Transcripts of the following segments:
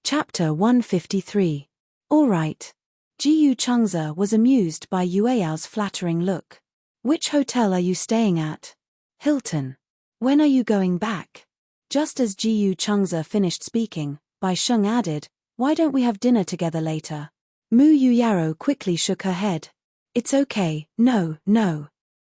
Chapter 153. All right. Ji Changza was amused by Yueyao's flattering look. Which hotel are you staying at? Hilton. When are you going back? Just as Ji Changza finished speaking, Bai Sheng added, why don't we have dinner together later? Mu Yuyaro quickly shook her head. It's okay, no.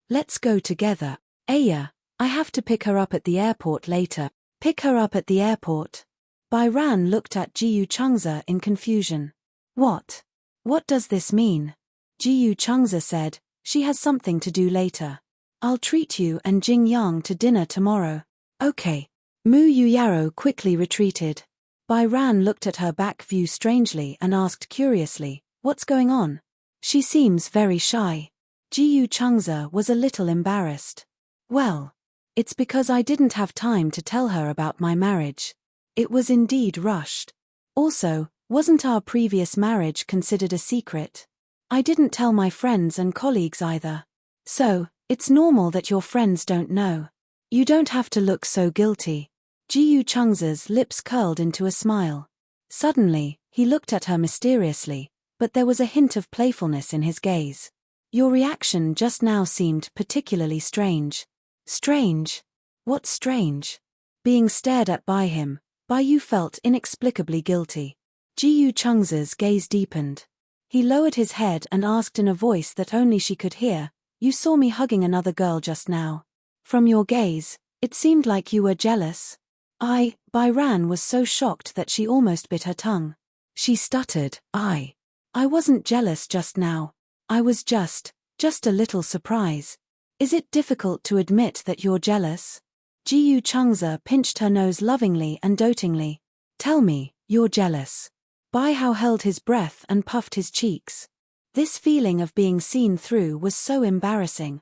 Let's go together. Aya, I have to pick her up at the airport later. Pick her up at the airport? Bai Ran looked at Ji Changza in confusion. What? What does this mean? Ji Changza said, she has something to do later. I'll treat you and Jing Yang to dinner tomorrow. Okay. Mu Yuyaro quickly retreated. Bai Ran looked at her back view strangely and asked curiously, what's going on? She seems very shy. Ji Changza was a little embarrassed. Well, it's because I didn't have time to tell her about my marriage. It was indeed rushed. Also, wasn't our previous marriage considered a secret? I didn't tell my friends and colleagues either. So, it's normal that your friends don't know. You don't have to look so guilty. Ji Changza's lips curled into a smile. Suddenly, he looked at her mysteriously, but there was a hint of playfulness in his gaze. Your reaction just now seemed particularly strange. Strange? What's strange? Being stared at by him, Bai Yu felt inexplicably guilty. Ji Changza's gaze deepened. He lowered his head and asked in a voice that only she could hear, you saw me hugging another girl just now. From your gaze, it seemed like you were jealous. Bai Ran was so shocked that she almost bit her tongue. She stuttered, I wasn't jealous just now. I was just a little surprised. Is it difficult to admit that you're jealous? Ji Changza pinched her nose lovingly and dotingly. Tell me, you're jealous. Bai Hao held his breath and puffed his cheeks. This feeling of being seen through was so embarrassing.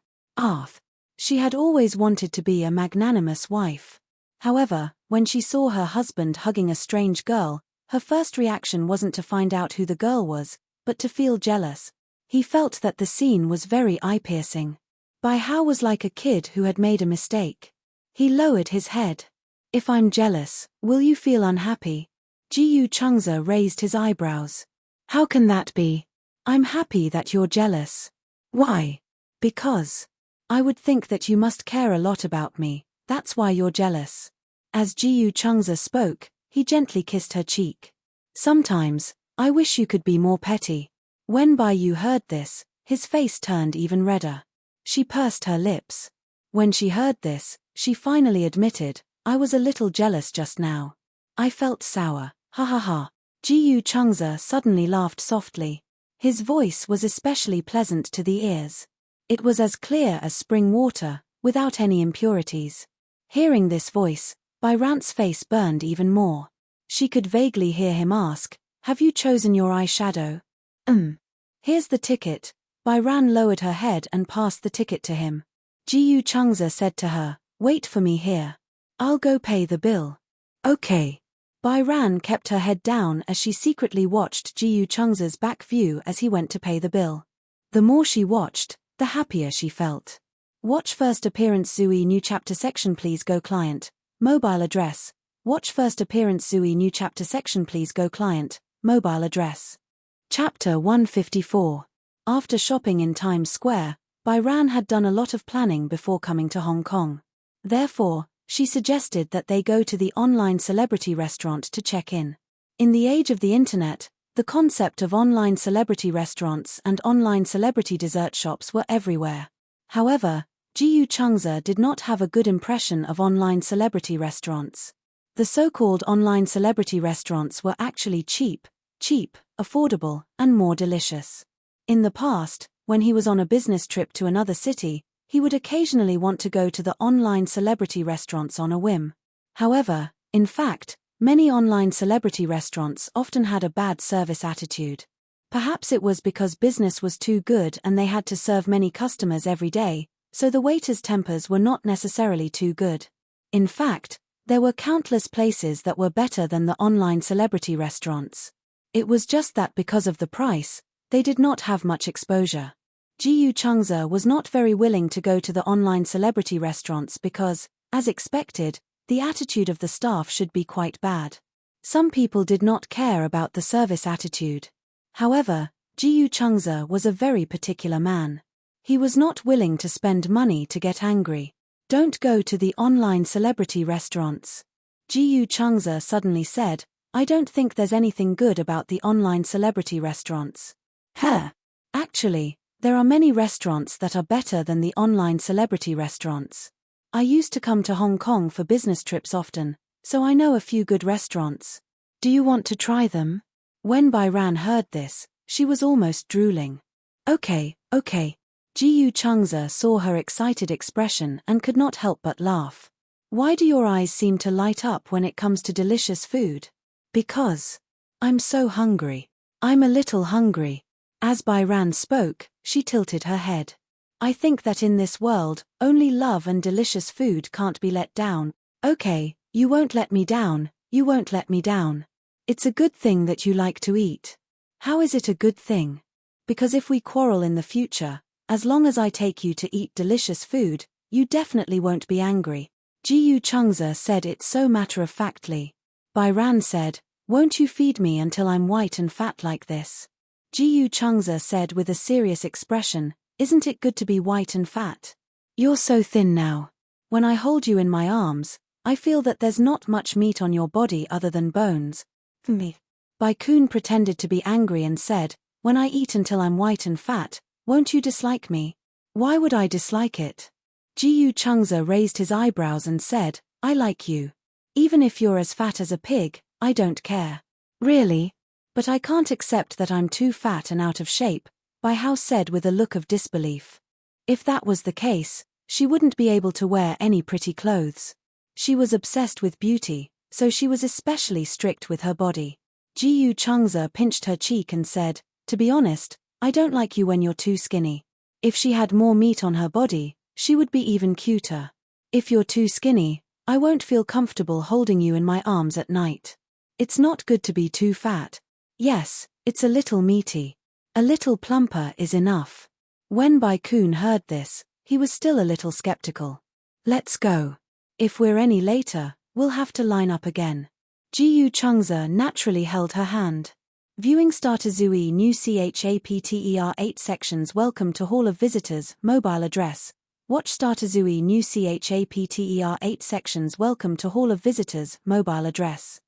She had always wanted to be a magnanimous wife. However, when she saw her husband hugging a strange girl, her first reaction wasn't to find out who the girl was, but to feel jealous. He felt that the scene was very eye-piercing. Bai Hao was like a kid who had made a mistake. He lowered his head. If I'm jealous, will you feel unhappy? Ji Changza raised his eyebrows. How can that be? I'm happy that you're jealous. Why? Because I would think that you must care a lot about me, that's why you're jealous. As Ji Changza spoke, he gently kissed her cheek. Sometimes, I wish you could be more petty. When Bai Yu heard this, his face turned even redder. She pursed her lips. When she heard this, she finally admitted, I was a little jealous just now. I felt sour, ha ha ha. Ji Changza suddenly laughed softly. His voice was especially pleasant to the ears. It was as clear as spring water, without any impurities. Hearing this voice, Bai Ran's face burned even more. She could vaguely hear him ask, have you chosen your eyeshadow? Here's the ticket. Bai Ran lowered her head and passed the ticket to him. Ji Changza said to her, wait for me here. I'll go pay the bill. Okay. Bai Ran kept her head down as she secretly watched Ji Changza's back view as he went to pay the bill. The more she watched, the happier she felt. Watch first appearance Zui new chapter section please go client, mobile address. Watch first appearance Zui new chapter section please go client, mobile address. Chapter 154. After shopping in Times Square, Bai Ran had done a lot of planning before coming to Hong Kong. Therefore, she suggested that they go to the online celebrity restaurant to check in. In the age of the internet, the concept of online celebrity restaurants and online celebrity dessert shops were everywhere. However, Ji Changza did not have a good impression of online celebrity restaurants. The so-called online celebrity restaurants were actually cheap, affordable, and more delicious. In the past, when he was on a business trip to another city, he would occasionally want to go to the online celebrity restaurants on a whim. However, in fact, many online celebrity restaurants often had a bad service attitude. Perhaps it was because business was too good and they had to serve many customers every day, so the waiters' tempers were not necessarily too good. In fact, there were countless places that were better than the online celebrity restaurants. It was just that because of the price, they did not have much exposure. Ji Changza was not very willing to go to the online celebrity restaurants because, as expected, the attitude of the staff should be quite bad. Some people did not care about the service attitude. However, Jiyu Changze was a very particular man. He was not willing to spend money to get angry. Don't go to the online celebrity restaurants. Jiyu Changze suddenly said, I don't think there's anything good about the online celebrity restaurants. Actually, there are many restaurants that are better than the online celebrity restaurants. I used to come to Hong Kong for business trips often, so I know a few good restaurants. Do you want to try them? When Bai Ran heard this, she was almost drooling. Okay. Jiyu Changze saw her excited expression and could not help but laugh. Why do your eyes seem to light up when it comes to delicious food? Because I'm so hungry. I'm a little hungry. As Bai Ran spoke, she tilted her head. I think that in this world, only love and delicious food can't be let down. Okay, you won't let me down, you won't let me down. It's a good thing that you like to eat. How is it a good thing? Because if we quarrel in the future, as long as I take you to eat delicious food, you definitely won't be angry. Jiyu Changze said it so matter-of-factly. Bai Ran said, won't you feed me until I'm white and fat like this? Jiyu Changze said with a serious expression, isn't it good to be white and fat? You're so thin now. When I hold you in my arms, I feel that there's not much meat on your body other than bones. Bai Kun pretended to be angry and said, when I eat until I'm white and fat, won't you dislike me? Why would I dislike it? Jiyu Changze raised his eyebrows and said, I like you. Even if you're as fat as a pig, I don't care. Really? But I can't accept that I'm too fat and out of shape, Bai Hao said with a look of disbelief. If that was the case, she wouldn't be able to wear any pretty clothes. She was obsessed with beauty, so she was especially strict with her body. Jiyu Changze pinched her cheek and said, to be honest, I don't like you when you're too skinny. If she had more meat on her body, she would be even cuter. If you're too skinny, I won't feel comfortable holding you in my arms at night. It's not good to be too fat. Yes, it's a little meaty. A little plumper is enough. When Bai Kun heard this, he was still a little skeptical. Let's go. If we're any later, we'll have to line up again. Jiyu Changze naturally held her hand. Viewing Starter Zui New Chapter 8 sections. Welcome to Hall of Visitors, mobile address. Watch Starter Zui New Chapter 8 sections. Welcome to Hall of Visitors, mobile address.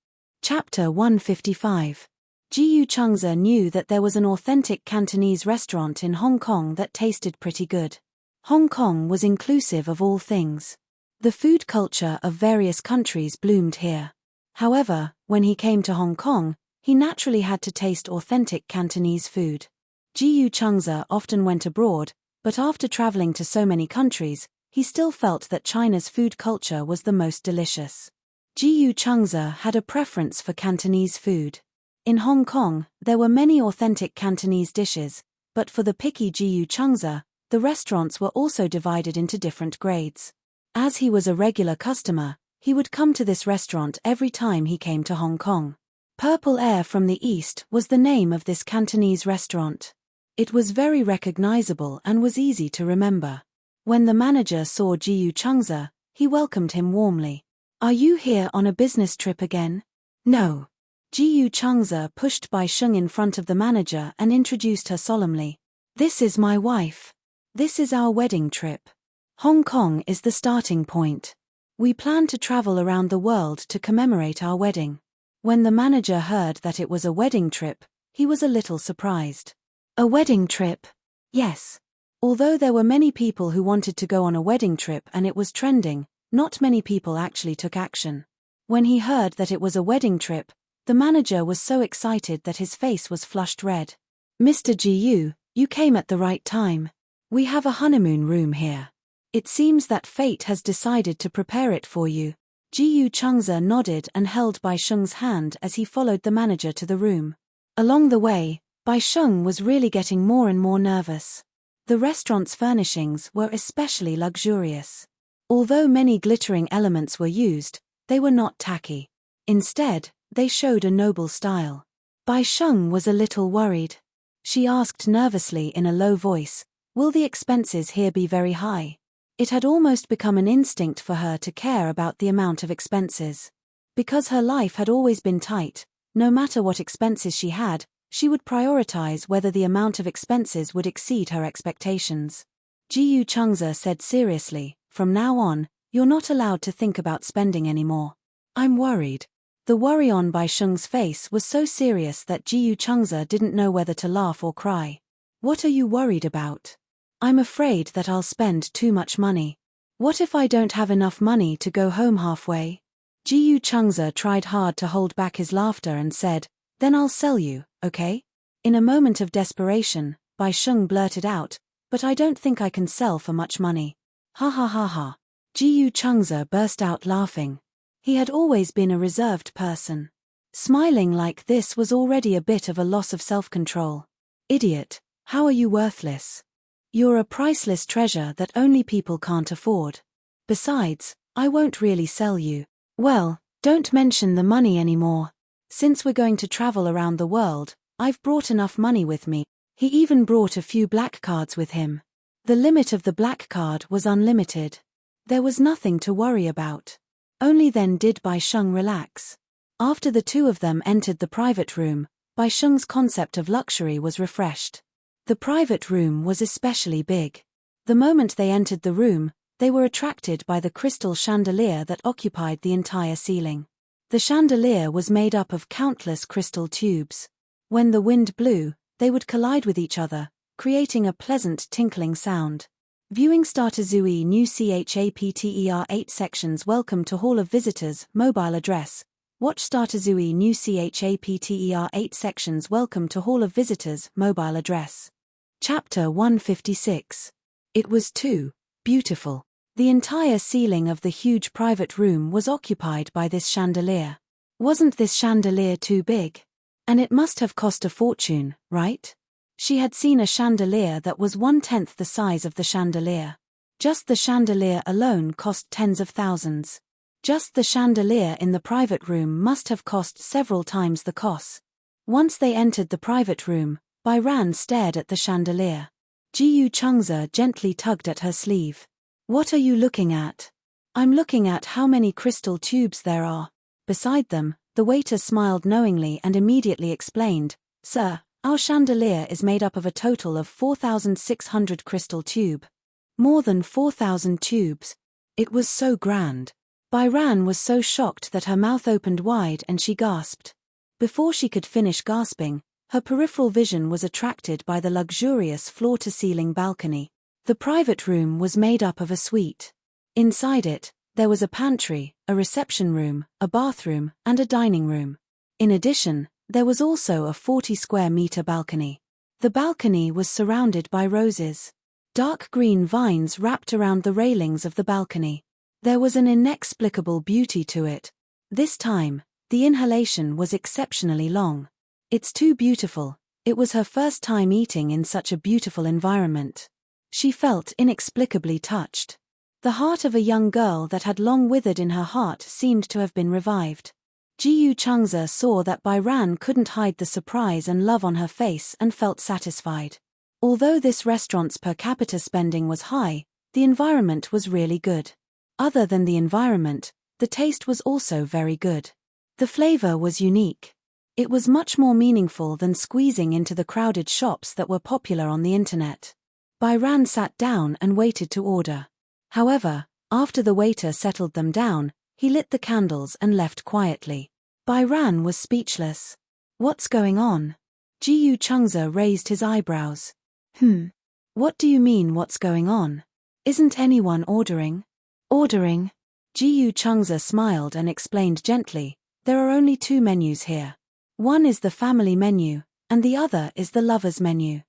Chapter 155. Jiyu Changze knew that there was an authentic Cantonese restaurant in Hong Kong that tasted pretty good. Hong Kong was inclusive of all things. The food culture of various countries bloomed here. However, when he came to Hong Kong, he naturally had to taste authentic Cantonese food. Jiyu Changze often went abroad, but after traveling to so many countries, he still felt that China's food culture was the most delicious. Jiyu Changze had a preference for Cantonese food. In Hong Kong, there were many authentic Cantonese dishes, but for the picky Jiyu Changze, the restaurants were also divided into different grades. As he was a regular customer, he would come to this restaurant every time he came to Hong Kong. Purple Air from the East was the name of this Cantonese restaurant. It was very recognizable and was easy to remember. When the manager saw Jiyu Changze, he welcomed him warmly. Are you here on a business trip again? No. Jiyu Changze pushed Bai Sheng in front of the manager and introduced her solemnly. This is my wife. This is our wedding trip. Hong Kong is the starting point. We plan to travel around the world to commemorate our wedding. When the manager heard that it was a wedding trip, he was a little surprised. A wedding trip? Yes. Although there were many people who wanted to go on a wedding trip and it was trending, not many people actually took action. When he heard that it was a wedding trip, the manager was so excited that his face was flushed red. Mr. Jiyu, you came at the right time. We have a honeymoon room here. It seems that fate has decided to prepare it for you. Jiyu Changze nodded and held Bai Sheng's hand as he followed the manager to the room. Along the way, Bai Sheng was really getting more and more nervous. The restaurant's furnishings were especially luxurious. Although many glittering elements were used, they were not tacky. Instead, they showed a noble style. Bai Sheng was a little worried. She asked nervously in a low voice, will the expenses here be very high? It had almost become an instinct for her to care about the amount of expenses. Because her life had always been tight, no matter what expenses she had, she would prioritize whether the amount of expenses would exceed her expectations. Ji Chungza said seriously, "From now on, you're not allowed to think about spending anymore." "I'm worried." The worry on Bai Sheng's face was so serious that Ji Chungza didn't know whether to laugh or cry. "What are you worried about?" "I'm afraid that I'll spend too much money." "What if I don't have enough money to go home halfway?" Ji Chungza tried hard to hold back his laughter and said, "Then I'll sell you, okay?" In a moment of desperation, Bai Sheng blurted out, "But I don't think I can sell for much money." "Ha ha ha ha." Ji Chungza burst out laughing. He had always been a reserved person. Smiling like this was already a bit of a loss of self-control. "Idiot, how are you worthless? You're a priceless treasure that only people can't afford. Besides, I won't really sell you." "Well, don't mention the money anymore. Since we're going to travel around the world, I've brought enough money with me." He even brought a few black cards with him. The limit of the black card was unlimited. There was nothing to worry about. Only then did Bai Sheng relax. After the two of them entered the private room, Bai Sheng's concept of luxury was refreshed. The private room was especially big. The moment they entered the room, they were attracted by the crystal chandelier that occupied the entire ceiling. The chandelier was made up of countless crystal tubes. When the wind blew, they would collide with each other, creating a pleasant tinkling sound. Viewing Startazui New Chapter 8 sections. Welcome to Hall of Visitors, mobile address. Watch Startazui New Chapter 8 sections. Welcome to Hall of Visitors, mobile address. Chapter 156. It was too beautiful. The entire ceiling of the huge private room was occupied by this chandelier. Wasn't this chandelier too big? And it must have cost a fortune, right? She had seen a chandelier that was 1/10 the size of the chandelier. Just the chandelier alone cost tens of thousands. Just the chandelier in the private room must have cost several times the cost. Once they entered the private room, Bai Ran stared at the chandelier. Ji Chungza gently tugged at her sleeve. "What are you looking at?" "I'm looking at how many crystal tubes there are." Beside them, the waiter smiled knowingly and immediately explained, "Sir, our chandelier is made up of a total of 4,600 crystal tube." More than 4,000 tubes. It was so grand. Bai Ran was so shocked that her mouth opened wide and she gasped. Before she could finish gasping, her peripheral vision was attracted by the luxurious floor-to-ceiling balcony. The private room was made up of a suite. Inside it, there was a pantry, a reception room, a bathroom, and a dining room. In addition, there was also a 40-square-meter balcony. The balcony was surrounded by roses. Dark green vines wrapped around the railings of the balcony. There was an inexplicable beauty to it. This time, the inhalation was exceptionally long. "It's too beautiful." It was her first time eating in such a beautiful environment. She felt inexplicably touched. The heart of a young girl that had long withered in her heart seemed to have been revived. Ji Chungza saw that Bai Ran couldn't hide the surprise and love on her face and felt satisfied. Although this restaurant's per capita spending was high, the environment was really good. Other than the environment, the taste was also very good. The flavor was unique. It was much more meaningful than squeezing into the crowded shops that were popular on the internet. Bai Ran sat down and waited to order. However, after the waiter settled them down, he lit the candles and left quietly. Bai Ran was speechless. "What's going on?" Ji Chungza raised his eyebrows. What do you mean what's going on? Isn't anyone ordering?" "Ordering?" Ji Chungza smiled and explained gently, "There are only two menus here. One is the family menu, and the other is the lover's menu.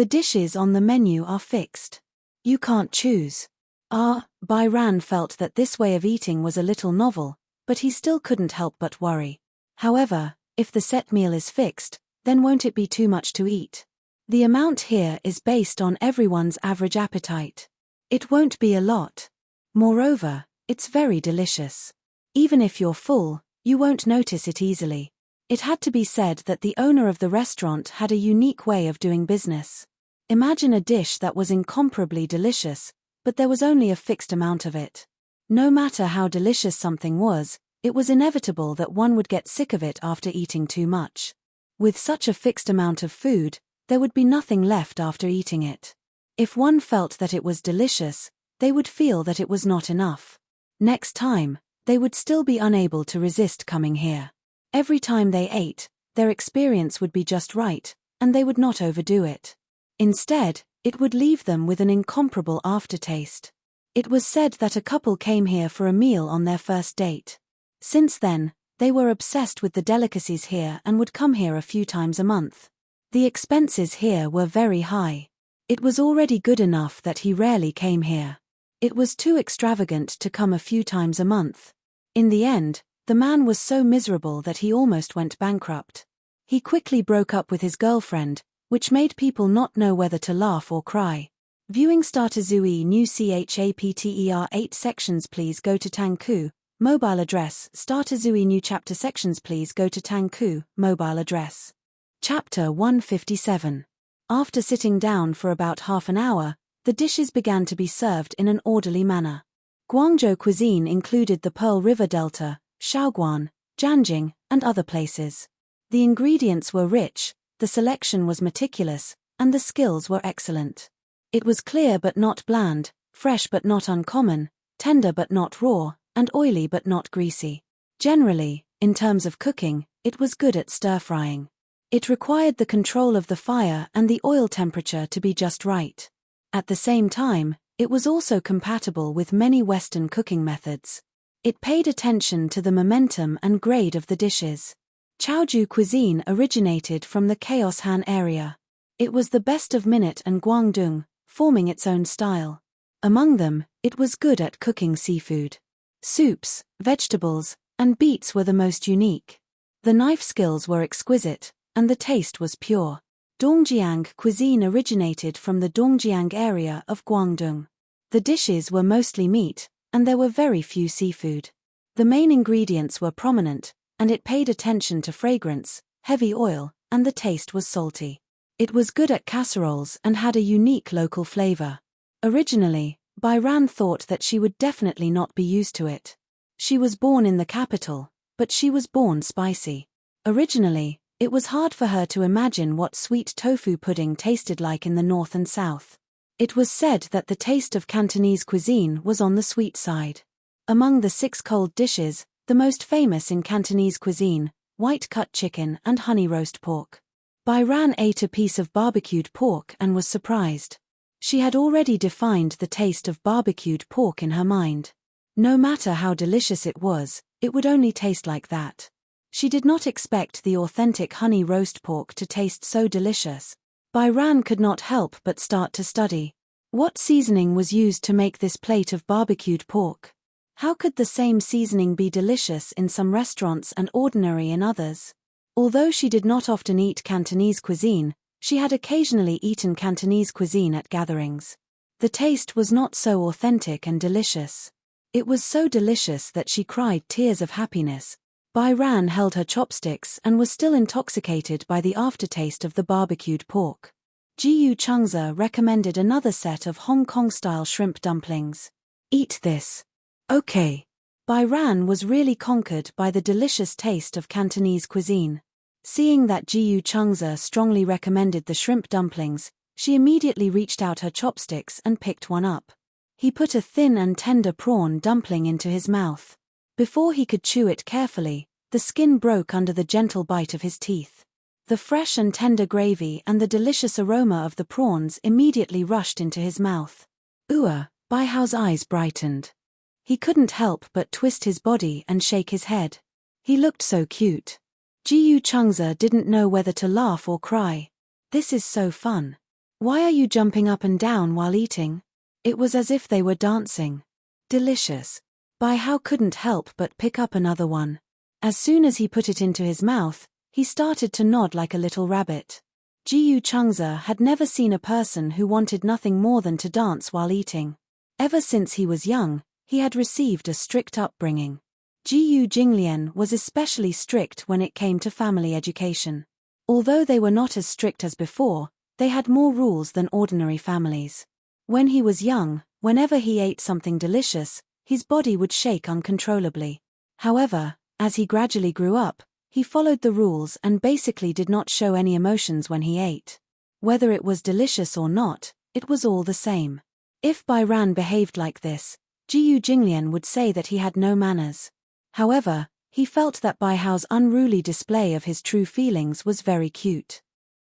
The dishes on the menu are fixed. You can't choose." Bai Ran felt that this way of eating was a little novel, but he still couldn't help but worry. However, if the set meal is fixed, then won't it be too much to eat? The amount here is based on everyone's average appetite. It won't be a lot. Moreover, it's very delicious. Even if you're full, you won't notice it easily. It had to be said that the owner of the restaurant had a unique way of doing business. Imagine a dish that was incomparably delicious, but there was only a fixed amount of it. No matter how delicious something was, It was inevitable that one would get sick of it after eating too much. With such a fixed amount of food, there would be nothing left after eating it. If one felt that it was delicious, they would feel that it was not enough. Next time, they would still be unable to resist coming here. Every time they ate, their experience would be just right, and they would not overdo it. Instead, it would leave them with an incomparable aftertaste. It was said that a couple came here for a meal on their first date. Since then, they were obsessed with the delicacies here and would come here a few times a month. The expenses here were very high. It was already good enough that he rarely came here. It was too extravagant to come a few times a month. In the end, the man was so miserable that he almost went bankrupt. He quickly broke up with his girlfriend, which made people not know whether to laugh or cry. Viewing Startazui new chapter 8 sections please go to Tangku, mobile address Startazui new chapter sections please go to Tangku, mobile address. Chapter 157. After sitting down for about half an hour, the dishes began to be served in an orderly manner. Guangzhou cuisine included the Pearl River Delta, Shaoguan, Jianjing, and other places. The ingredients were rich, the selection was meticulous, and the skills were excellent. It was clear but not bland, fresh but not uncommon, tender but not raw, and oily but not greasy. Generally, in terms of cooking, it was good at stir-frying. It required the control of the fire and the oil temperature to be just right. At the same time, it was also compatible with many Western cooking methods. It paid attention to the momentum and grade of the dishes. Chaoju cuisine originated from the Chaos Han area. It was the best of Minot and Guangdong, forming its own style. Among them, it was good at cooking seafood. Soups, vegetables, and beets were the most unique. The knife skills were exquisite, and the taste was pure. Dongjiang cuisine originated from the Dongjiang area of Guangdong. The dishes were mostly meat, and there were very few seafood. The main ingredients were prominent, and it paid attention to fragrance, heavy oil, and the taste was salty. It was good at casseroles and had a unique local flavor. Originally, Bairan thought that she would definitely not be used to it. She was born in the capital, but she was born spicy. Originally, it was hard for her to imagine what sweet tofu pudding tasted like in the north and south. It was said that the taste of Cantonese cuisine was on the sweet side. Among the 6 cold dishes, the most famous in Cantonese cuisine, white-cut chicken and honey roast pork. Bairan ate a piece of barbecued pork and was surprised. She had already defined the taste of barbecued pork in her mind. No matter how delicious it would only taste like that. She did not expect the authentic honey roast pork to taste so delicious. Bairan could not help but start to study. What seasoning was used to make this plate of barbecued pork? How could the same seasoning be delicious in some restaurants and ordinary in others? Although she did not often eat Cantonese cuisine, she had occasionally eaten Cantonese cuisine at gatherings. The taste was not so authentic and delicious. It was so delicious that she cried tears of happiness. Bairan held her chopsticks and was still intoxicated by the aftertaste of the barbecued pork. Jiyu Chengze recommended another set of Hong Kong-style shrimp dumplings. Eat this. Okay. Bairan was really conquered by the delicious taste of Cantonese cuisine. Seeing that Jiyu Chengze strongly recommended the shrimp dumplings, she immediately reached out her chopsticks and picked one up. He put a thin and tender prawn dumpling into his mouth. Before he could chew it carefully, the skin broke under the gentle bite of his teeth. The fresh and tender gravy and the delicious aroma of the prawns immediately rushed into his mouth. Baihao's eyes brightened. He couldn't help but twist his body and shake his head. He looked so cute. Jiyu Chengze didn't know whether to laugh or cry. This is so fun. Why are you jumping up and down while eating? It was as if they were dancing. Delicious. Baihao couldn't help but pick up another one. As soon as he put it into his mouth, he started to nod like a little rabbit. Jiyu Chengze had never seen a person who wanted nothing more than to dance while eating. Ever since he was young, he had received a strict upbringing. Jiyu Jinglian was especially strict when it came to family education. Although they were not as strict as before, they had more rules than ordinary families. When he was young, whenever he ate something delicious, his body would shake uncontrollably. However, As he gradually grew up, he followed the rules and basically did not show any emotions when he ate. Whether it was delicious or not, it was all the same. If Bai Ran behaved like this, Jiyu Jinglian would say that he had no manners. However, he felt that Bai Hao's unruly display of his true feelings was very cute.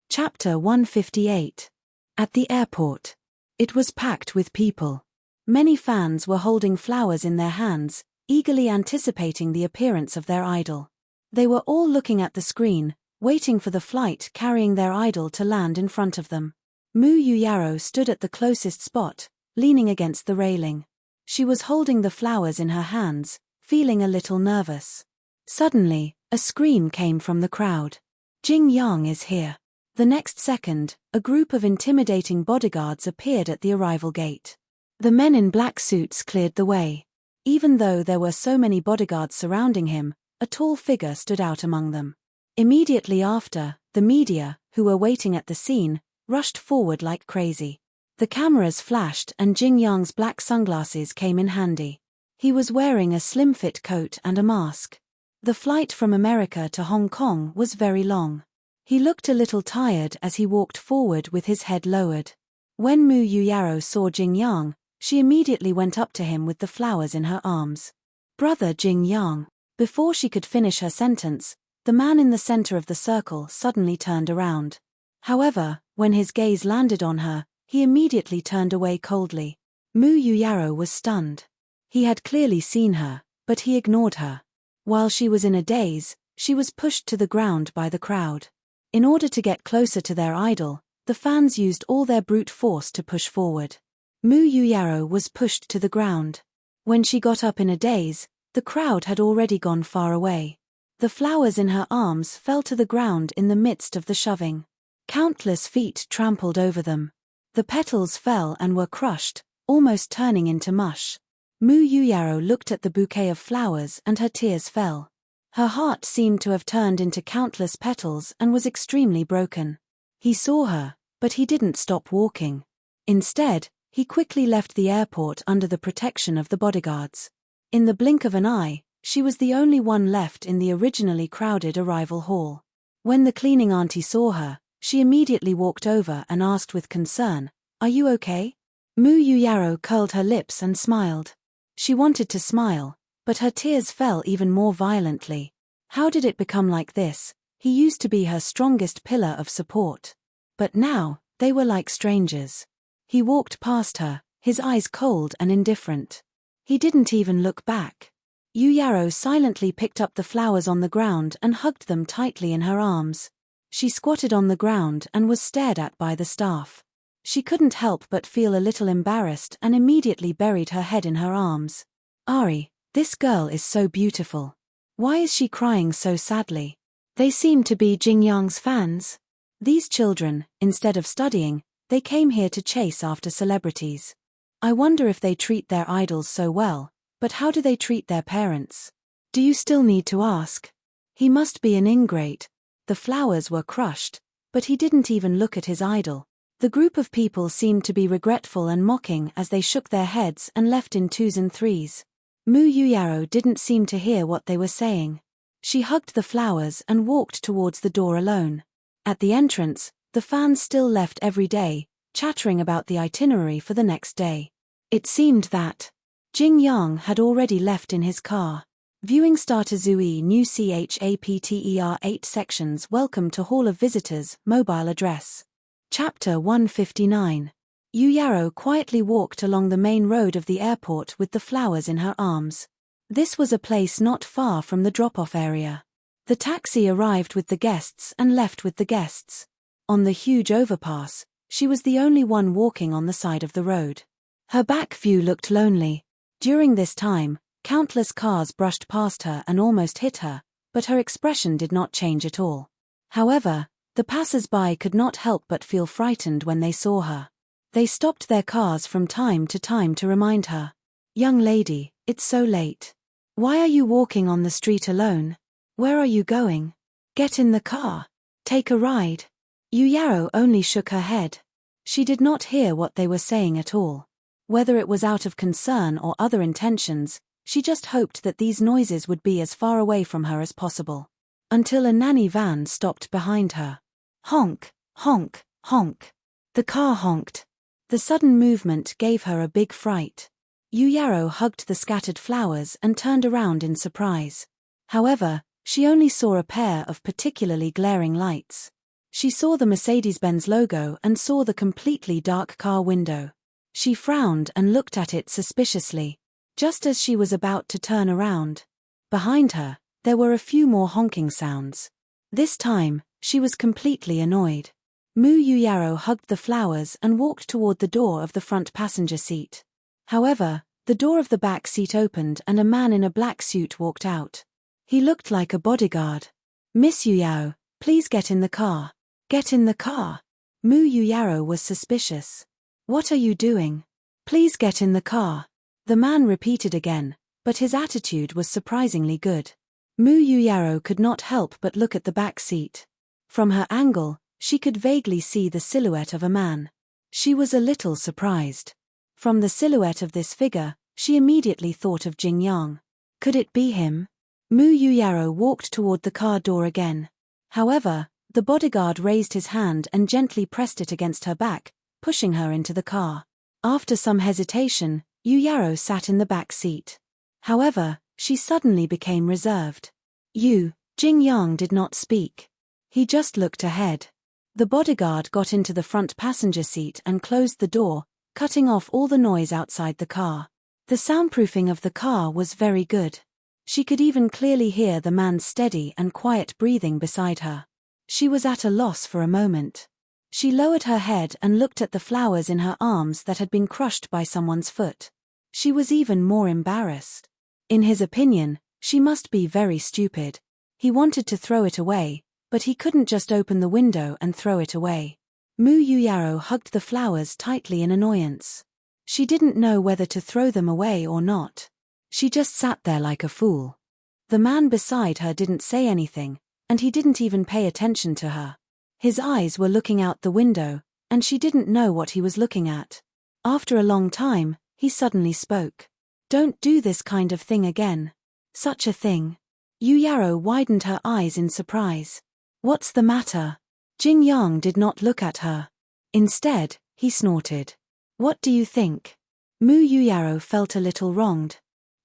Chapter 158. At the airport. It was packed with people. Many fans were holding flowers in their hands, eagerly anticipating the appearance of their idol. They were all looking at the screen, waiting for the flight carrying their idol to land in front of them. Mu Yuyaro stood at the closest spot, leaning against the railing. She was holding the flowers in her hands, feeling a little nervous. Suddenly, a scream came from the crowd. Jing Yang is here. The next second, a group of intimidating bodyguards appeared at the arrival gate. The men in black suits cleared the way. Even though there were so many bodyguards surrounding him, a tall figure stood out among them. Immediately after, the media, who were waiting at the scene, rushed forward like crazy. The cameras flashed and Jing Yang's black sunglasses came in handy. He was wearing a slim-fit coat and a mask. The flight from America to Hong Kong was very long. He looked a little tired as he walked forward with his head lowered. When Mu Yuyaro saw Jing Yang, she immediately went up to him with the flowers in her arms. "Brother Jing Yang." Before she could finish her sentence, the man in the center of the circle suddenly turned around. However, when his gaze landed on her, he immediately turned away coldly. Mu Yuyaro was stunned. He had clearly seen her, but he ignored her. While she was in a daze, she was pushed to the ground by the crowd. In order to get closer to their idol, the fans used all their brute force to push forward. Mu Yuyaro was pushed to the ground. When she got up in a daze, the crowd had already gone far away. The flowers in her arms fell to the ground in the midst of the shoving. Countless feet trampled over them. The petals fell and were crushed, almost turning into mush. Mu Yuyaro looked at the bouquet of flowers and her tears fell. Her heart seemed to have turned into countless petals and was extremely broken. He saw her, but he didn't stop walking. Instead, he quickly left the airport under the protection of the bodyguards. In the blink of an eye, she was the only one left in the originally crowded arrival hall. When the cleaning auntie saw her, she immediately walked over and asked with concern, "Are you okay?" Mu Yuyaro curled her lips and smiled. She wanted to smile, but her tears fell even more violently. How did it become like this? He used to be her strongest pillar of support. But now, they were like strangers. He walked past her, his eyes cold and indifferent. He didn't even look back. Yuyaro silently picked up the flowers on the ground and hugged them tightly in her arms. She squatted on the ground and was stared at by the staff. She couldn't help but feel a little embarrassed and immediately buried her head in her arms. "Ari, this girl is so beautiful. Why is she crying so sadly?" They seem to be Jing Yang's fans. These children, instead of studying, they came here to chase after celebrities. I wonder if they treat their idols so well, but how do they treat their parents? Do you still need to ask? He must be an ingrate. The flowers were crushed, but he didn't even look at his idol. The group of people seemed to be regretful and mocking as they shook their heads and left in twos and threes. Mu Yuyaro didn't seem to hear what they were saying. She hugged the flowers and walked towards the door alone. At the entrance, the fans still left every day, chattering about the itinerary for the next day. It seemed that Jing Yang had already left in his car. Viewing Starter Zui New Chapter 8 sections. Welcome to Hall of Visitors, mobile address. Chapter 159. Yuyaro quietly walked along the main road of the airport with the flowers in her arms. This was a place not far from the drop-off area. The taxi arrived with the guests and left with the guests. On the huge overpass, she was the only one walking on the side of the road. Her back view looked lonely. During this time, countless cars brushed past her and almost hit her, but her expression did not change at all. However, the passers-by could not help but feel frightened when they saw her. They stopped their cars from time to remind her. "Young lady, it's so late. Why are you walking on the street alone? Where are you going? Get in the car. Take a ride." Yuyaro only shook her head. She did not hear what they were saying at all. Whether it was out of concern or other intentions, She just hoped that these noises would be as far away from her as possible. Until a nanny van stopped behind her. Honk, honk, honk. The car honked. The sudden movement gave her a big fright. Yuyaro hugged the scattered flowers and turned around in surprise. However, she only saw a pair of particularly glaring lights. She saw the Mercedes-Benz logo and saw the completely dark car window. She frowned and looked at it suspiciously. Just as she was about to turn around, behind her, there were a few more honking sounds. This time, she was completely annoyed. Yuyaro hugged the flowers and walked toward the door of the front passenger seat. However, the door of the back seat opened and a man in a black suit walked out. He looked like a bodyguard. "Miss Yuyao, please get in the car." "Get in the car?" Yuyaro was suspicious. "What are you doing? Please get in the car." The man repeated again, but his attitude was surprisingly good. Yuyaro could not help but look at the back seat. From her angle, she could vaguely see the silhouette of a man. She was a little surprised. From the silhouette of this figure, she immediately thought of Jing Yang. Could it be him? Yuyaro walked toward the car door again. However, the bodyguard raised his hand and gently pressed it against her back, pushing her into the car. After some hesitation, Yuyaro sat in the back seat. However, she suddenly became reserved. Jing Yang did not speak. He just looked ahead. The bodyguard got into the front passenger seat and closed the door, cutting off all the noise outside the car. The soundproofing of the car was very good. She could even clearly hear the man's steady and quiet breathing beside her. She was at a loss for a moment. She lowered her head and looked at the flowers in her arms that had been crushed by someone's foot. She was even more embarrassed. In his opinion, she must be very stupid. He wanted to throw it away, but he couldn't just open the window and throw it away. Yuyaro hugged the flowers tightly in annoyance. She didn't know whether to throw them away or not. She just sat there like a fool. The man beside her didn't say anything, and he didn't even pay attention to her. His eyes were looking out the window, and she didn't know what he was looking at. After a long time, he suddenly spoke. "Don't do this kind of thing again." "Such a thing?" Yuyaro widened her eyes in surprise. "What's the matter?" Jing Yang did not look at her. Instead, he snorted. "What do you think?" Yuyaro felt a little wronged.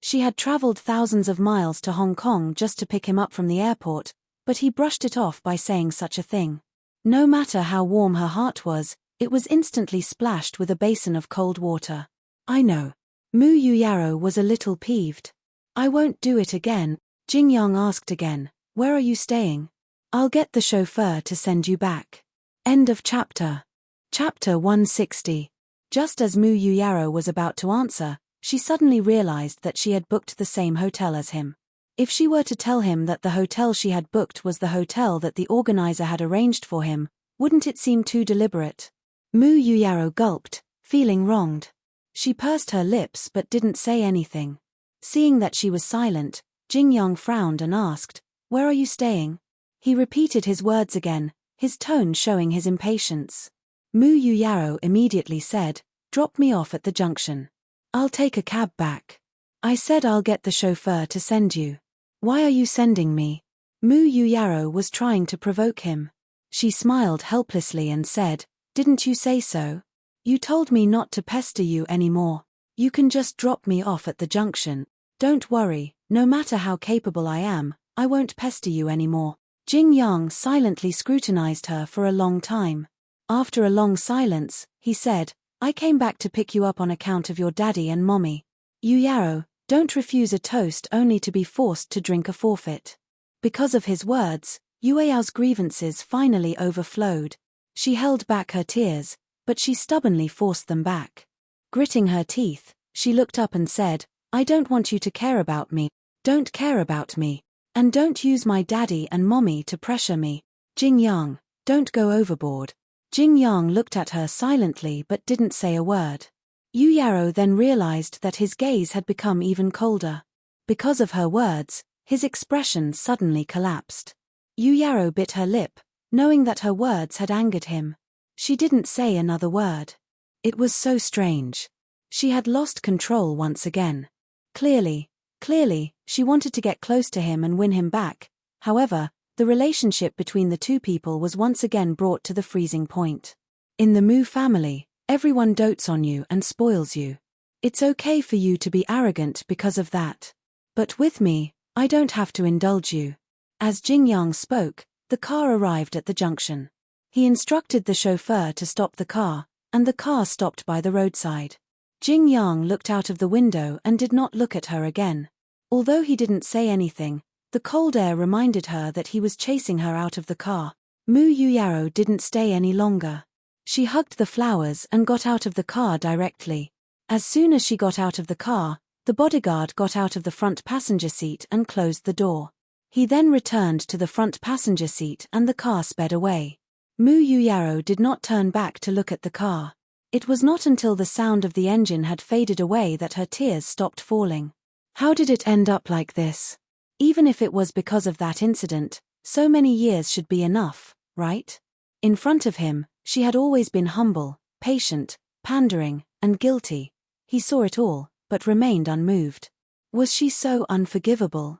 She had traveled thousands of miles to Hong Kong just to pick him up from the airport, but he brushed it off by saying such a thing. No matter how warm her heart was, it was instantly splashed with a basin of cold water. "I know." Yuyaro was a little peeved. "I won't do it again." Jing Yang asked again, "Where are you staying?" "I'll get the chauffeur to send you back." End of chapter. Chapter 160. Just as Yuyaro was about to answer, she suddenly realized that she had booked the same hotel as him. If she were to tell him that the hotel she had booked was the hotel that the organizer had arranged for him, wouldn't it seem too deliberate? Yuyaro gulped, feeling wronged. She pursed her lips but didn't say anything. Seeing that she was silent, Jing Yang frowned and asked, "Where are you staying?" He repeated his words again, his tone showing his impatience. Yuyaro immediately said, "Drop me off at the junction. I'll take a cab back." "I said I'll get the chauffeur to send you." "Why are you sending me?" Yuyaro was trying to provoke him. She smiled helplessly and said, "Didn't you say so? You told me not to pester you anymore. You can just drop me off at the junction. Don't worry, no matter how capable I am, I won't pester you anymore." Jing Yang silently scrutinized her for a long time. After a long silence, he said, "I came back to pick you up on account of your daddy and mommy. Yuyaro, don't refuse a toast only to be forced to drink a forfeit." Because of his words, Yueyao's grievances finally overflowed. She held back her tears, but she stubbornly forced them back. Gritting her teeth, she looked up and said, "I don't want you to care about me. Don't care about me. And don't use my daddy and mommy to pressure me. Jing Yang, don't go overboard." Jing Yang looked at her silently but didn't say a word. Yuyaro then realized that his gaze had become even colder. Because of her words, his expression suddenly collapsed. Yuyaro bit her lip, knowing that her words had angered him. She didn't say another word. It was so strange. She had lost control once again. Clearly, Clearly, she wanted to get close to him and win him back. However, the relationship between the two people was once again brought to the freezing point. In the Mu family, everyone dotes on you and spoils you. It's okay for you to be arrogant because of that. But with me, I don't have to indulge you. As Jing Yang spoke, the car arrived at the junction. He instructed the chauffeur to stop the car, and the car stopped by the roadside. Jing Yang looked out of the window and did not look at her again. Although he didn't say anything, the cold air reminded her that he was chasing her out of the car. Mu Yuyaro didn't stay any longer. She hugged the flowers and got out of the car directly. As soon as she got out of the car, the bodyguard got out of the front passenger seat and closed the door. He then returned to the front passenger seat and the car sped away. Mu Yuyaro did not turn back to look at the car. It was not until the sound of the engine had faded away that her tears stopped falling. How did it end up like this? Even if it was because of that incident, so many years should be enough, right? In front of him, she had always been humble, patient, pandering, and guilty. He saw it all, but remained unmoved. Was she so unforgivable?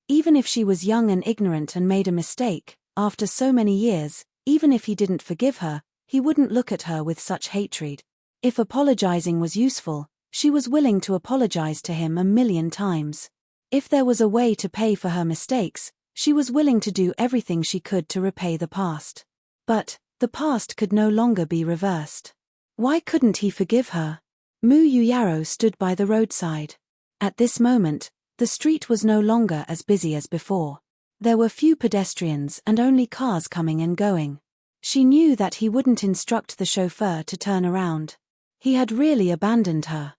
Even if she was young and ignorant and made a mistake, after so many years, even if he didn't forgive her, he wouldn't look at her with such hatred. If apologizing was useful, she was willing to apologize to him 1,000,000 times. If there was a way to pay for her mistakes, she was willing to do everything she could to repay the past. But the past could no longer be reversed. Why couldn't he forgive her? Mu Yuyaro stood by the roadside. At this moment, the street was no longer as busy as before. There were few pedestrians and only cars coming and going. She knew that he wouldn't instruct the chauffeur to turn around. He had really abandoned her.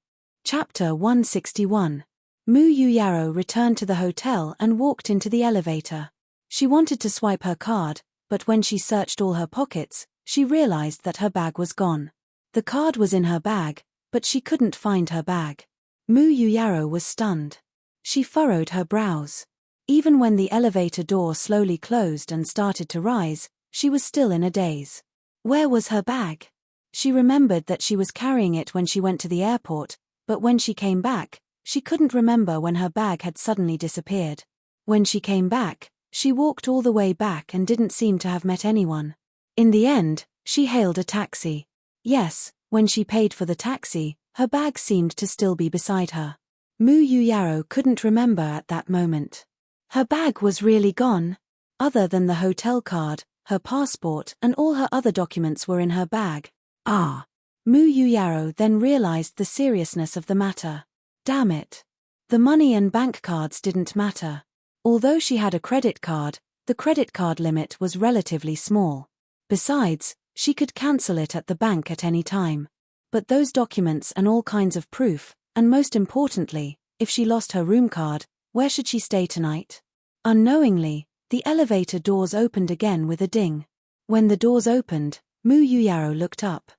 Chapter 161. Mu Yuyaro returned to the hotel and walked into the elevator. She wanted to swipe her card, but when she searched all her pockets, she realized that her bag was gone. The card was in her bag, but she couldn't find her bag. Mu Yuyaro was stunned. She furrowed her brows. Even when the elevator door slowly closed and started to rise, she was still in a daze. Where was her bag? She remembered that she was carrying it when she went to the airport, but when she came back, she couldn't remember when her bag had suddenly disappeared. When she came back, she walked all the way back and didn't seem to have met anyone. In the end, she hailed a taxi. Yes, when she paid for the taxi, her bag seemed to still be beside her. Mu Yuyaro couldn't remember at that moment. Her bag was really gone. Other than the hotel card, her passport and all her other documents were in her bag. Mu Yuyaro then realized the seriousness of the matter. Damn it. The money and bank cards didn't matter. Although she had a credit card, the credit card limit was relatively small. Besides, she could cancel it at the bank at any time. But those documents and all kinds of proof, and most importantly, if she lost her room card, where should she stay tonight? Unknowingly, the elevator doors opened again with a ding. When the doors opened, Mu Yuyaro looked up.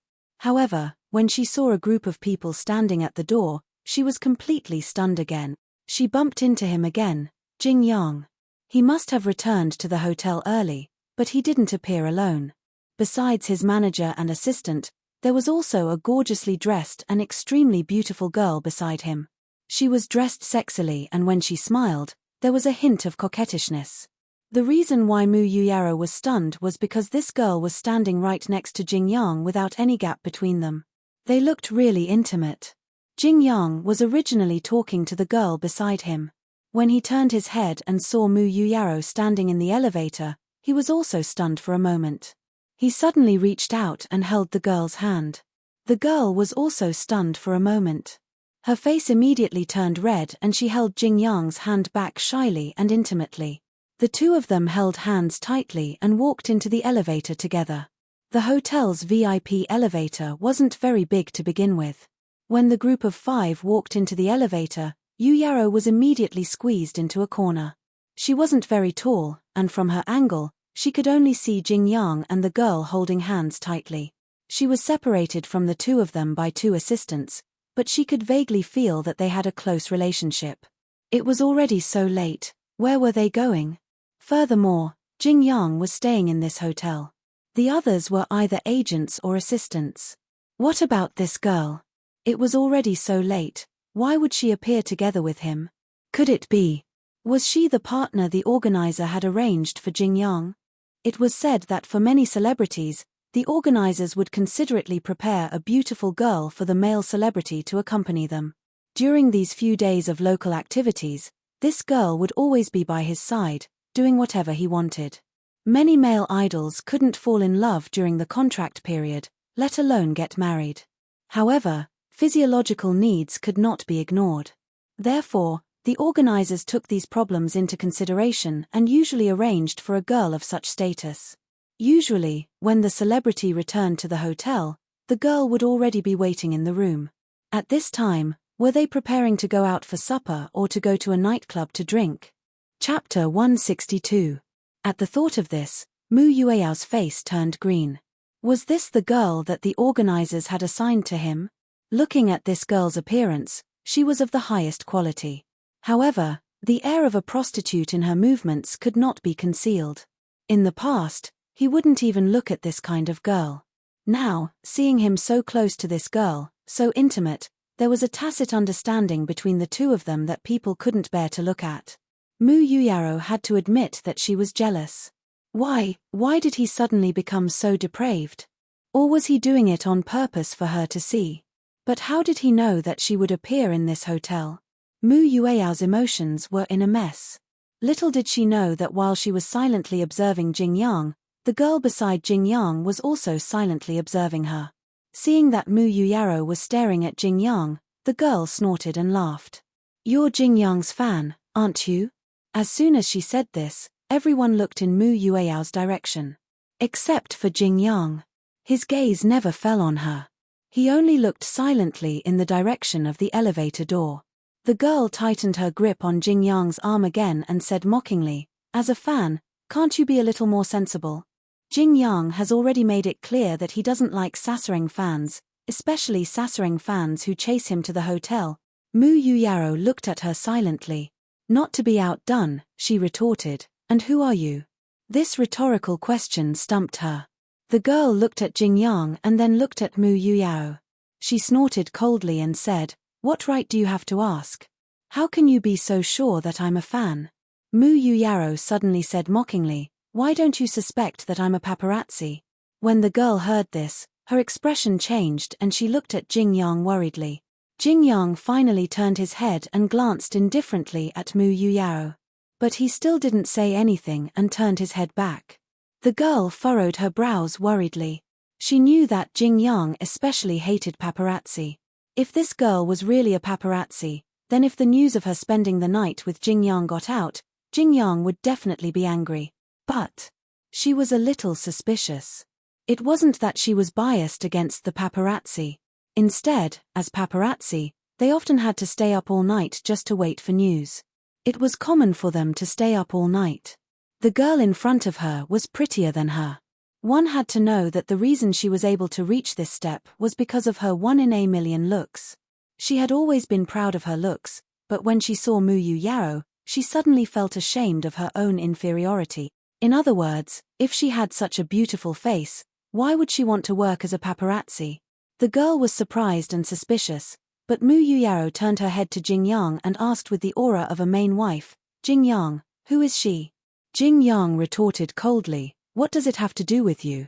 However, when she saw a group of people standing at the door, she was completely stunned again. She bumped into him again, Jing Yang. He must have returned to the hotel early, but he didn't appear alone. Besides his manager and assistant, there was also a gorgeously dressed and extremely beautiful girl beside him. She was dressed sexily and when she smiled, there was a hint of coquettishness. The reason why Mu Yuyaro was stunned was because this girl was standing right next to Jing Yang without any gap between them. They looked really intimate. Jing Yang was originally talking to the girl beside him. When he turned his head and saw Mu Yuyaro standing in the elevator, he was also stunned for a moment. He suddenly reached out and held the girl's hand. The girl was also stunned for a moment. Her face immediately turned red and she held Jing Yang's hand back shyly and intimately. The two of them held hands tightly and walked into the elevator together. The hotel's VIP elevator wasn't very big to begin with. When the group of 5 walked into the elevator, Yuyaro was immediately squeezed into a corner. She wasn't very tall, and from her angle, she could only see Jing Yang and the girl holding hands tightly. She was separated from the two of them by 2 assistants, but she could vaguely feel that they had a close relationship. It was already so late. Where were they going? Furthermore, Jing Yang was staying in this hotel. The others were either agents or assistants. What about this girl? It was already so late. Why would she appear together with him? Could it be? Was she the partner the organizer had arranged for Jing Yang? It was said that for many celebrities, the organizers would considerately prepare a beautiful girl for the male celebrity to accompany them. During these few days of local activities, this girl would always be by his side, doing whatever he wanted. Many male idols couldn't fall in love during the contract period, let alone get married. However, physiological needs could not be ignored. Therefore, the organizers took these problems into consideration and usually arranged for a girl of such status. Usually, when the celebrity returned to the hotel, the girl would already be waiting in the room. At this time, were they preparing to go out for supper or to go to a nightclub to drink? Chapter 162. At the thought of this, Mu Yueyao's face turned green. Was this the girl that the organizers had assigned to him? Looking at this girl's appearance, she was of the highest quality. However, the air of a prostitute in her movements could not be concealed. In the past, he wouldn't even look at this kind of girl. Now, seeing him so close to this girl, so intimate, there was a tacit understanding between the two of them that people couldn't bear to look at. Mu Yuyaro had to admit that she was jealous. Why did he suddenly become so depraved? Or was he doing it on purpose for her to see? But how did he know that she would appear in this hotel? Mu Yueyao's emotions were in a mess. Little did she know that while she was silently observing Jing Yang, the girl beside Jing Yang was also silently observing her. Seeing that Mu Yuyaro was staring at Jing Yang, the girl snorted and laughed. "You're Jing Yang's fan, aren't you?" As soon as she said this, everyone looked in Mu Yueyao's direction. Except for Jing Yang. His gaze never fell on her. He only looked silently in the direction of the elevator door. The girl tightened her grip on Jing Yang's arm again and said mockingly, "As a fan, can't you be a little more sensible? Jing Yang has already made it clear that he doesn't like sassering fans, especially sassering fans who chase him to the hotel." Mu Yuyaro looked at her silently. Not to be outdone, she retorted, "And who are you?" This rhetorical question stumped her. The girl looked at Jing Yang and then looked at Mu Yuyao. She snorted coldly and said, "What right do you have to ask? How can you be so sure that I'm a fan?" Mu Yuyaro suddenly said mockingly, "Why don't you suspect that I'm a paparazzi?" When the girl heard this, her expression changed and she looked at Jing Yang worriedly. Jing Yang finally turned his head and glanced indifferently at Mu Yuyao. But he still didn't say anything and turned his head back. The girl furrowed her brows worriedly. She knew that Jing Yang especially hated paparazzi. If this girl was really a paparazzi, then if the news of her spending the night with Jing Yang got out, Jing Yang would definitely be angry. But she was a little suspicious. It wasn't that she was biased against the paparazzi. Instead, as paparazzi, they often had to stay up all night just to wait for news. It was common for them to stay up all night. The girl in front of her was prettier than her. One had to know that the reason she was able to reach this step was because of her 1 in a million looks. She had always been proud of her looks, but when she saw Mu Yuyao, she suddenly felt ashamed of her own inferiority. In other words, if she had such a beautiful face, why would she want to work as a paparazzi? The girl was surprised and suspicious, but Mu Yuyao turned her head to Jing Yang and asked with the aura of a main wife, "Jing Yang, who is she?" Jing Yang retorted coldly, "What does it have to do with you?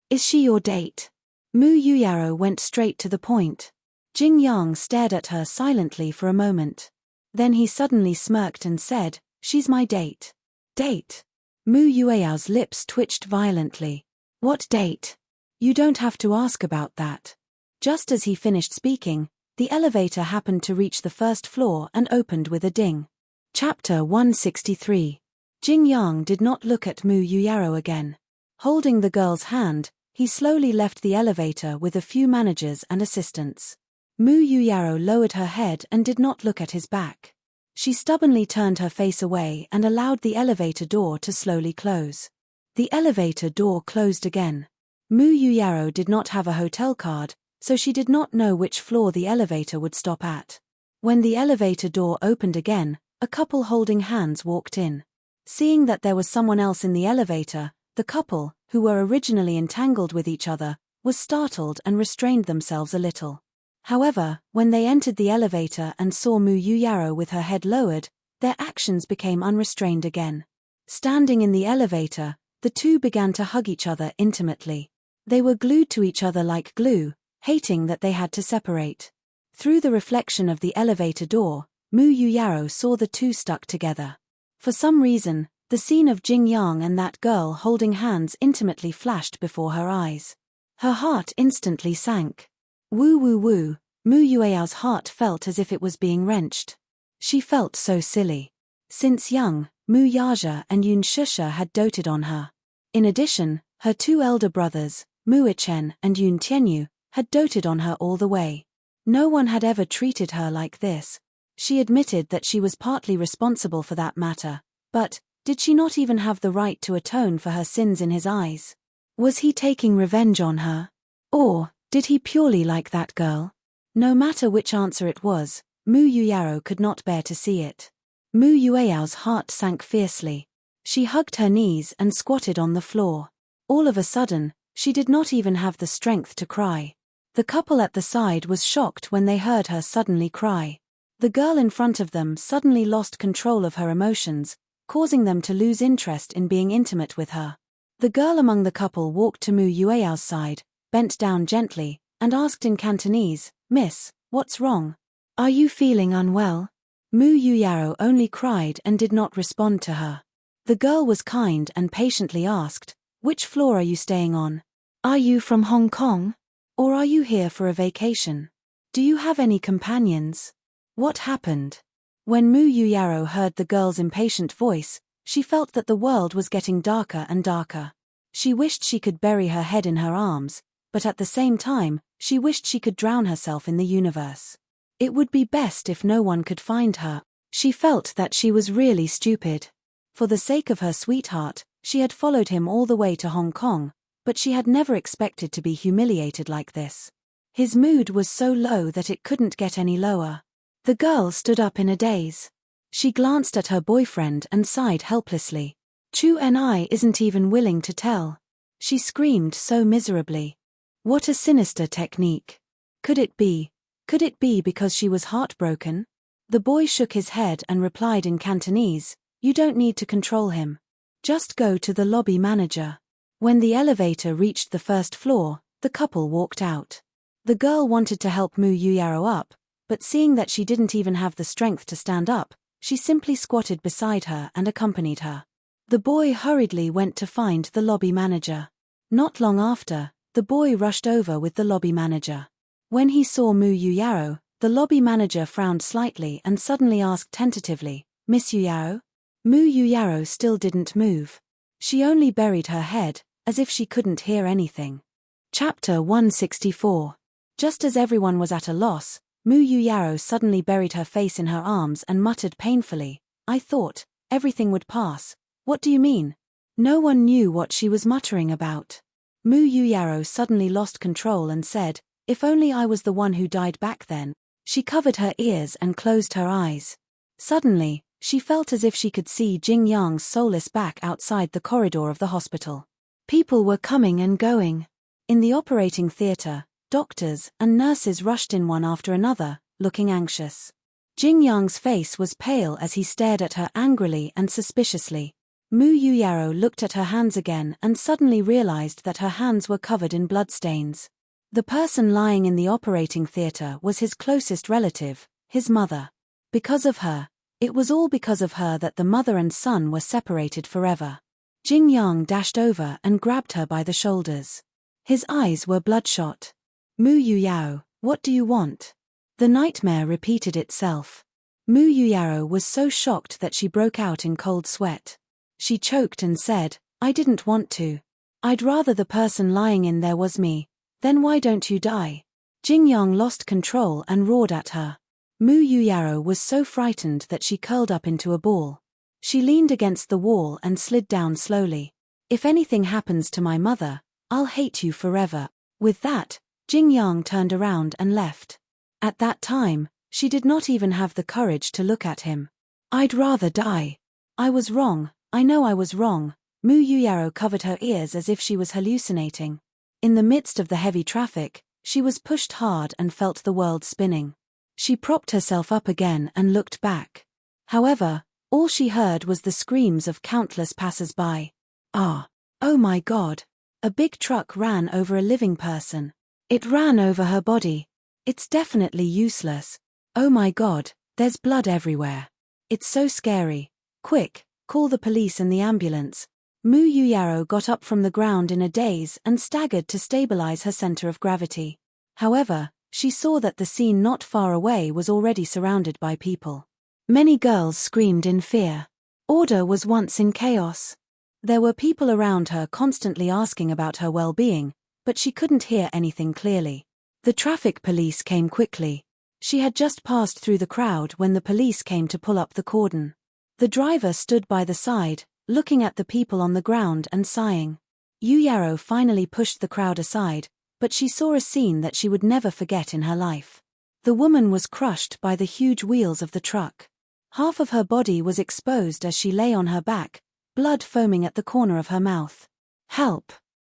Is she your date?" Mu Yuyao went straight to the point. Jing Yang stared at her silently for a moment. Then he suddenly smirked and said, "She's my date." "Date?" Mu Yueyao's lips twitched violently. "What date? You don't have to ask about that." Just as he finished speaking, the elevator happened to reach the first floor and opened with a ding. Chapter 163. Jing Yang did not look at Mu Yuyaro again. Holding the girl's hand, he slowly left the elevator with a few managers and assistants. Mu Yuyaro lowered her head and did not look at his back. She stubbornly turned her face away and allowed the elevator door to slowly close. The elevator door closed again. Mu Yuyaro did not have a hotel card, so she did not know which floor the elevator would stop at. When the elevator door opened again, a couple holding hands walked in. Seeing that there was someone else in the elevator, the couple, who were originally entangled with each other, was startled and restrained themselves a little. However, when they entered the elevator and saw Mu Yuyaro with her head lowered, Their actions became unrestrained again. Standing in the elevator, the two began to hug each other intimately. They were glued to each other like glue, hating that they had to separate. Through the reflection of the elevator door, Mu Yuyaro saw the two stuck together. For some reason, the scene of Jing Yang and that girl holding hands intimately flashed before her eyes. Her heart instantly sank. Woo woo woo, Mu Yueao's heart felt as if it was being wrenched. She felt so silly. Since young, Mu Yaja and Yun Shusha had doted on her. In addition, her two elder brothers, Mu Ichen and Yun Tianyu, had doted on her all the way. No one had ever treated her like this. She admitted that she was partly responsible for that matter, but did she not even have the right to atone for her sins in his eyes? Was he taking revenge on her? Or did he purely like that girl? No matter which answer it was, Mu Yuyaro could not bear to see it. Mu Yueao's heart sank fiercely. She hugged her knees and squatted on the floor. All of a sudden, she did not even have the strength to cry. The couple at the side was shocked when they heard her suddenly cry. The girl in front of them suddenly lost control of her emotions, causing them to lose interest in being intimate with her. The girl among the couple walked to Mu Yueao's side, bent down gently, and asked in Cantonese, "Miss, what's wrong? Are you feeling unwell?" Mu Yuyaro only cried and did not respond to her. The girl was kind and patiently asked, "Which floor are you staying on? Are you from Hong Kong? Or are you here for a vacation? Do you have any companions?" What happened? When Mu Yuyaro heard the girl's impatient voice, she felt that the world was getting darker and darker. She wished she could bury her head in her arms, but at the same time, she wished she could drown herself in the universe. It would be best if no one could find her. She felt that she was really stupid. For the sake of her sweetheart, she had followed him all the way to Hong Kong, but she had never expected to be humiliated like this. His mood was so low that it couldn't get any lower. The girl stood up in a daze. She glanced at her boyfriend and sighed helplessly. Chu Ni isn't even willing to tell. She screamed so miserably. What a sinister technique. Could it be because she was heartbroken? The boy shook his head and replied in Cantonese, "You don't need to control him. Just go to the lobby manager." When the elevator reached the first floor, the couple walked out. The girl wanted to help Mu Yuyaro up, but seeing that she didn't even have the strength to stand up, she simply squatted beside her and accompanied her. The boy hurriedly went to find the lobby manager. Not long after, the boy rushed over with the lobby manager. When he saw Mu Yuyaro, the lobby manager frowned slightly and suddenly asked tentatively, "Miss Yuyaro?" Mu Yuyaro still didn't move. She only buried her head, as if she couldn't hear anything. Chapter 164. Just as everyone was at a loss, Mu Yuyaro suddenly buried her face in her arms and muttered painfully, "I thought everything would pass. What do you mean?" No one knew what she was muttering about. Mu Yuyaro suddenly lost control and said, "If only I was the one who died back then." She covered her ears and closed her eyes. Suddenly, she felt as if she could see Jing Yang's soulless back outside the corridor of the hospital. People were coming and going. In the operating theater, doctors and nurses rushed in one after another, looking anxious. Jing Yang's face was pale as he stared at her angrily and suspiciously. Mu Yuyaro looked at her hands again and suddenly realized that her hands were covered in bloodstains. The person lying in the operating theater was his closest relative, his mother. Because of her, it was all because of her that the mother and son were separated forever. Jing Yang dashed over and grabbed her by the shoulders. His eyes were bloodshot. "Mu Yuyaro, what do you want?" The nightmare repeated itself. Mu Yuyaro was so shocked that she broke out in cold sweat. She choked and said, "I didn't want to. I'd rather the person lying in there was me. Then why don't you die?" Jing Yang lost control and roared at her. Mu Yuyaro was so frightened that she curled up into a ball. She leaned against the wall and slid down slowly. "If anything happens to my mother, I'll hate you forever." With that, Jing Yang turned around and left. At that time, she did not even have the courage to look at him. "I'd rather die. I was wrong, I know I was wrong." Mu Yuyaro covered her ears as if she was hallucinating. In the midst of the heavy traffic, she was pushed hard and felt the world spinning. She propped herself up again and looked back. However, All she heard was the screams of countless passers-by. Ah! Oh my God! A big truck ran over a living person. It ran over her body. It's definitely useless. Oh my God, there's blood everywhere. It's so scary. Quick, call the police and the ambulance. Mu Yuyaro got up from the ground in a daze and staggered to stabilize her center of gravity. However, she saw that the scene not far away was already surrounded by people. Many girls screamed in fear. Order was once in chaos. There were people around her constantly asking about her well-being, but she couldn't hear anything clearly. The traffic police came quickly. She had just passed through the crowd when the police came to pull up the cordon. The driver stood by the side, looking at the people on the ground and sighing. Yuyaro finally pushed the crowd aside, but she saw a scene that she would never forget in her life. The woman was crushed by the huge wheels of the truck. Half of her body was exposed as she lay on her back, blood foaming at the corner of her mouth. Help!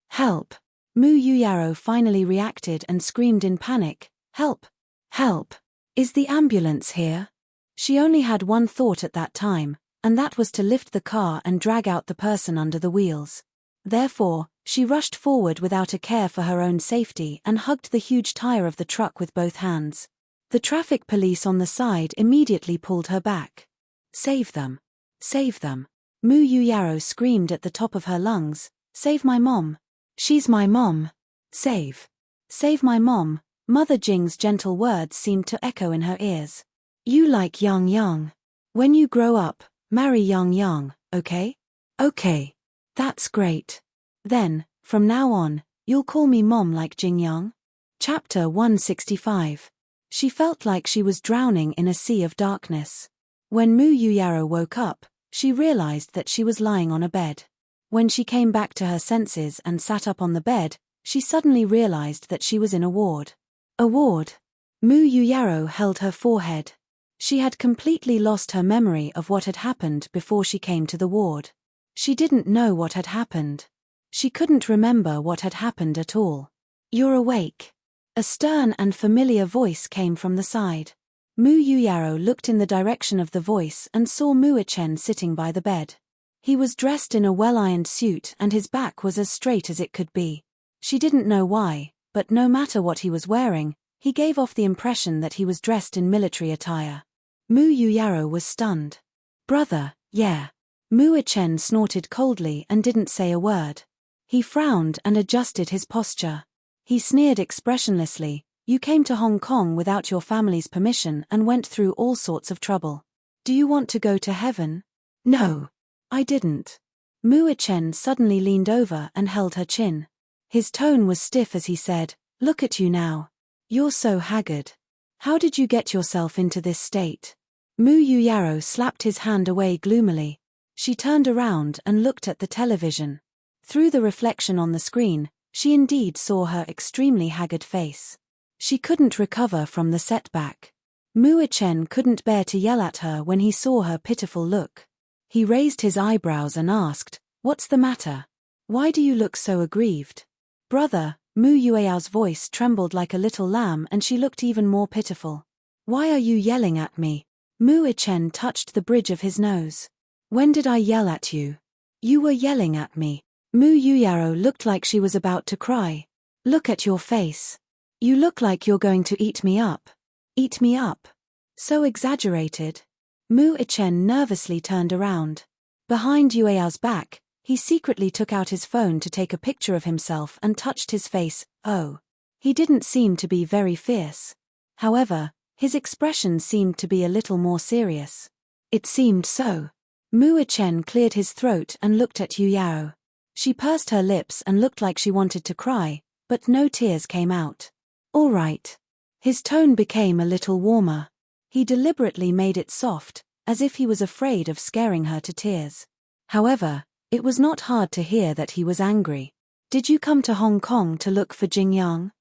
Help! Mu Yuyaro finally reacted and screamed in panic, Help! Help! Is the ambulance here? She only had one thought at that time, and that was to lift the car and drag out the person under the wheels. Therefore, she rushed forward without a care for her own safety and hugged the huge tire of the truck with both hands. The traffic police on the side immediately pulled her back. Save them! Save them! Mu Yuyaro screamed at the top of her lungs, Save my mom! She's my mom! Save! Save my mom! Mother Jing's gentle words seemed to echo in her ears. You like Yang Yang. When you grow up, marry Yang Yang, okay? Okay. That's great. Then, from now on, you'll call me mom like Jing Yang? Chapter 165. She felt like she was drowning in a sea of darkness. When Mu Yuyaro woke up, she realized that she was lying on a bed. When she came back to her senses and sat up on the bed, she suddenly realized that she was in a ward. A ward? Mu Yuyaro held her forehead. She had completely lost her memory of what had happened before she came to the ward. She didn't know what had happened. She couldn't remember what had happened at all. You're awake. A stern and familiar voice came from the side. Mu Yuyaro looked in the direction of the voice and saw Muichen sitting by the bed. He was dressed in a well-ironed suit and his back was as straight as it could be. She didn't know why, but no matter what he was wearing, he gave off the impression that he was dressed in military attire. Mu Yuyaro was stunned. Brother, yeah. Muichen snorted coldly and didn't say a word. He frowned and adjusted his posture. He sneered expressionlessly, You came to Hong Kong without your family's permission and went through all sorts of trouble. Do you want to go to heaven? No. I didn't. Muichen suddenly leaned over and held her chin. His tone was stiff as he said, Look at you now. You're so haggard. How did you get yourself into this state? Mu Yuyaro slapped his hand away gloomily. She turned around and looked at the television. Through the reflection on the screen, she indeed saw her extremely haggard face. She couldn't recover from the setback. Muichen couldn't bear to yell at her when he saw her pitiful look. He raised his eyebrows and asked, What's the matter? Why do you look so aggrieved? Brother, Mu Yueao's voice trembled like a little lamb and she looked even more pitiful. Why are you yelling at me? Muichen touched the bridge of his nose. When did I yell at you? You were yelling at me. Mu Yuyaro looked like she was about to cry. Look at your face. You look like you're going to eat me up. Eat me up. So exaggerated. Muichen nervously turned around. Behind Yueao's back, he secretly took out his phone to take a picture of himself and touched his face. Oh. He didn't seem to be very fierce. However, his expression seemed to be a little more serious. It seemed so. Muichen cleared his throat and looked at Yuyao. She pursed her lips and looked like she wanted to cry, but no tears came out. All right. His tone became a little warmer. He deliberately made it soft, as if he was afraid of scaring her to tears. However, it was not hard to hear that he was angry. Did you come to Hong Kong to look for Jing Yang?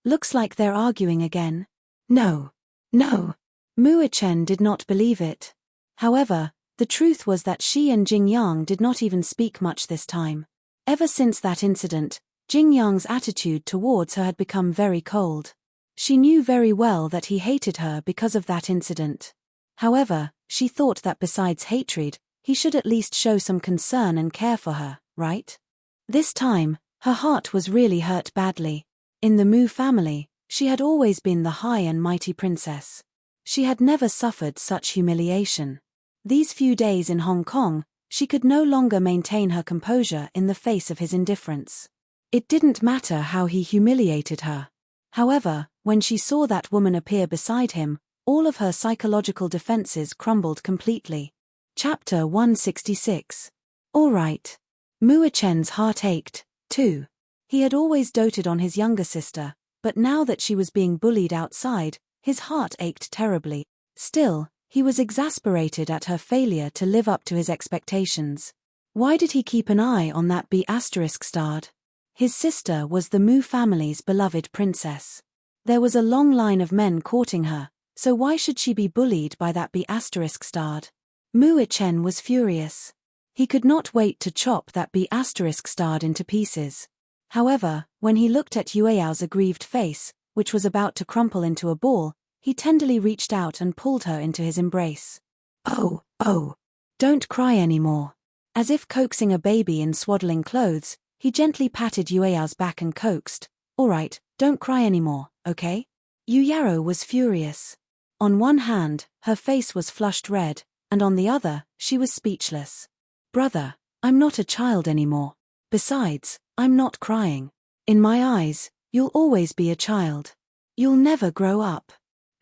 Looks like they're arguing again. No. No. Muichen did not believe it. However, the truth was that she and Jing Yang did not even speak much this time. Ever since that incident, Jing Yang's attitude towards her had become very cold. She knew very well that he hated her because of that incident. However, She thought that besides hatred, he should at least show some concern and care for her, right? This time, her heart was really hurt badly. In the Mu family, she had always been the high and mighty princess. She had never suffered such humiliation. These few days in Hong Kong, she could no longer maintain her composure in the face of his indifference. It didn't matter how he humiliated her. However, when she saw that woman appear beside him, all of her psychological defenses crumbled completely. Chapter 166. All right. Mu Chen's heart ached, too. He had always doted on his younger sister, but now that she was being bullied outside, his heart ached terribly. Still, he was exasperated at her failure to live up to his expectations. Why did he keep an eye on that B*****? His sister was the Mu family's beloved princess. There was a long line of men courting her, so why should she be bullied by that B*****? Mu Chen was furious. He could not wait to chop that B** into pieces. However, when he looked at Yueyao's aggrieved face, which was about to crumple into a ball, he tenderly reached out and pulled her into his embrace. Oh, don't cry anymore. As if coaxing a baby in swaddling clothes, he gently patted Yueyao's back and coaxed, "All right, don't cry anymore, okay?" Yuyaro was furious. On one hand, her face was flushed red, and on the other, she was speechless. "Brother, I'm not a child anymore. Besides, I'm not crying. In my eyes, you'll always be a child. You'll never grow up."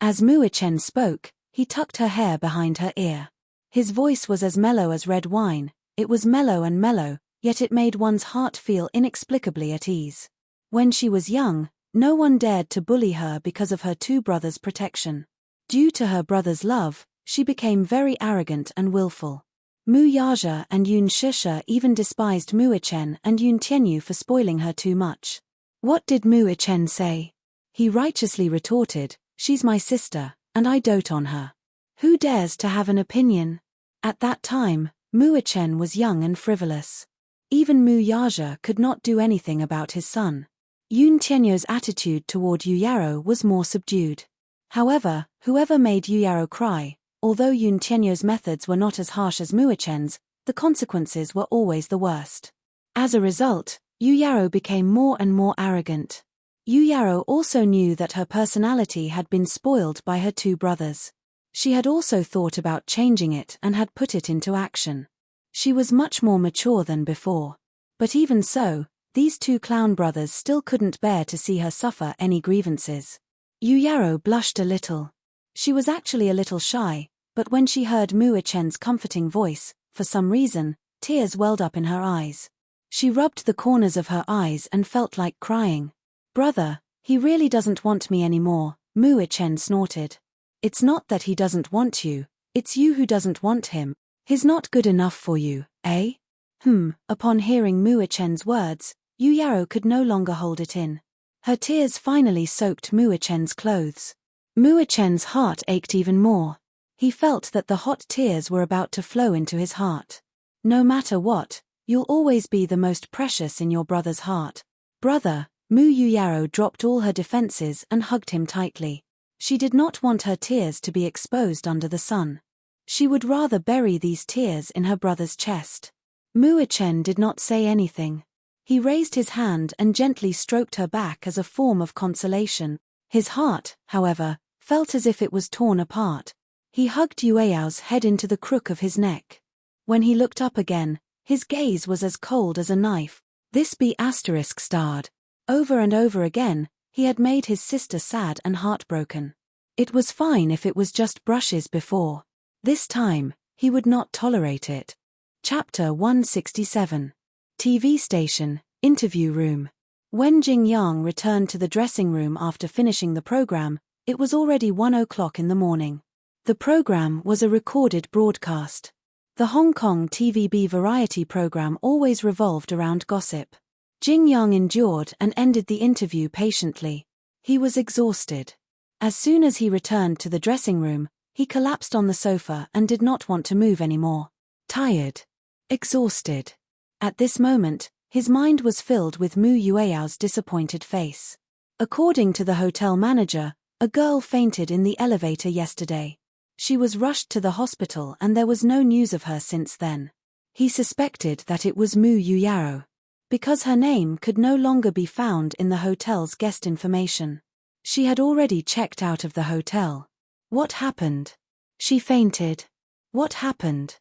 As Mu Chen spoke, he tucked her hair behind her ear. His voice was as mellow as red wine. It was mellow and mellow, yet it made one's heart feel inexplicably at ease. When she was young, no one dared to bully her because of her two brothers' protection. Due to her brother's love, she became very arrogant and willful. Mu Yaja and Yun Shisha even despised Mu Chen and Yun Tianyu for spoiling her too much. What did Mu Chen say? He righteously retorted, "She's my sister, and I dote on her. Who dares to have an opinion?" At that time, Mu Chen was young and frivolous. Even Mu Yaja could not do anything about his son. Yun Tianyu's attitude toward Yuyaro was more subdued. However, whoever made Yuyaro cry, although Yun Tianyu's methods were not as harsh as Mu Chen's, the consequences were always the worst. As a result, Yuyaro became more and more arrogant. Yuyaro also knew that her personality had been spoiled by her two brothers. She had also thought about changing it and had put it into action. She was much more mature than before. But even so, these two clown brothers still couldn't bear to see her suffer any grievances. Yuyaro blushed a little. She was actually a little shy, but when she heard Mu Chen's comforting voice, for some reason, tears welled up in her eyes. She rubbed the corners of her eyes and felt like crying. "Brother, he really doesn't want me anymore," Mu Chen snorted. "It's not that he doesn't want you, it's you who doesn't want him. He's not good enough for you, eh?" Upon hearing Mu Chen's words, Yuyaro could no longer hold it in. Her tears finally soaked Mu Chen's clothes. Mu Chen's heart ached even more. He felt that the hot tears were about to flow into his heart. "No matter what, you'll always be the most precious in your brother's heart. Brother." Mu Yuyaro dropped all her defenses and hugged him tightly. She did not want her tears to be exposed under the sun. She would rather bury these tears in her brother's chest. Mu Chen did not say anything. He raised his hand and gently stroked her back as a form of consolation. His heart, however, felt as if it was torn apart. He hugged Yueyao's head into the crook of his neck. When he looked up again, his gaze was as cold as a knife. This B*****. Over and over again, he had made his sister sad and heartbroken. It was fine if it was just brushes before. This time, he would not tolerate it. Chapter 167. TV station, interview room. When Jing Yang returned to the dressing room after finishing the program, it was already 1 o'clock in the morning. The program was a recorded broadcast. The Hong Kong TVB variety program always revolved around gossip. Jing Yang endured and ended the interview patiently. He was exhausted. As soon as he returned to the dressing room, he collapsed on the sofa and did not want to move anymore. Tired. Exhausted. At this moment, his mind was filled with Mu Yueyao's disappointed face. According to the hotel manager, a girl fainted in the elevator yesterday. She was rushed to the hospital and there was no news of her since then. He suspected that it was Mu Yuyaro, because her name could no longer be found in the hotel's guest information. She had already checked out of the hotel. What happened? She fainted. What happened?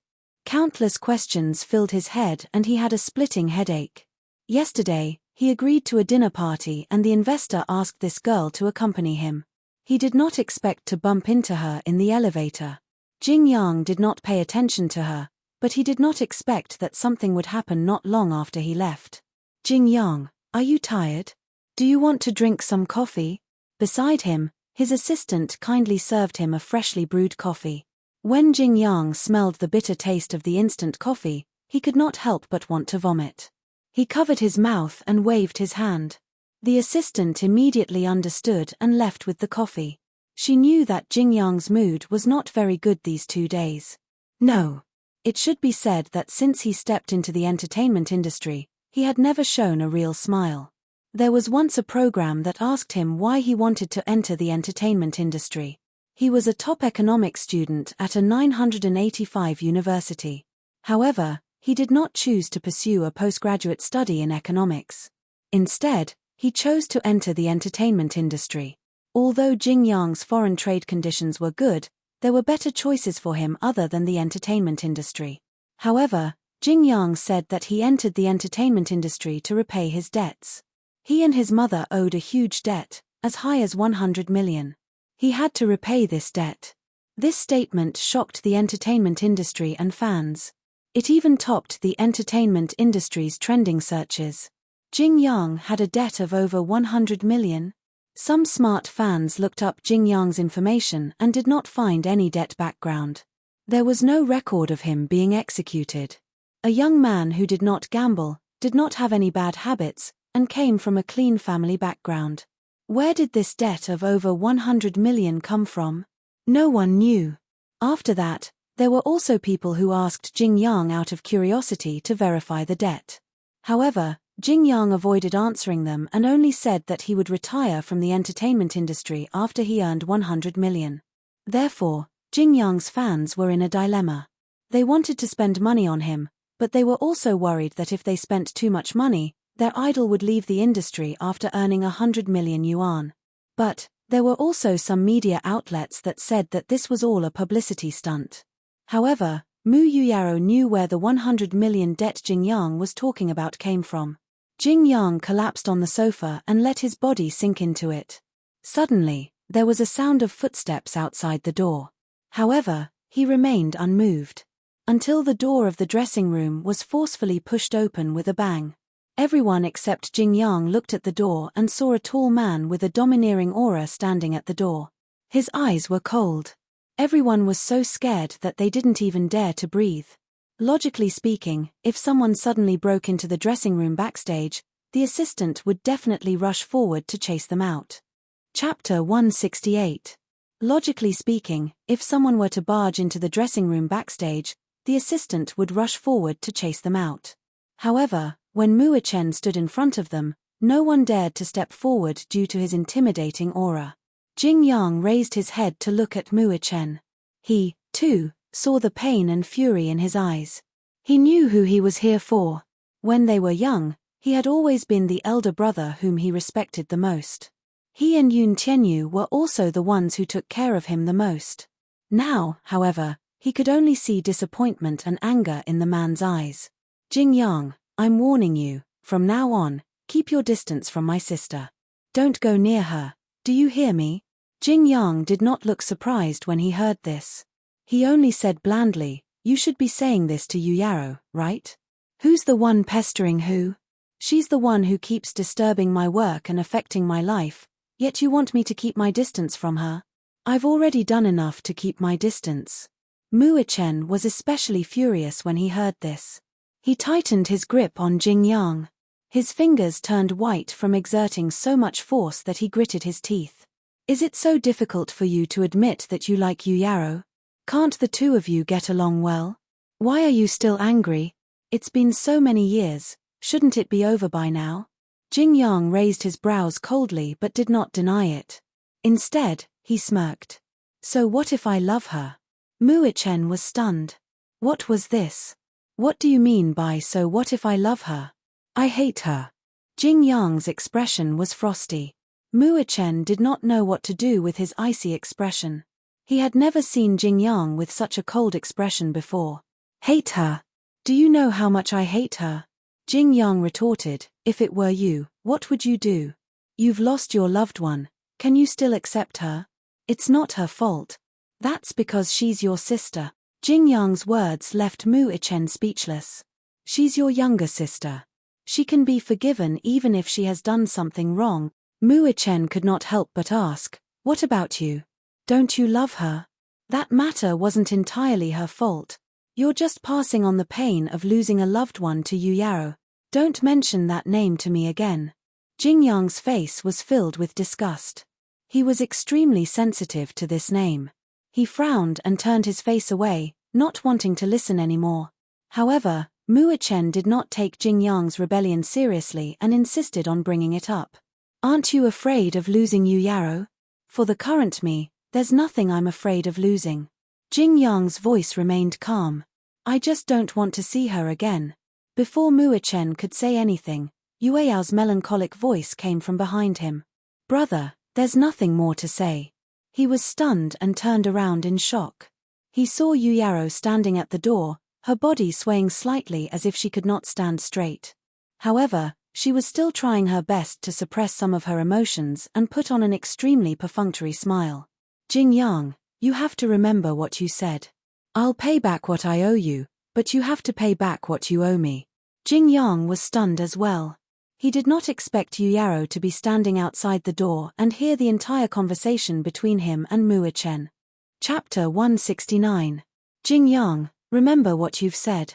Countless questions filled his head and he had a splitting headache. Yesterday, he agreed to a dinner party and the investor asked this girl to accompany him. He did not expect to bump into her in the elevator. Jing Yang did not pay attention to her, but he did not expect that something would happen not long after he left. Jing Yang, are you tired? Do you want to drink some coffee? Beside him, his assistant kindly served him a freshly brewed coffee. When Jing Yang smelled the bitter taste of the instant coffee, he could not help but want to vomit. He covered his mouth and waved his hand. The assistant immediately understood and left with the coffee. She knew that Jing Yang's mood was not very good these 2 days. No. It should be said that since he stepped into the entertainment industry, he had never shown a real smile. There was once a program that asked him why he wanted to enter the entertainment industry. He was a top economics student at a 985 university. However, he did not choose to pursue a postgraduate study in economics. Instead, he chose to enter the entertainment industry. Although Jing Yang's foreign trade conditions were good, there were better choices for him other than the entertainment industry. However, Jing Yang said that he entered the entertainment industry to repay his debts. He and his mother owed a huge debt, as high as 100 million. He had to repay this debt. This statement shocked the entertainment industry and fans. It even topped the entertainment industry's trending searches. Jing Yang had a debt of over 100 million. Some smart fans looked up Jing Yang's information and did not find any debt background. There was no record of him being executed. A young man who did not gamble, did not have any bad habits, and came from a clean family background. Where did this debt of over 100 million come from? No one knew. After that, there were also people who asked Jing Yang out of curiosity to verify the debt. However, Jing Yang avoided answering them and only said that he would retire from the entertainment industry after he earned 100 million. Therefore, Jing Yang's fans were in a dilemma. They wanted to spend money on him, but they were also worried that if they spent too much money, their idol would leave the industry after earning 100 million yuan. But, there were also some media outlets that said that this was all a publicity stunt. However, Mu Yuyaro knew where the 100 million debt Jing Yang was talking about came from. Jing Yang collapsed on the sofa and let his body sink into it. Suddenly, there was a sound of footsteps outside the door. However, he remained unmoved. Until the door of the dressing room was forcefully pushed open with a bang. Everyone except Jing Yang looked at the door and saw a tall man with a domineering aura standing at the door. His eyes were cold. Everyone was so scared that they didn't even dare to breathe. Logically speaking, if someone suddenly broke into the dressing room backstage, the assistant would definitely rush forward to chase them out. Chapter 168. Logically speaking, if someone were to barge into the dressing room backstage, the assistant would rush forward to chase them out. However, when Mu Chen stood in front of them, no one dared to step forward due to his intimidating aura. Jing Yang raised his head to look at Mu Chen. He, too, saw the pain and fury in his eyes. He knew who he was here for. When they were young, he had always been the elder brother whom he respected the most. He and Yun Tianyu were also the ones who took care of him the most. Now, however, he could only see disappointment and anger in the man's eyes. Jing Yang, I'm warning you, from now on, keep your distance from my sister. Don't go near her, do you hear me? Jing Yang did not look surprised when he heard this. He only said blandly, you should be saying this to Yuyaro, right? Who's the one pestering who? She's the one who keeps disturbing my work and affecting my life, yet you want me to keep my distance from her? I've already done enough to keep my distance. Mu Chen was especially furious when he heard this. He tightened his grip on Jing Yang. His fingers turned white from exerting so much force that he gritted his teeth. Is it so difficult for you to admit that you like Yuyaro? Can't the two of you get along well? Why are you still angry? It's been so many years, shouldn't it be over by now? Jing Yang raised his brows coldly but did not deny it. Instead, he smirked. So what if I love her? Mu-Chen was stunned. What was this? What do you mean by so what if I love her? I hate her. Jing Yang's expression was frosty. Mu-Chen did not know what to do with his icy expression. He had never seen Jing Yang with such a cold expression before. Hate her? Do you know how much I hate her? Jing Yang retorted, if it were you, what would you do? You've lost your loved one, can you still accept her? It's not her fault. That's because she's your sister. Jing Yang's words left Mu-Chen speechless. She's your younger sister. She can be forgiven even if she has done something wrong. Mu-Chen could not help but ask, what about you? Don't you love her? That matter wasn't entirely her fault. You're just passing on the pain of losing a loved one to Yu Yaro. Don't mention that name to me again. Jing Yang's face was filled with disgust. He was extremely sensitive to this name. He frowned and turned his face away, not wanting to listen anymore. However, Mu-Chen did not take Jing Yang's rebellion seriously and insisted on bringing it up. Aren't you afraid of losing Yu Yaro? For the current me, there's nothing I'm afraid of losing. Jing Yang's voice remained calm. I just don't want to see her again. Before Mu-Chen could say anything, Yue Yao's melancholic voice came from behind him. Brother, there's nothing more to say. He was stunned and turned around in shock. He saw Yu Yaro standing at the door, her body swaying slightly as if she could not stand straight. However, she was still trying her best to suppress some of her emotions and put on an extremely perfunctory smile. Jing Yang, you have to remember what you said. I'll pay back what I owe you, but you have to pay back what you owe me. Jing Yang was stunned as well. He did not expect Yu Yaro to be standing outside the door and hear the entire conversation between him and Mu-Chen. Chapter 169. Jing Yang, remember what you've said.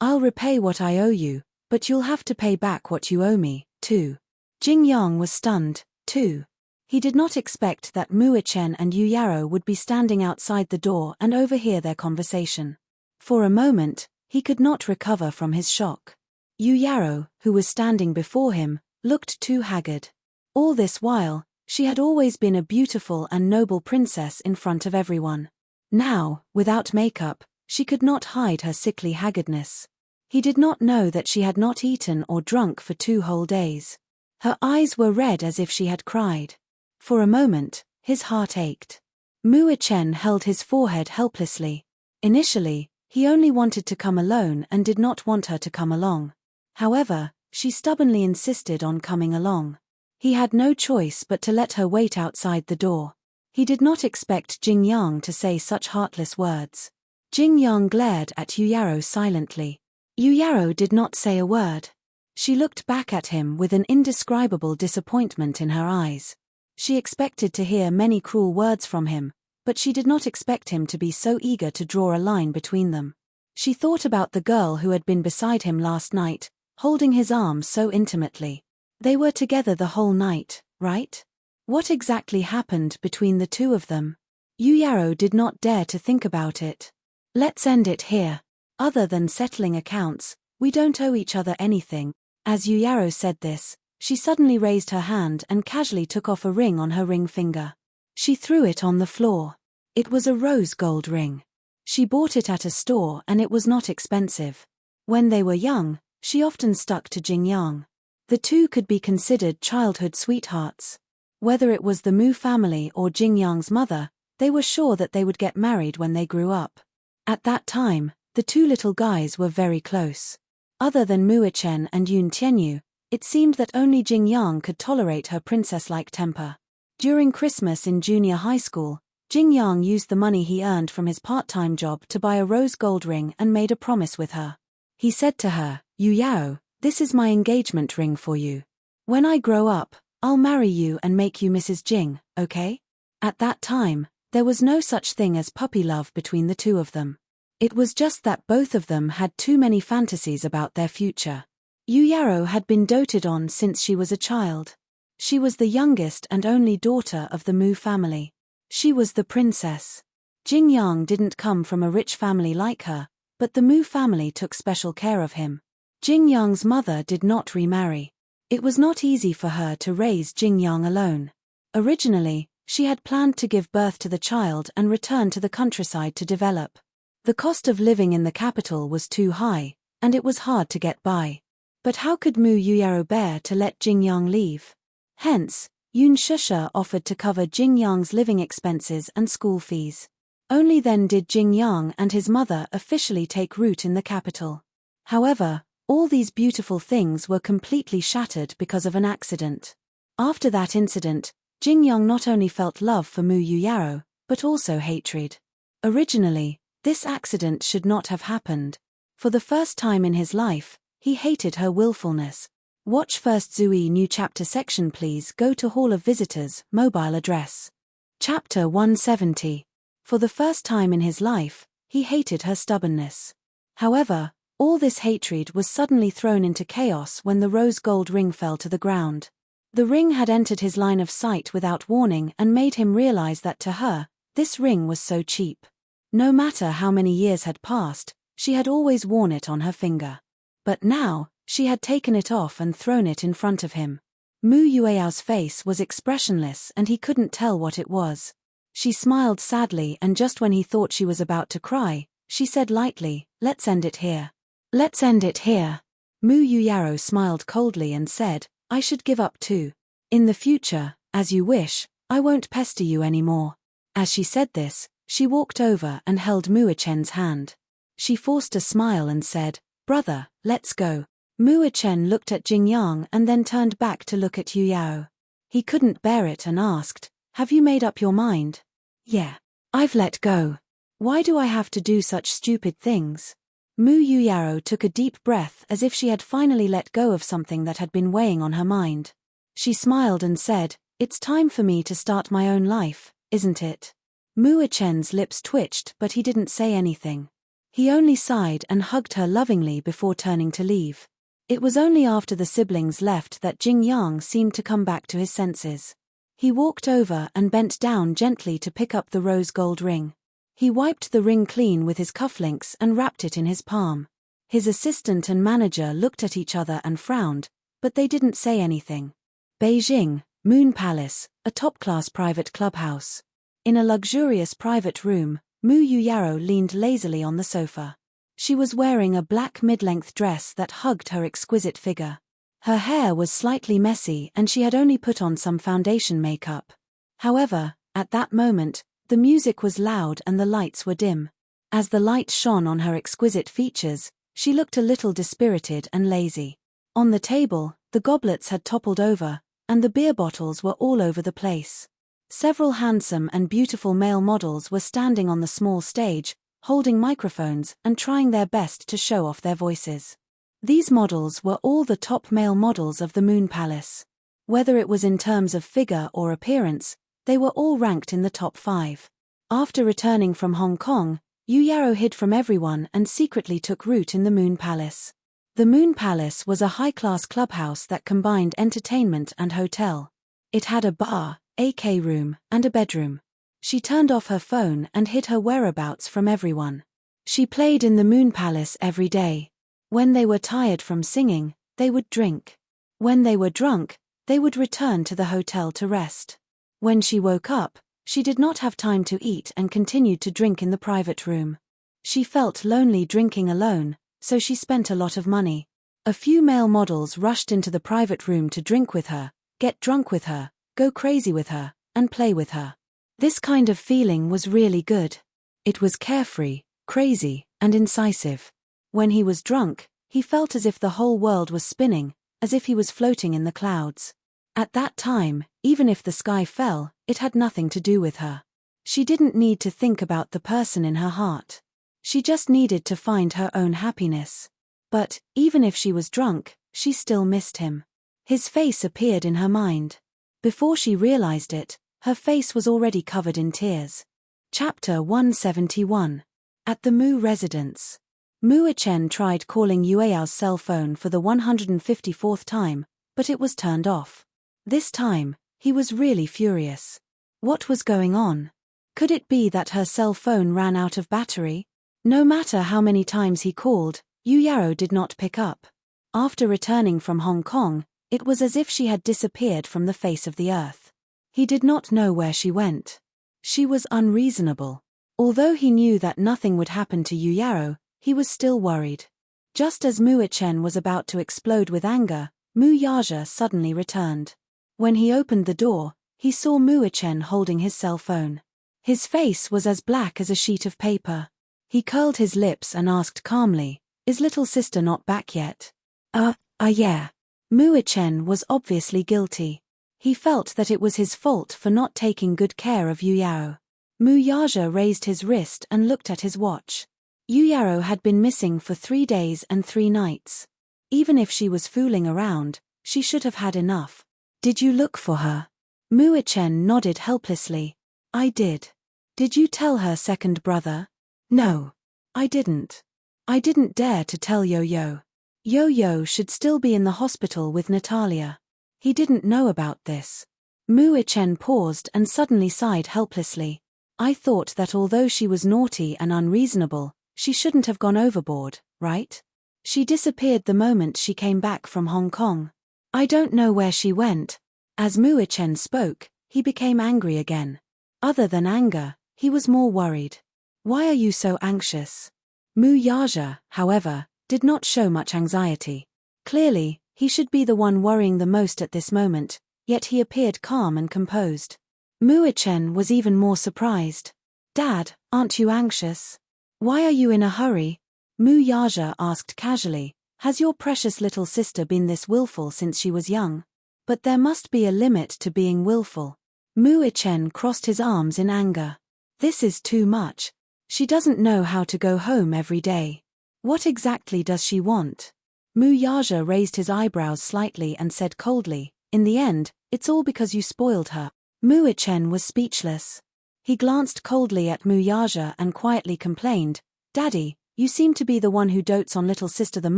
I'll repay what I owe you, but you'll have to pay back what you owe me, too. Jing Yang was stunned, too. He did not expect that Mu-Chen and Yu Yaro would be standing outside the door and overhear their conversation. For a moment, he could not recover from his shock. Yu Yaro, who was standing before him, looked too haggard. All this while, she had always been a beautiful and noble princess in front of everyone. Now, without makeup, she could not hide her sickly haggardness. He did not know that she had not eaten or drunk for 2 whole days. Her eyes were red as if she had cried. For a moment, his heart ached. Mu-Chen held his forehead helplessly. Initially, he only wanted to come alone and did not want her to come along. However, she stubbornly insisted on coming along. He had no choice but to let her wait outside the door. He did not expect Jing Yang to say such heartless words. Jing Yang glared at Yu Yaro silently. Yu Yaro did not say a word. She looked back at him with an indescribable disappointment in her eyes. She expected to hear many cruel words from him, but she did not expect him to be so eager to draw a line between them. She thought about the girl who had been beside him last night, holding his arm so intimately. They were together the whole night, right? What exactly happened between the two of them? Yu Yaro did not dare to think about it. Let's end it here. Other than settling accounts, we don't owe each other anything. As Yu Yaro said this, she suddenly raised her hand and casually took off a ring on her ring finger. She threw it on the floor. It was a rose gold ring. She bought it at a store and it was not expensive. When they were young, she often stuck to Jing Yang. The two could be considered childhood sweethearts. Whether it was the Mu family or Jing Yang's mother, they were sure that they would get married when they grew up. At that time, the two little guys were very close. Other than Mu-Chen and Yun Tianyu, it seemed that only Jing Yang could tolerate her princess-like temper. During Christmas in junior high school, Jing Yang used the money he earned from his part-time job to buy a rose gold ring and made a promise with her. He said to her, Yu Yao, this is my engagement ring for you. When I grow up, I'll marry you and make you Mrs. Jing, okay? At that time, there was no such thing as puppy love between the two of them. It was just that both of them had too many fantasies about their future. Yu Yaro had been doted on since she was a child. She was the youngest and only daughter of the Mu family. She was the princess. Jing Yang didn't come from a rich family like her, but the Mu family took special care of him. Jing Yang's mother did not remarry. It was not easy for her to raise Jing Yang alone. Originally, She had planned to give birth to the child and return to the countryside to develop. The cost of living in the capital was too high, and it was hard to get by. But how could Mu Yuyaro bear to let Jingyang leave? Hence, Yun Shusha offered to cover Jingyang's living expenses and school fees. Only then did Jingyang and his mother officially take root in the capital. However, all these beautiful things were completely shattered because of an accident. After that incident, Jingyang not only felt love for Mu Yuyaro, but also hatred. Originally, this accident should not have happened. For the first time in his life, he hated her willfulness. Watch first Zui new chapter section. Please go to Hall of Visitors, mobile address. Chapter 170. For the first time in his life, he hated her stubbornness. However, all this hatred was suddenly thrown into chaos when the rose gold ring fell to the ground. The ring had entered his line of sight without warning and made him realize that to her, this ring was so cheap. No matter how many years had passed, she had always worn it on her finger. But now, she had taken it off and thrown it in front of him. Mu Yueao's face was expressionless and he couldn't tell what it was. She smiled sadly, and just when he thought she was about to cry, she said lightly, "Let's end it here." "Let's end it here." Mu Yuyaro smiled coldly and said, "I should give up too. In the future, as you wish, I won't pester you anymore." As she said this, she walked over and held Muachen's hand. She forced a smile and said, "Brother, let's go." Muachen looked at Jingyang and then turned back to look at Yuyao. He couldn't bear it and asked, "Have you made up your mind?" "Yeah. I've let go. Why do I have to do such stupid things?" Mu Yuyaro took a deep breath as if she had finally let go of something that had been weighing on her mind. She smiled and said, "It's time for me to start my own life, isn't it?" Muachen's lips twitched, but he didn't say anything. He only sighed and hugged her lovingly before turning to leave. It was only after the siblings left that Jingyang seemed to come back to his senses. He walked over and bent down gently to pick up the rose gold ring. He wiped the ring clean with his cufflinks and wrapped it in his palm. His assistant and manager looked at each other and frowned, but they didn't say anything. Beijing, Moon Palace, a top-class private clubhouse. In a luxurious private room, Mu Yuyaro leaned lazily on the sofa. She was wearing a black mid-length dress that hugged her exquisite figure. Her hair was slightly messy and she had only put on some foundation makeup. However, at that moment, the music was loud and the lights were dim. As the light shone on her exquisite features, she looked a little dispirited and lazy. On the table, the goblets had toppled over, and the beer bottles were all over the place. Several handsome and beautiful male models were standing on the small stage, holding microphones and trying their best to show off their voices. These models were all the top male models of the Moon Palace. Whether it was in terms of figure or appearance, they were all ranked in the top 5. After returning from Hong Kong, Yuyaro hid from everyone and secretly took root in the Moon Palace. The Moon Palace was a high-class clubhouse that combined entertainment and hotel. It had a bar, AK room, and a bedroom. She turned off her phone and hid her whereabouts from everyone. She played in the Moon Palace every day. When they were tired from singing, they would drink. When they were drunk, they would return to the hotel to rest. When she woke up, she did not have time to eat and continued to drink in the private room. She felt lonely drinking alone, so she spent a lot of money. A few male models rushed into the private room to drink with her, get drunk with her, go crazy with her, and play with her. This kind of feeling was really good. It was carefree, crazy, and incisive. When he was drunk, he felt as if the whole world was spinning, as if he was floating in the clouds. At that time, even if the sky fell, it had nothing to do with her. She didn't need to think about the person in her heart. She just needed to find her own happiness. But, even if she was drunk, she still missed him. His face appeared in her mind. Before she realized it, her face was already covered in tears. Chapter 171. At the Mu residence. Muachen tried calling Yueao's cell phone for the 154th time, but it was turned off. This time, he was really furious. What was going on? Could it be that her cell phone ran out of battery? No matter how many times he called, Yuyaro did not pick up. After returning from Hong Kong, it was as if she had disappeared from the face of the earth. He did not know where she went. She was unreasonable. Although he knew that nothing would happen to Yuyaro, he was still worried. Just as Muichen was about to explode with anger, Muyaja suddenly returned. When he opened the door, he saw Muichen holding his cell phone. His face was as black as a sheet of paper. He curled his lips and asked calmly, "Is little sister not back yet?" Yeah. Muichen was obviously guilty. He felt that it was his fault for not taking good care of Yuyaro. Muyaja raised his wrist and looked at his watch. Yuyaro had been missing for 3 days and 3 nights. Even if she was fooling around, she should have had enough. "Did you look for her?" Muichen nodded helplessly. "I did." "Did you tell her second brother?" "No. I didn't. I didn't dare to tell Yo-Yo. Yo-Yo should still be in the hospital with Natalia. He didn't know about this." Muichen paused and suddenly sighed helplessly. "I thought that although she was naughty and unreasonable, she shouldn't have gone overboard, right? She disappeared the moment she came back from Hong Kong. I don't know where she went." As Muichen spoke, he became angry again. Other than anger, he was more worried. "Why are you so anxious?" Muyaja, however, did not show much anxiety. Clearly, he should be the one worrying the most at this moment, yet he appeared calm and composed. Muichen was even more surprised. "Dad, aren't you anxious? Why are you in a hurry?" Muyaja asked casually, "Has your precious little sister been this willful since she was young? But there must be a limit to being willful." Muichen crossed his arms in anger. "This is too much. She doesn't know how to go home every day. What exactly does she want?" Muyaja raised his eyebrows slightly and said coldly, "In the end, it's all because you spoiled her." Muichen was speechless. He glanced coldly at Muyaja and quietly complained, "Daddy, you seem to be the one who dotes on little sister the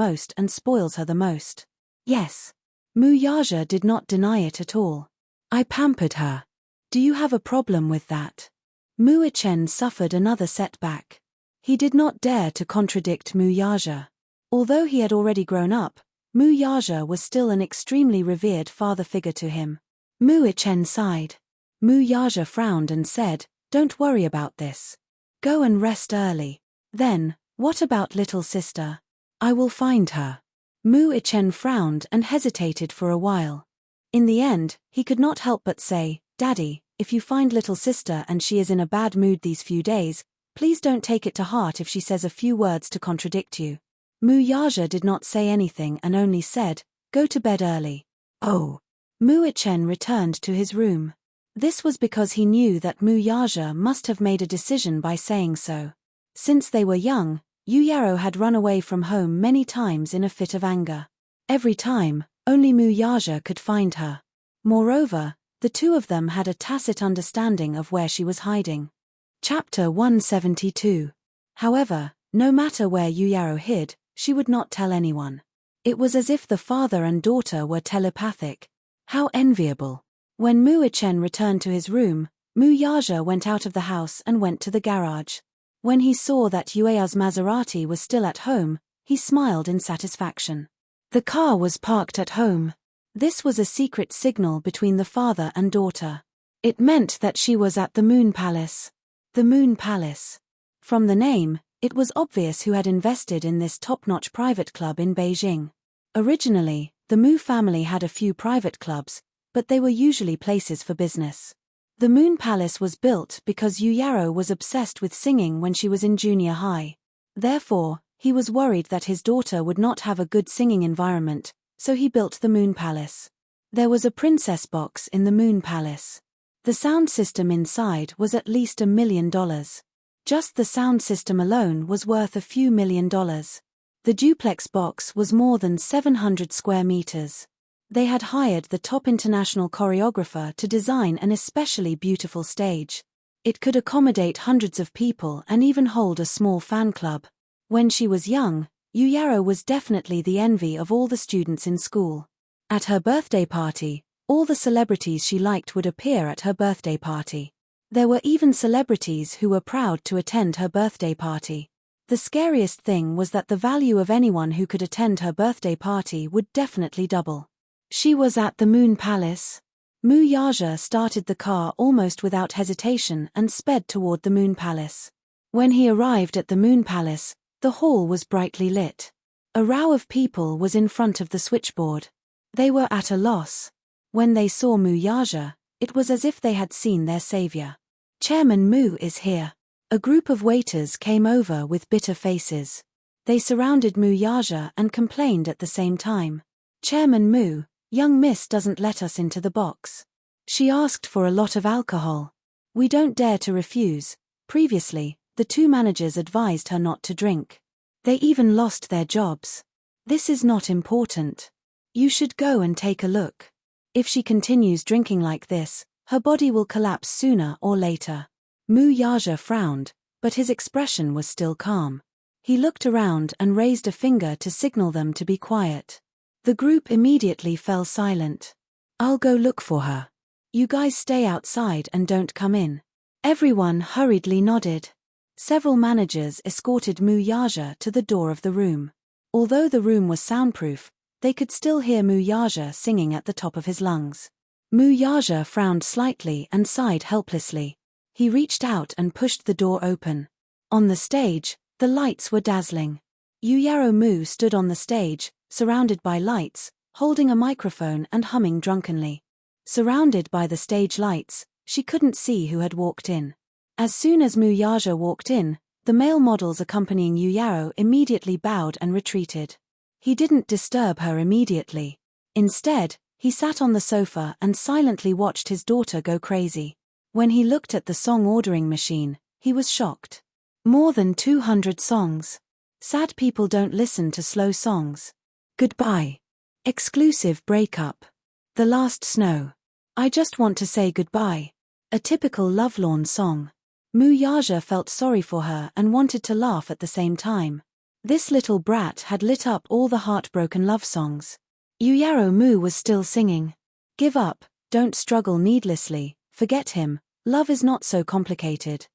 most and spoils her the most." "Yes." Muyaja did not deny it at all. "I pampered her. Do you have a problem with that?" Muichen suffered another setback. He did not dare to contradict Muyaja. Although he had already grown up, Muyaja was still an extremely revered father figure to him. Muichen sighed. Muyaja frowned and said, "Don't worry about this. Go and rest early. Then, what about little sister?" "I will find her." Muichen frowned and hesitated for a while. In the end, he could not help but say, "Daddy, if you find little sister and she is in a bad mood these few days, please don't take it to heart if she says a few words to contradict you." Muyaja did not say anything and only said, "Go to bed early." "Oh." Muichen returned to his room. This was because he knew that Muyaja must have made a decision by saying so. Since they were young, Yuyaro had run away from home many times in a fit of anger. Every time, only Muyaja could find her. Moreover, the two of them had a tacit understanding of where she was hiding. Chapter 172. However, no matter where Yuyaro hid, she would not tell anyone. It was as if the father and daughter were telepathic. How enviable. When Muichen returned to his room, Muyaja went out of the house and went to the garage. When he saw that Yueya's Maserati was still at home, he smiled in satisfaction. The car was parked at home. This was a secret signal between the father and daughter. It meant that she was at the Moon Palace. The Moon Palace. From the name, it was obvious who had invested in this top-notch private club in Beijing. Originally, the Mu family had a few private clubs, but they were usually places for business. The Moon Palace was built because Yuyaro was obsessed with singing when she was in junior high. Therefore, he was worried that his daughter would not have a good singing environment, so he built the Moon Palace. There was a princess box in the Moon Palace. The sound system inside was at least $1 million. Just the sound system alone was worth a few $1,000,000. The duplex box was more than 700 square meters. They had hired the top international choreographer to design an especially beautiful stage. It could accommodate hundreds of people and even hold a small fan club. When she was young, Yuyaro was definitely the envy of all the students in school. At her birthday party, all the celebrities she liked would appear at her birthday party. There were even celebrities who were proud to attend her birthday party. The scariest thing was that the value of anyone who could attend her birthday party would definitely double. She was at the Moon Palace. Mu Yaja started the car almost without hesitation and sped toward the Moon Palace. When he arrived at the Moon Palace, the hall was brightly lit. A row of people was in front of the switchboard. They were at a loss. When they saw Mu Yaja, it was as if they had seen their savior. Chairman Mu is here. A group of waiters came over with bitter faces. They surrounded Mu Yaja and complained at the same time. Chairman Mu, young miss doesn't let us into the box. She asked for a lot of alcohol. We don't dare to refuse. Previously, the two managers advised her not to drink. They even lost their jobs. This is not important. You should go and take a look. If she continues drinking like this, her body will collapse sooner or later. Mu Yaja frowned, but his expression was still calm. He looked around and raised a finger to signal them to be quiet. The group immediately fell silent. I'll go look for her. You guys stay outside and don't come in. Everyone hurriedly nodded. Several managers escorted Mu Yaja to the door of the room. Although the room was soundproof, they could still hear Mu Yaja singing at the top of his lungs. Mu Yaja frowned slightly and sighed helplessly. He reached out and pushed the door open. On the stage, the lights were dazzling. Yuyaro Mu stood on the stage, surrounded by lights, holding a microphone and humming drunkenly. Surrounded by the stage lights, she couldn't see who had walked in. As soon as Mu Yaja walked in, the male models accompanying Yuyaro immediately bowed and retreated. He didn't disturb her immediately. Instead, he sat on the sofa and silently watched his daughter go crazy. When he looked at the song ordering machine, he was shocked. More than 200 songs. Sad people don't listen to slow songs. Goodbye. Exclusive breakup. The last snow. I just want to say goodbye. A typical lovelorn song. Mu Yaja felt sorry for her and wanted to laugh at the same time. This little brat had lit up all the heartbroken love songs. Yuyaro Mu was still singing. Give up, don't struggle needlessly, forget him, love is not so complicated.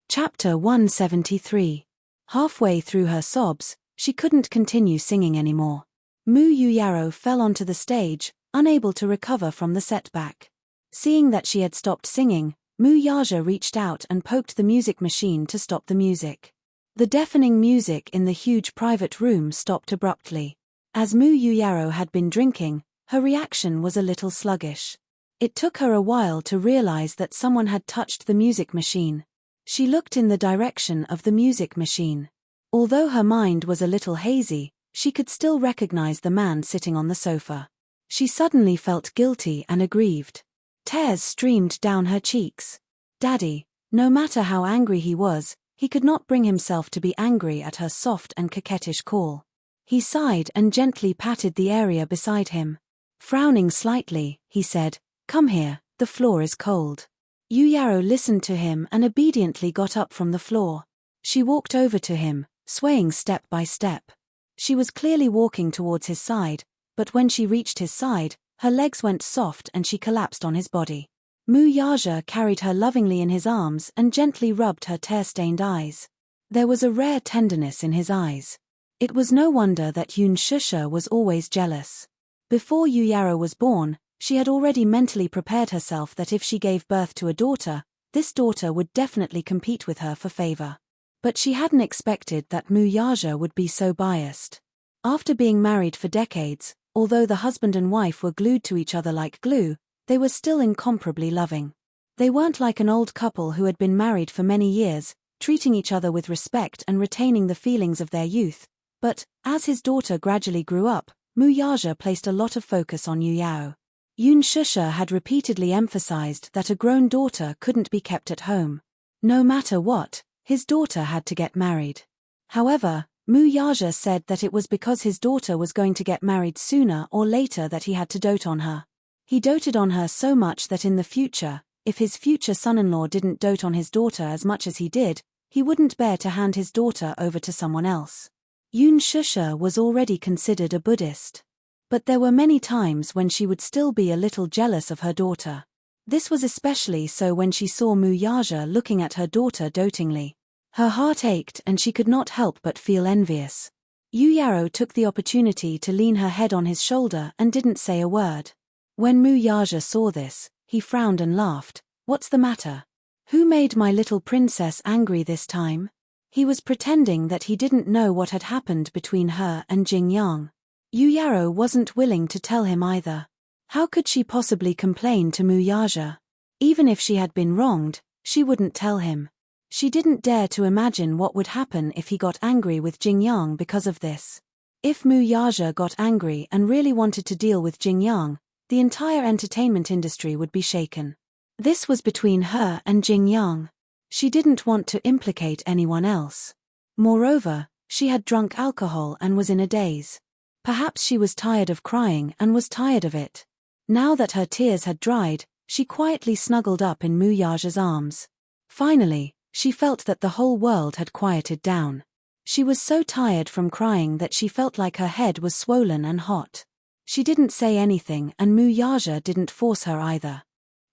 Chapter 173. Halfway through her sobs, she couldn't continue singing anymore. Mu Yuyaro fell onto the stage, unable to recover from the setback. Seeing that she had stopped singing, Mu Yaja reached out and poked the music machine to stop the music. The deafening music in the huge private room stopped abruptly. As Mu Yuyaro had been drinking, her reaction was a little sluggish. It took her a while to realize that someone had touched the music machine. She looked in the direction of the music machine. Although her mind was a little hazy, she could still recognize the man sitting on the sofa. She suddenly felt guilty and aggrieved. Tears streamed down her cheeks. Daddy, no matter how angry he was, he could not bring himself to be angry at her soft and coquettish call. He sighed and gently patted the area beside him. Frowning slightly, he said, "Come here, the floor is cold." Yuyaro listened to him and obediently got up from the floor. She walked over to him, swaying step by step. She was clearly walking towards his side, but when she reached his side, her legs went soft and she collapsed on his body. Mu Yaja carried her lovingly in his arms and gently rubbed her tear-stained eyes. There was a rare tenderness in his eyes. It was no wonder that Yun Shusha was always jealous. Before Yuyaro was born, she had already mentally prepared herself that if she gave birth to a daughter, this daughter would definitely compete with her for favor. But she hadn't expected that Mu Yaja would be so biased. After being married for decades, although the husband and wife were glued to each other like glue, they were still incomparably loving. They weren't like an old couple who had been married for many years, treating each other with respect and retaining the feelings of their youth. But, as his daughter gradually grew up, Mu Yaja placed a lot of focus on Yuyao. Yun Shusha had repeatedly emphasized that a grown daughter couldn't be kept at home. No matter what, his daughter had to get married. However, Mu Yaja said that it was because his daughter was going to get married sooner or later that he had to dote on her. He doted on her so much that in the future, if his future son-in-law didn't dote on his daughter as much as he did, he wouldn't bear to hand his daughter over to someone else. Yun Shusha was already considered a Buddhist. But there were many times when she would still be a little jealous of her daughter. This was especially so when she saw Mu Yaja looking at her daughter dotingly. Her heart ached and she could not help but feel envious. Yuyaro took the opportunity to lean her head on his shoulder and didn't say a word. When Mu Yaja saw this, He frowned and laughed. What's the matter? Who made my little princess angry this time? He was pretending that he didn't know what had happened between her and Jingyang. Yuyaro wasn't willing to tell him either. How could she possibly complain to Muyaja? Even if she had been wronged, she wouldn't tell him. She didn't dare to imagine what would happen if he got angry with Jingyang because of this. If Muyaja got angry and really wanted to deal with Jingyang, the entire entertainment industry would be shaken. This was between her and Jingyang. She didn't want to implicate anyone else. Moreover, she had drunk alcohol and was in a daze. Perhaps she was tired of crying and was tired of it. Now that her tears had dried, she quietly snuggled up in Muyaja's arms. Finally, she felt that the whole world had quieted down. She was so tired from crying that she felt like her head was swollen and hot. She didn't say anything and Muyaja didn't force her either.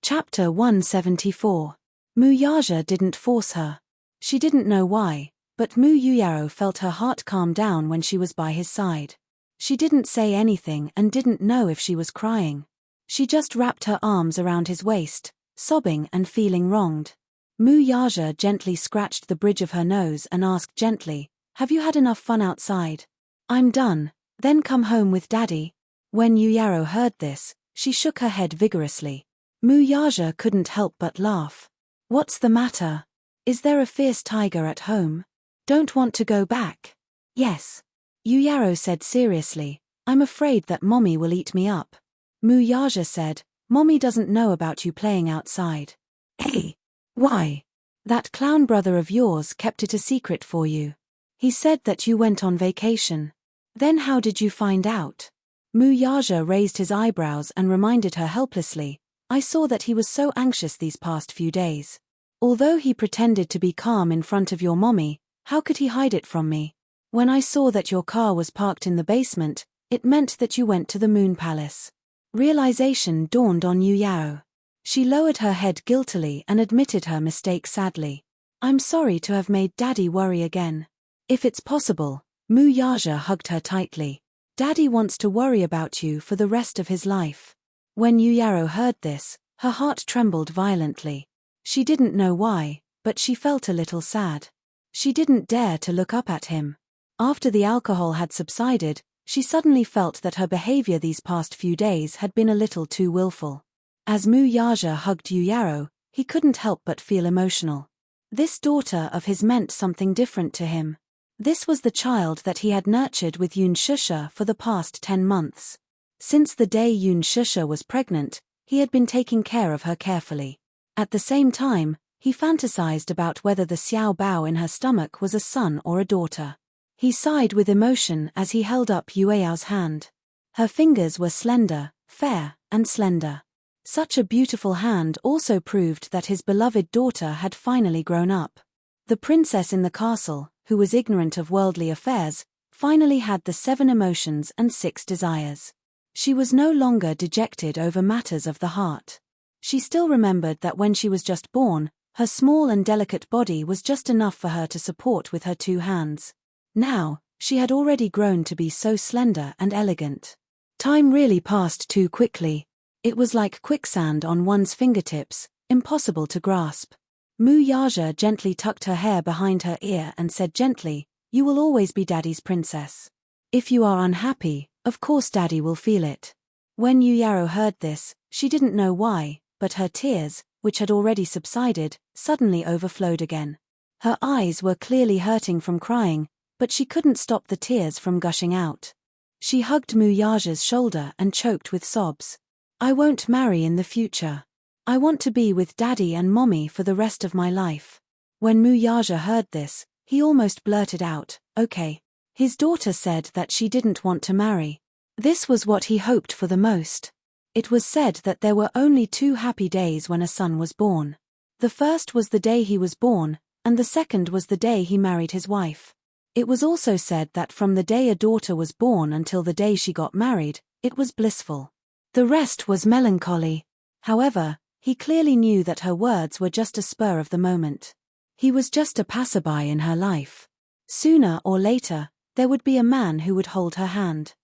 Chapter 174. Muyaja didn't force her. She didn't know why, but Yuyaro felt her heart calm down when she was by his side. She didn't say anything and didn't know if she was crying. She just wrapped her arms around his waist, sobbing and feeling wronged. Muyaja gently scratched the bridge of her nose and asked gently, "Have you had enough fun outside? I'm done, then come home with Daddy." When Yuyaro heard this, she shook her head vigorously. Muyaja couldn't help but laugh. "What's the matter? Is there a fierce tiger at home? Don't want to go back?" "Yes," Yuyaro said seriously. "I'm afraid that Mommy will eat me up." Muyaja said, "Mommy doesn't know about you playing outside." "Hey, why? That clown brother of yours kept it a secret for you. He said that you went on vacation. Then how did you find out?" Muyaja raised his eyebrows and reminded her helplessly, "I saw that he was so anxious these past few days. Although he pretended to be calm in front of your mommy, how could he hide it from me? When I saw that your car was parked in the basement, it meant that you went to the Moon Palace." Realization dawned on Yuyao. She lowered her head guiltily and admitted her mistake sadly. "I'm sorry to have made Daddy worry again. If it's possible." Muyaja hugged her tightly. "Daddy wants to worry about you for the rest of his life." When Yuyaro heard this, her heart trembled violently. She didn't know why, but she felt a little sad. She didn't dare to look up at him. After the alcohol had subsided, she suddenly felt that her behavior these past few days had been a little too willful. As Muyaja hugged Yuyaro, he couldn't help but feel emotional. This daughter of his meant something different to him. This was the child that he had nurtured with Yun Shusha for the past 10 months. Since the day Yun Shusha was pregnant, he had been taking care of her carefully. At the same time, he fantasized about whether the Xiao Bao in her stomach was a son or a daughter. He sighed with emotion as he held up Yueyao's hand. Her fingers were slender, fair, and slender. Such a beautiful hand also proved that his beloved daughter had finally grown up. The princess in the castle, who was ignorant of worldly affairs, finally had the 7 emotions and 6 desires. She was no longer dejected over matters of the heart. She still remembered that when she was just born, her small and delicate body was just enough for her to support with her 2 hands. Now, she had already grown to be so slender and elegant. Time really passed too quickly. It was like quicksand on one's fingertips, impossible to grasp. Muyaja gently tucked her hair behind her ear and said gently, "You will always be Daddy's princess. If you are unhappy, of course Daddy will feel it." When Yuyaro heard this, she didn't know why, but her tears, which had already subsided, suddenly overflowed again. Her eyes were clearly hurting from crying, but she couldn't stop the tears from gushing out. She hugged Muyaja's shoulder and choked with sobs. "I won't marry in the future. I want to be with Daddy and Mommy for the rest of my life." When Muyaja heard this, he almost blurted out, "Okay." His daughter said that she didn't want to marry. This was what he hoped for the most. It was said that there were only 2 happy days when a son was born. The first was the day he was born, and the second was the day he married his wife. It was also said that from the day a daughter was born until the day she got married, it was blissful. The rest was melancholy. However, he clearly knew that her words were just a spur of the moment. He was just a passerby in her life. Sooner or later, there would be a man who would hold her hand.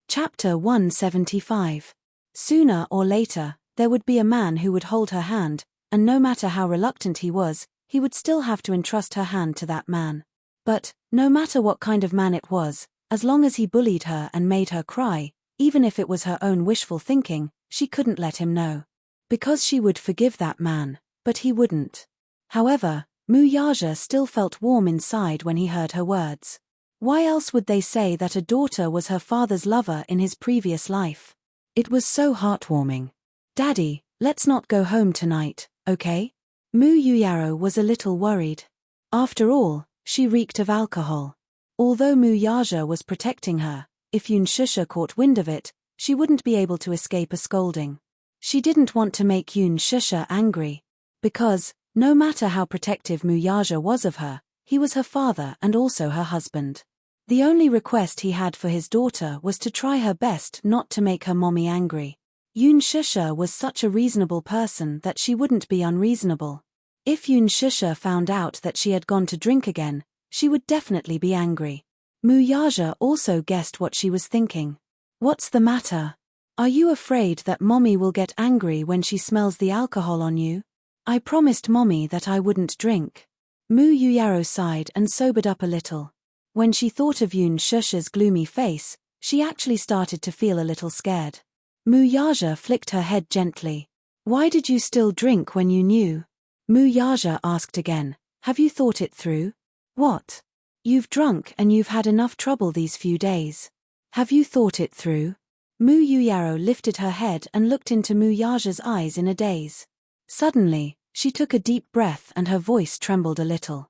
Chapter 175. Sooner or later, there would be a man who would hold her hand, and no matter how reluctant he was, he would still have to entrust her hand to that man. But, no matter what kind of man it was, as long as he bullied her and made her cry, even if it was her own wishful thinking, she couldn't let him know. Because she would forgive that man, but he wouldn't. However, Muyaja still felt warm inside when he heard her words. Why else would they say that a daughter was her father's lover in his previous life? It was so heartwarming. Daddy, let's not go home tonight, okay? Muyaro was a little worried. After all, she reeked of alcohol. Although Muyaja was protecting her, if Yunshusha caught wind of it, she wouldn't be able to escape a scolding. She didn't want to make Yunshusha angry. Because, no matter how protective Muyaja was of her, he was her father and also her husband. The only request he had for his daughter was to try her best not to make her mommy angry. Yunshusha was such a reasonable person that she wouldn't be unreasonable. If Yunshusha found out that she had gone to drink again, she would definitely be angry. Muyaja also guessed what she was thinking. What's the matter? Are you afraid that mommy will get angry when she smells the alcohol on you? I promised mommy that I wouldn't drink. Muyaro sighed and sobered up a little. When she thought of Yunshusha's gloomy face, she actually started to feel a little scared. Muyaja flicked her head gently. Why did you still drink when you knew? Muyaja asked again, have you thought it through? What? You've drunk and you've had enough trouble these few days. Have you thought it through? Muyaro lifted her head and looked into Muyaja's eyes in a daze. Suddenly, she took a deep breath and her voice trembled a little.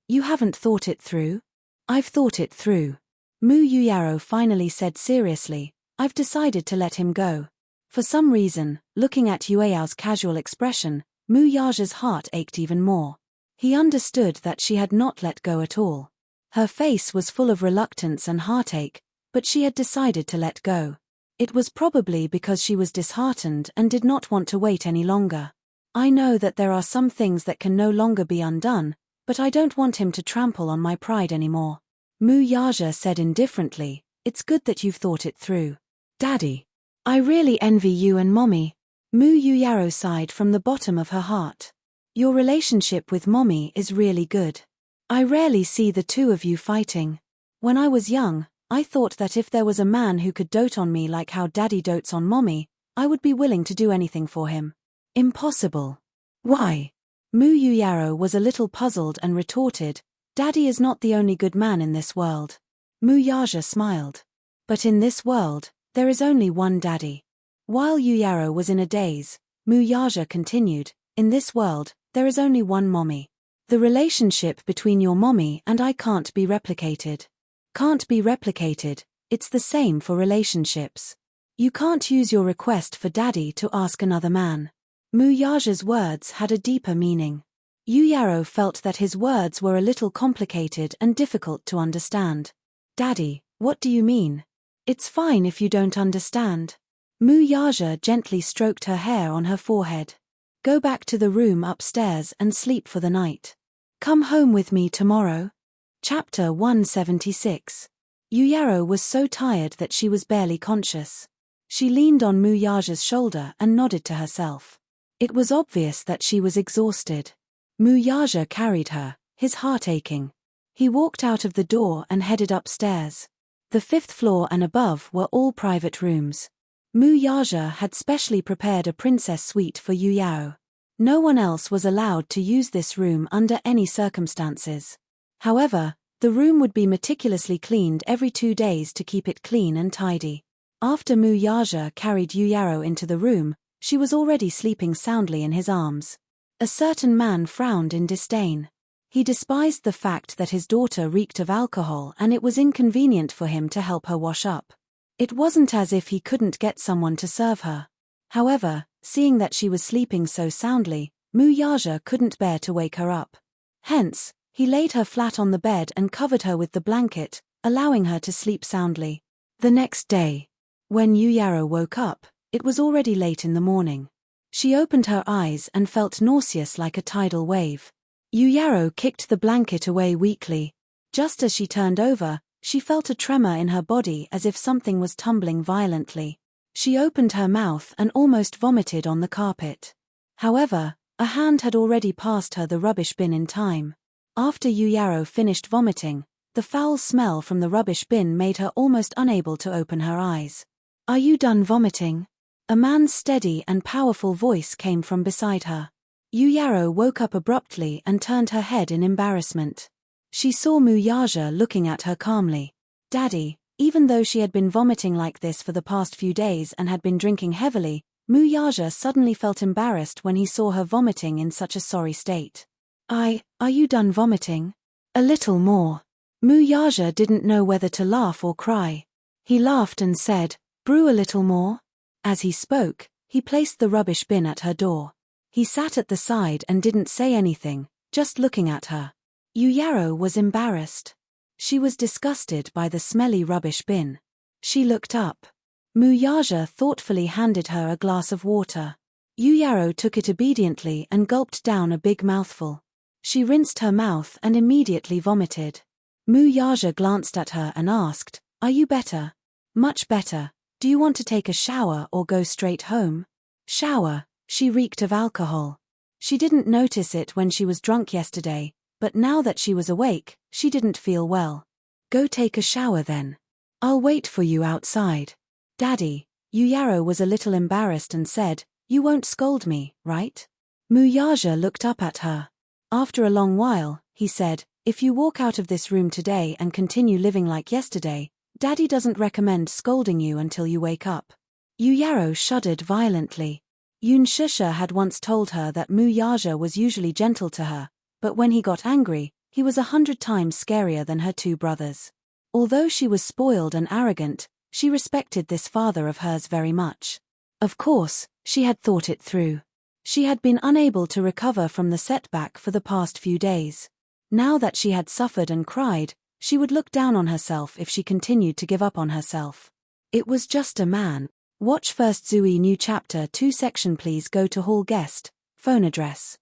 You haven't thought it through? I've thought it through. Muyaro finally said seriously, I've decided to let him go. For some reason, looking at Yueao's casual expression, Muyaja's heart ached even more. He understood that she had not let go at all. Her face was full of reluctance and heartache, but she had decided to let go. It was probably because she was disheartened and did not want to wait any longer. I know that there are some things that can no longer be undone, but I don't want him to trample on my pride anymore. Muyaja said indifferently, it's good that you've thought it through. Daddy, I really envy you and mommy. Muyaro sighed from the bottom of her heart. Your relationship with mommy is really good. I rarely see the two of you fighting. When I was young, I thought that if there was a man who could dote on me like how daddy dotes on mommy, I would be willing to do anything for him. Impossible. Why? Muyaro was a little puzzled and retorted, Daddy is not the only good man in this world. Muyaja smiled. But in this world, there is only one daddy. While Yuyaro was in a daze, Muyaja continued, in this world, there is only one mommy. The relationship between your mommy and I can't be replicated. Can't be replicated, it's the same for relationships. You can't use your request for daddy to ask another man. Muyaja's words had a deeper meaning. Yuyaro felt that his words were a little complicated and difficult to understand. Daddy, what do you mean? It's fine if you don't understand. Muyaja gently stroked her hair on her forehead. Go back to the room upstairs and sleep for the night. Come home with me tomorrow. Chapter 176. Yuyaro was so tired that she was barely conscious. She leaned on Muyaja's shoulder and nodded to herself. It was obvious that she was exhausted. Muyaja carried her, his heart aching. He walked out of the door and headed upstairs. The 5th floor and above were all private rooms. Muyaja had specially prepared a princess suite for Yuyao. No one else was allowed to use this room under any circumstances. However, the room would be meticulously cleaned every 2 days to keep it clean and tidy. After Muyaja carried Yuyaro into the room, she was already sleeping soundly in his arms. A certain man frowned in disdain. He despised the fact that his daughter reeked of alcohol and it was inconvenient for him to help her wash up. It wasn't as if he couldn't get someone to serve her. However, seeing that she was sleeping so soundly, Muyaja couldn't bear to wake her up. Hence, he laid her flat on the bed and covered her with the blanket, allowing her to sleep soundly. The next day, when Yuyaro woke up, it was already late in the morning. She opened her eyes and felt nauseous like a tidal wave. Yuyaro kicked the blanket away weakly. Just as she turned over, she felt a tremor in her body as if something was tumbling violently. She opened her mouth and almost vomited on the carpet. However, a hand had already passed her the rubbish bin in time. After Yuyaro finished vomiting, the foul smell from the rubbish bin made her almost unable to open her eyes. "Are you done vomiting?" A man's steady and powerful voice came from beside her. Yuyaro woke up abruptly and turned her head in embarrassment. She saw Muyaja looking at her calmly. "Daddy." Even though she had been vomiting like this for the past few days and had been drinking heavily, Muyaja suddenly felt embarrassed when he saw her vomiting in such a sorry state. Are you done vomiting?" "A little more." Muyaja didn't know whether to laugh or cry. He laughed and said, "Brew a little more." As he spoke, he placed the rubbish bin at her door. He sat at the side and didn't say anything, just looking at her. Yuyaro was embarrassed. She was disgusted by the smelly rubbish bin. She looked up. Muyaja thoughtfully handed her a glass of water. Yuyaro took it obediently and gulped down a big mouthful. She rinsed her mouth and immediately vomited. Muyaja glanced at her and asked, "Are you better?" "Much better. Do you want to take a shower or go straight home?" "Shower." She reeked of alcohol. She didn't notice it when she was drunk yesterday, but now that she was awake, she didn't feel well. "Go take a shower then. I'll wait for you outside." "Daddy." Yuyaro was a little embarrassed and said, "You won't scold me, right?" Muyaja looked up at her. After a long while, he said, "If you walk out of this room today and continue living like yesterday, Daddy doesn't recommend scolding you until you wake up." Yuyaro shuddered violently. Yunshusha had once told her that Muyaja was usually gentle to her, but when he got angry, he was 100 times scarier than her two brothers. Although she was spoiled and arrogant, she respected this father of hers very much. Of course, she had thought it through. She had been unable to recover from the setback for the past few days. Now that she had suffered and cried, she would look down on herself if she continued to give up on herself. It was just a man. Watch first Zui New Chapter 2 section. Please go to Hall Guest, phone address.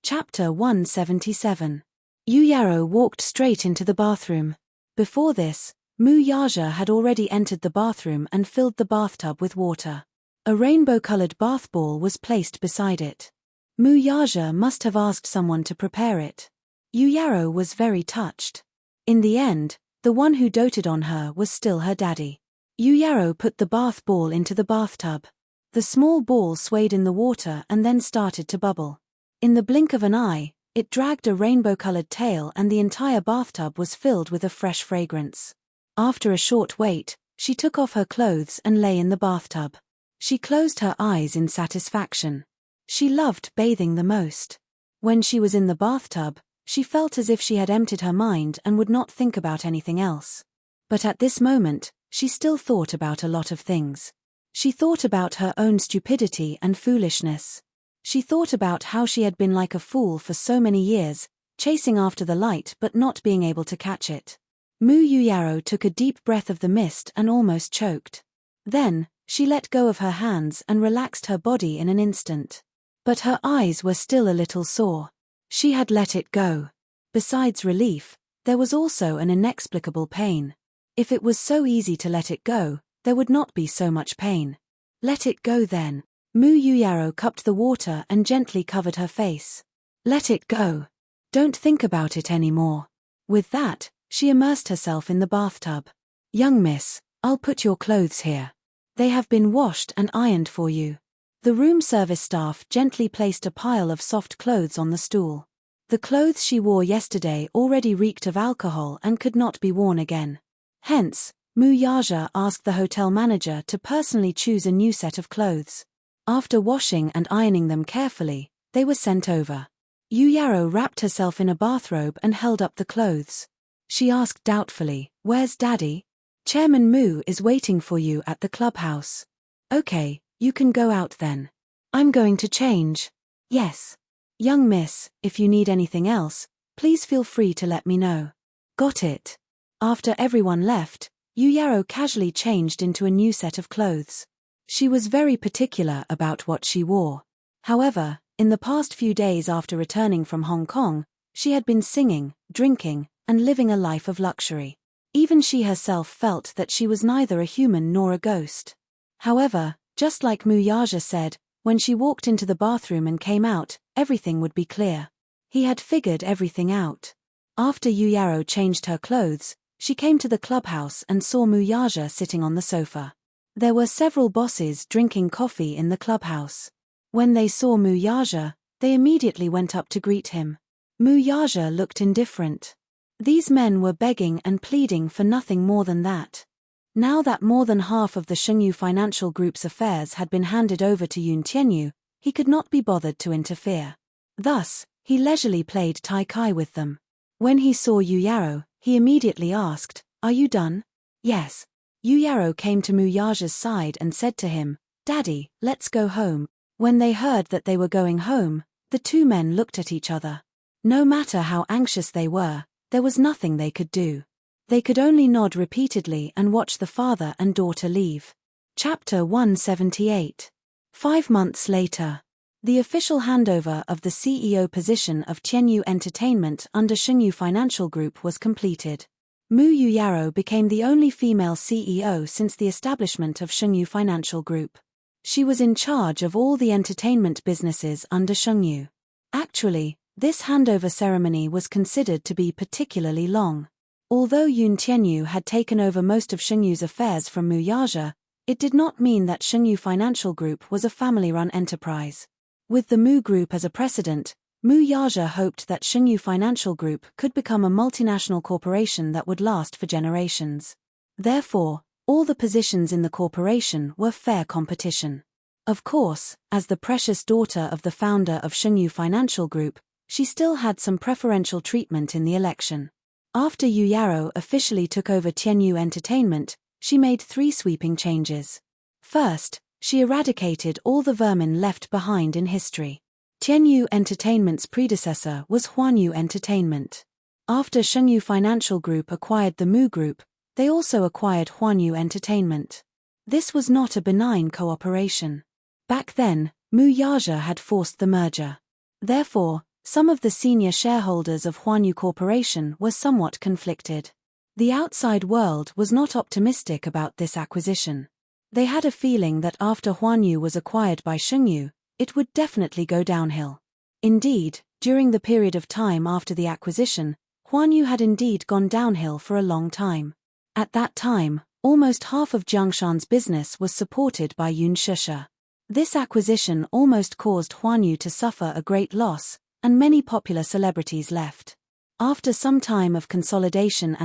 Chapter 177. Yuyaro walked straight into the bathroom. Before this, Muyaja had already entered the bathroom and filled the bathtub with water. A rainbow-colored bath ball was placed beside it. Muyaja must have asked someone to prepare it. Yuyaro was very touched. In the end, the one who doted on her was still her daddy. Yuyaro put the bath ball into the bathtub. The small ball swayed in the water and then started to bubble. In the blink of an eye, it dragged a rainbow-colored tail and the entire bathtub was filled with a fresh fragrance. After a short wait, she took off her clothes and lay in the bathtub. She closed her eyes in satisfaction. She loved bathing the most. When she was in the bathtub, she felt as if she had emptied her mind and would not think about anything else. But at this moment, she still thought about a lot of things. She thought about her own stupidity and foolishness. She thought about how she had been like a fool for so many years, chasing after the light but not being able to catch it. Yuyaro took a deep breath of the mist and almost choked. Then, she let go of her hands and relaxed her body in an instant. But her eyes were still a little sore. She had let it go. Besides relief, there was also an inexplicable pain. If it was so easy to let it go, there would not be so much pain. Let it go then. Yuyaro cupped the water and gently covered her face. Let it go. Don't think about it anymore. With that, she immersed herself in the bathtub. Young miss, I'll put your clothes here. They have been washed and ironed for you. The room service staff gently placed a pile of soft clothes on the stool. The clothes she wore yesterday already reeked of alcohol and could not be worn again. Hence, Muyaja asked the hotel manager to personally choose a new set of clothes. After washing and ironing them carefully, they were sent over. Yuyaro wrapped herself in a bathrobe and held up the clothes. She asked doubtfully, "Where's Daddy?" "Chairman Mu is waiting for you at the clubhouse." "Okay, you can go out then. I'm going to change." "Yes. Young miss, if you need anything else, please feel free to let me know." "Got it." After everyone left, Yuyaro casually changed into a new set of clothes. She was very particular about what she wore. However, in the past few days after returning from Hong Kong, she had been singing, drinking, and living a life of luxury. Even she herself felt that she was neither a human nor a ghost. However, just like Mu Yaja said, when she walked into the bathroom and came out, everything would be clear. He had figured everything out. After Yu Yaro changed her clothes, she came to the clubhouse and saw Mu Yaja sitting on the sofa. There were several bosses drinking coffee in the clubhouse. When they saw Mu Yaja, they immediately went up to greet him. Mu Yaja looked indifferent. These men were begging and pleading for nothing more than that. Now that more than half of the Shengyu Financial Group's affairs had been handed over to Yun Tianyu, he could not be bothered to interfere. Thus, he leisurely played Tai Kai with them. When he saw Yu Yaro, he immediately asked, "Are you done?" "Yes." Yu Yaro came to Mu Yaja's side and said to him, "Daddy, let's go home." When they heard that they were going home, the two men looked at each other. No matter how anxious they were, there was nothing they could do. They could only nod repeatedly and watch the father and daughter leave. Chapter 178. 5 months later. The official handover of the CEO position of Tianyu Entertainment under Shengyu Financial Group was completed. Mu Yuyaro became the only female CEO since the establishment of Shengyu Financial Group. She was in charge of all the entertainment businesses under Shengyu. Actually, this handover ceremony was considered to be particularly long. Although Yun Tianyu had taken over most of Shengyu's affairs from Mu Yaja, it did not mean that Shengyu Financial Group was a family-run enterprise. With the Mu Group as a precedent, Mu Yaja hoped that Shengyu Financial Group could become a multinational corporation that would last for generations. Therefore, all the positions in the corporation were fair competition. Of course, as the precious daughter of the founder of Shengyu Financial Group, she still had some preferential treatment in the election. After Yu Yaro officially took over Tianyu Entertainment, she made 3 sweeping changes. First, she eradicated all the vermin left behind in history. Tianyu Entertainment's predecessor was Huanyu Entertainment. After Shengyu Financial Group acquired the Mu Group, they also acquired Huanyu Entertainment. This was not a benign cooperation. Back then, Mu Yaja had forced the merger. Therefore, some of the senior shareholders of Huanyu Corporation were somewhat conflicted. The outside world was not optimistic about this acquisition. They had a feeling that after Huanyu was acquired by Shengyu, it would definitely go downhill. Indeed, during the period of time after the acquisition, Huanyu had indeed gone downhill for a long time. At that time, almost half of Jiangshan's business was supported by Yun Shusha. This acquisition almost caused Huanyu to suffer a great loss, and many popular celebrities left. After some time of consolidation,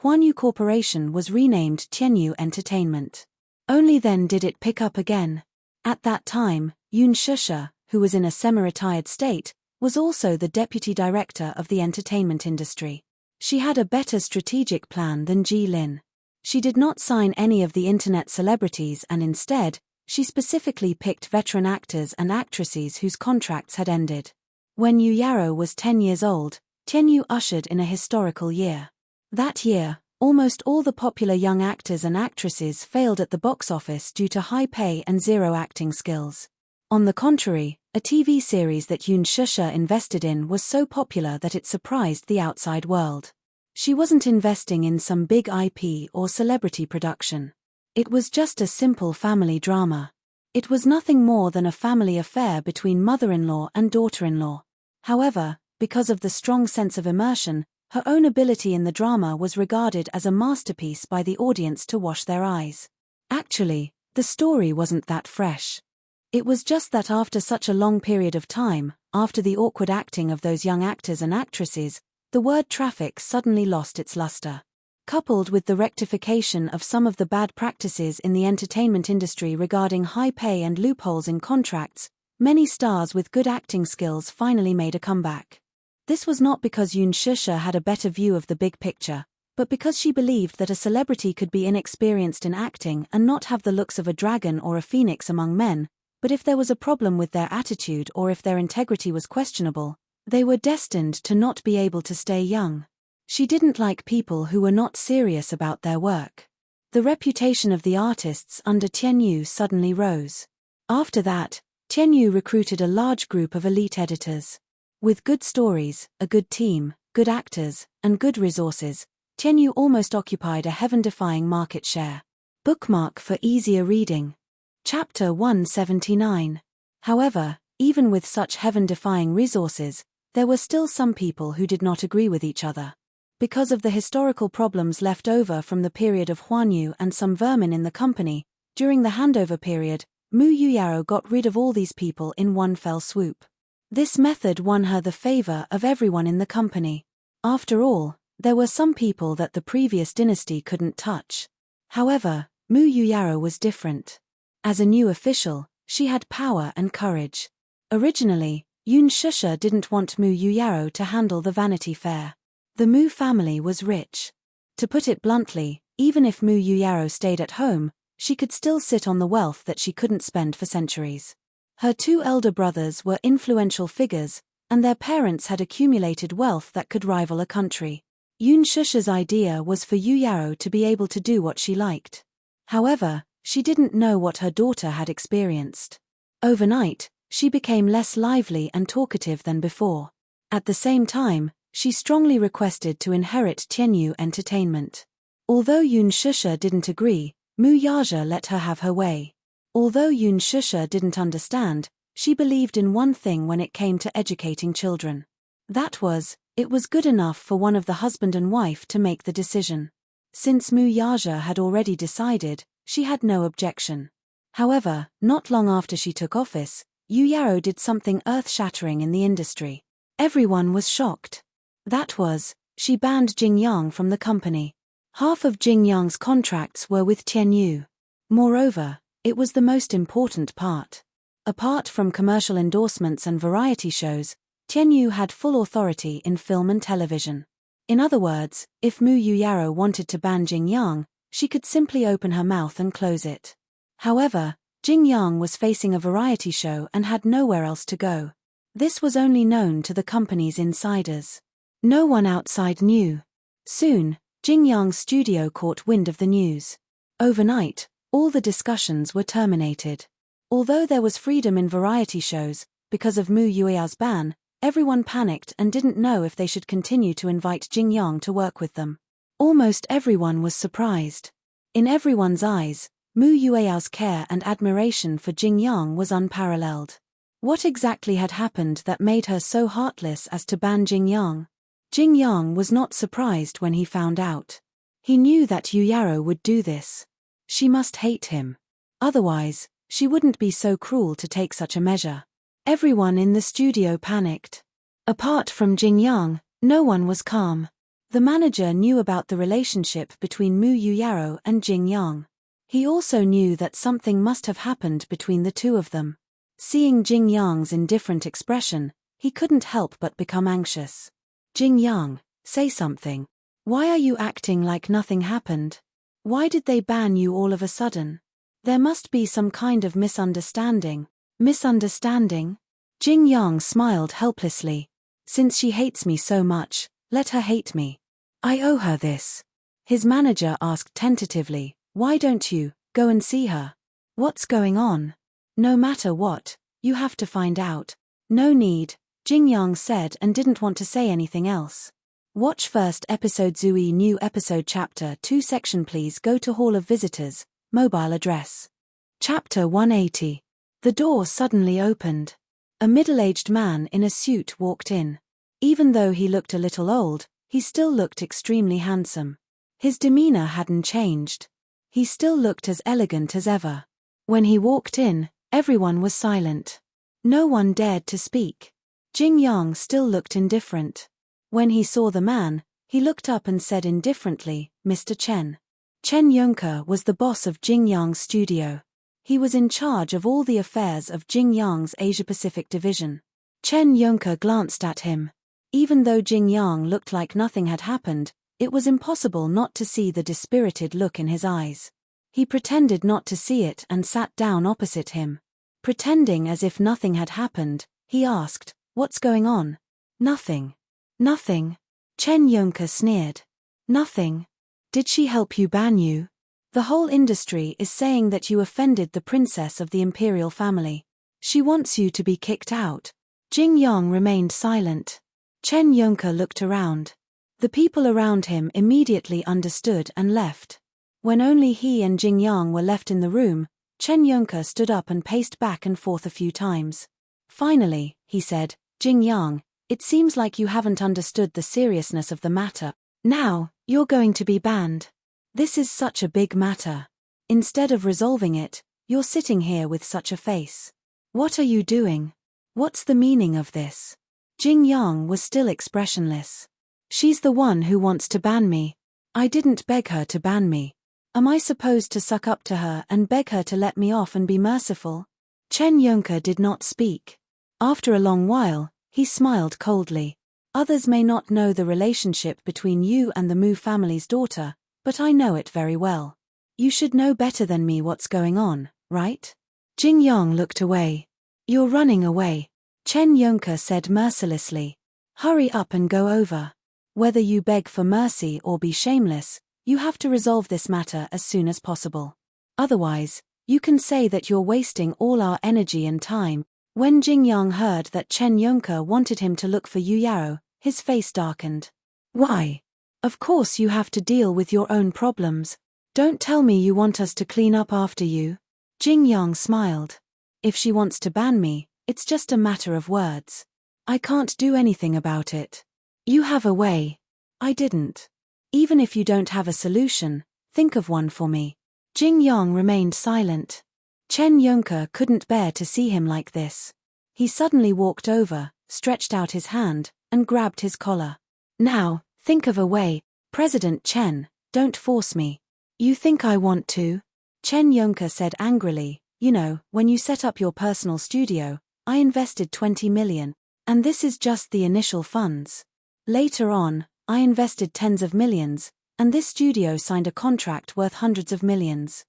Huanyu Corporation was renamed Tianyu Entertainment. Only then did it pick up again. At that time, Yun Shusha, who was in a semi-retired state, was also the deputy director of the entertainment industry. She had a better strategic plan than Ji Lin. She did not sign any of the internet celebrities and instead, she specifically picked veteran actors and actresses whose contracts had ended. When Yu Yaro was 10 years old, Tianyu ushered in a historical year. That year, almost all the popular young actors and actresses failed at the box office due to high pay and zero acting skills. On the contrary, a TV series that Yun Shusha invested in was so popular that it surprised the outside world. She wasn't investing in some big IP or celebrity production. It was just a simple family drama. It was nothing more than a family affair between mother-in-law and daughter-in-law. However, because of the strong sense of immersion, her own ability in the drama was regarded as a masterpiece by the audience to wash their eyes. Actually, the story wasn't that fresh. It was just that after such a long period of time, after the awkward acting of those young actors and actresses, the word traffic suddenly lost its luster. Coupled with the rectification of some of the bad practices in the entertainment industry regarding high pay and loopholes in contracts, many stars with good acting skills finally made a comeback. This was not because Yun Shusha had a better view of the big picture, but because she believed that a celebrity could be inexperienced in acting and not have the looks of a dragon or a phoenix among men, but if there was a problem with their attitude or if their integrity was questionable, they were destined to not be able to stay young. She didn't like people who were not serious about their work. The reputation of the artists under Tianyu suddenly rose. After that, Tianyu recruited a large group of elite editors. With good stories, a good team, good actors, and good resources, Tianyu almost occupied a heaven-defying market share. Bookmark for easier reading. Chapter 179. However, even with such heaven-defying resources, there were still some people who did not agree with each other. Because of the historical problems left over from the period of Huanyu and some vermin in the company, during the handover period, Mu Yuyaro got rid of all these people in one fell swoop. This method won her the favor of everyone in the company. After all, there were some people that the previous dynasty couldn't touch. However, Mu Yuyaro was different. As a new official, she had power and courage. Originally, Yun Shusha didn't want Mu Yuyaro to handle the Vanity Fair. The Mu family was rich. To put it bluntly, even if Mu Yuyaro stayed at home, she could still sit on the wealth that she couldn't spend for centuries. Her two elder brothers were influential figures, and their parents had accumulated wealth that could rival a country. Yun Shusha's idea was for Yuyaro to be able to do what she liked. However, she didn't know what her daughter had experienced. Overnight, she became less lively and talkative than before. At the same time, she strongly requested to inherit Tianyu Entertainment. Although Yun Shusha didn't agree, Mu Yaja let her have her way. Although Yun Shusha didn't understand, she believed in one thing when it came to educating children. That was, it was good enough for one of the husband and wife to make the decision. Since Mu Yaja had already decided, she had no objection. However, not long after she took office, Yuyaro did something earth-shattering in the industry. Everyone was shocked. That was, she banned Jingyang from the company. Half of Jingyang's contracts were with Tianyu. Moreover, it was the most important part. Apart from commercial endorsements and variety shows, Tianyu had full authority in film and television. In other words, if Mu Yuyaro wanted to ban Jingyang, she could simply open her mouth and close it. However, Jingyang was facing a variety show and had nowhere else to go. This was only known to the company's insiders. No one outside knew. Soon, Jingyang's studio caught wind of the news. Overnight, all the discussions were terminated. Although there was freedom in variety shows, because of Mu Yuea's ban, everyone panicked and didn't know if they should continue to invite Jingyang to work with them. Almost everyone was surprised. In everyone's eyes, Mu Yuea's care and admiration for Jingyang was unparalleled. What exactly had happened that made her so heartless as to ban Jingyang? Jingyang was not surprised when he found out. He knew that Yuyaro would do this. She must hate him. Otherwise, she wouldn't be so cruel to take such a measure. Everyone in the studio panicked. Apart from Jingyang, no one was calm. The manager knew about the relationship between Mu Yuyaro and Jingyang. He also knew that something must have happened between the two of them. Seeing Jingyang's indifferent expression, he couldn't help but become anxious. Jingyang, say something. Why are you acting like nothing happened? Why did they ban you all of a sudden? There must be some kind of misunderstanding. Misunderstanding? Jingyang smiled helplessly. Since she hates me so much, let her hate me. I owe her this. His manager asked tentatively, why don't you go and see her? What's going on? No matter what, you have to find out. No need, Jingyang said and didn't want to say anything else. Watch first episode Zui new episode chapter 2 section please go to Hall of Visitors, mobile address. Chapter 180. The door suddenly opened. A middle-aged man in a suit walked in. Even though he looked a little old, he still looked extremely handsome. His demeanor hadn't changed. He still looked as elegant as ever. When he walked in, everyone was silent. No one dared to speak. Jingyang still looked indifferent. When he saw the man, he looked up and said indifferently, Mr. Chen. Chen Yonke was the boss of Jingyang's studio. He was in charge of all the affairs of Jingyang's Asia-Pacific division. Chen Yonke glanced at him. Even though Jingyang looked like nothing had happened, it was impossible not to see the dispirited look in his eyes. He pretended not to see it and sat down opposite him. Pretending as if nothing had happened, he asked, what's going on? Nothing. Nothing. Chen Yonke sneered. Nothing. Did she help you ban you? The whole industry is saying that you offended the princess of the imperial family. She wants you to be kicked out. Jingyang remained silent. Chen Yonke looked around. The people around him immediately understood and left. When only he and Jing Yang were left in the room, Chen Yonke stood up and paced back and forth a few times. Finally, he said, Jing Yang, it seems like you haven't understood the seriousness of the matter. Now, you're going to be banned. This is such a big matter. Instead of resolving it, you're sitting here with such a face. What are you doing? What's the meaning of this? Jing Yang was still expressionless. She's the one who wants to ban me. I didn't beg her to ban me. Am I supposed to suck up to her and beg her to let me off and be merciful? Chen Yonke did not speak. After a long while, he smiled coldly. Others may not know the relationship between you and the Mu family's daughter, but I know it very well. You should know better than me what's going on, right? Jing Yang looked away. You're running away, Chen Yonke said mercilessly. Hurry up and go over. Whether you beg for mercy or be shameless, you have to resolve this matter as soon as possible. Otherwise, you can say that you're wasting all our energy and time. When Jing Yang heard that Chen Yonke wanted him to look for Yu Yao, his face darkened. Why? Of course you have to deal with your own problems. Don't tell me you want us to clean up after you. Jing Yang smiled. If she wants to ban me, it's just a matter of words. I can't do anything about it. You have a way. I didn't. Even if you don't have a solution, think of one for me. Jing Yang remained silent. Chen Yonke couldn't bear to see him like this. He suddenly walked over, stretched out his hand, and grabbed his collar. Now, think of a way, President Chen, don't force me. You think I want to? Chen Yonke said angrily, you know, when you set up your personal studio, I invested 20 million, and this is just the initial funds. Later on, I invested tens of millions, and this studio signed a contract worth hundreds of millions.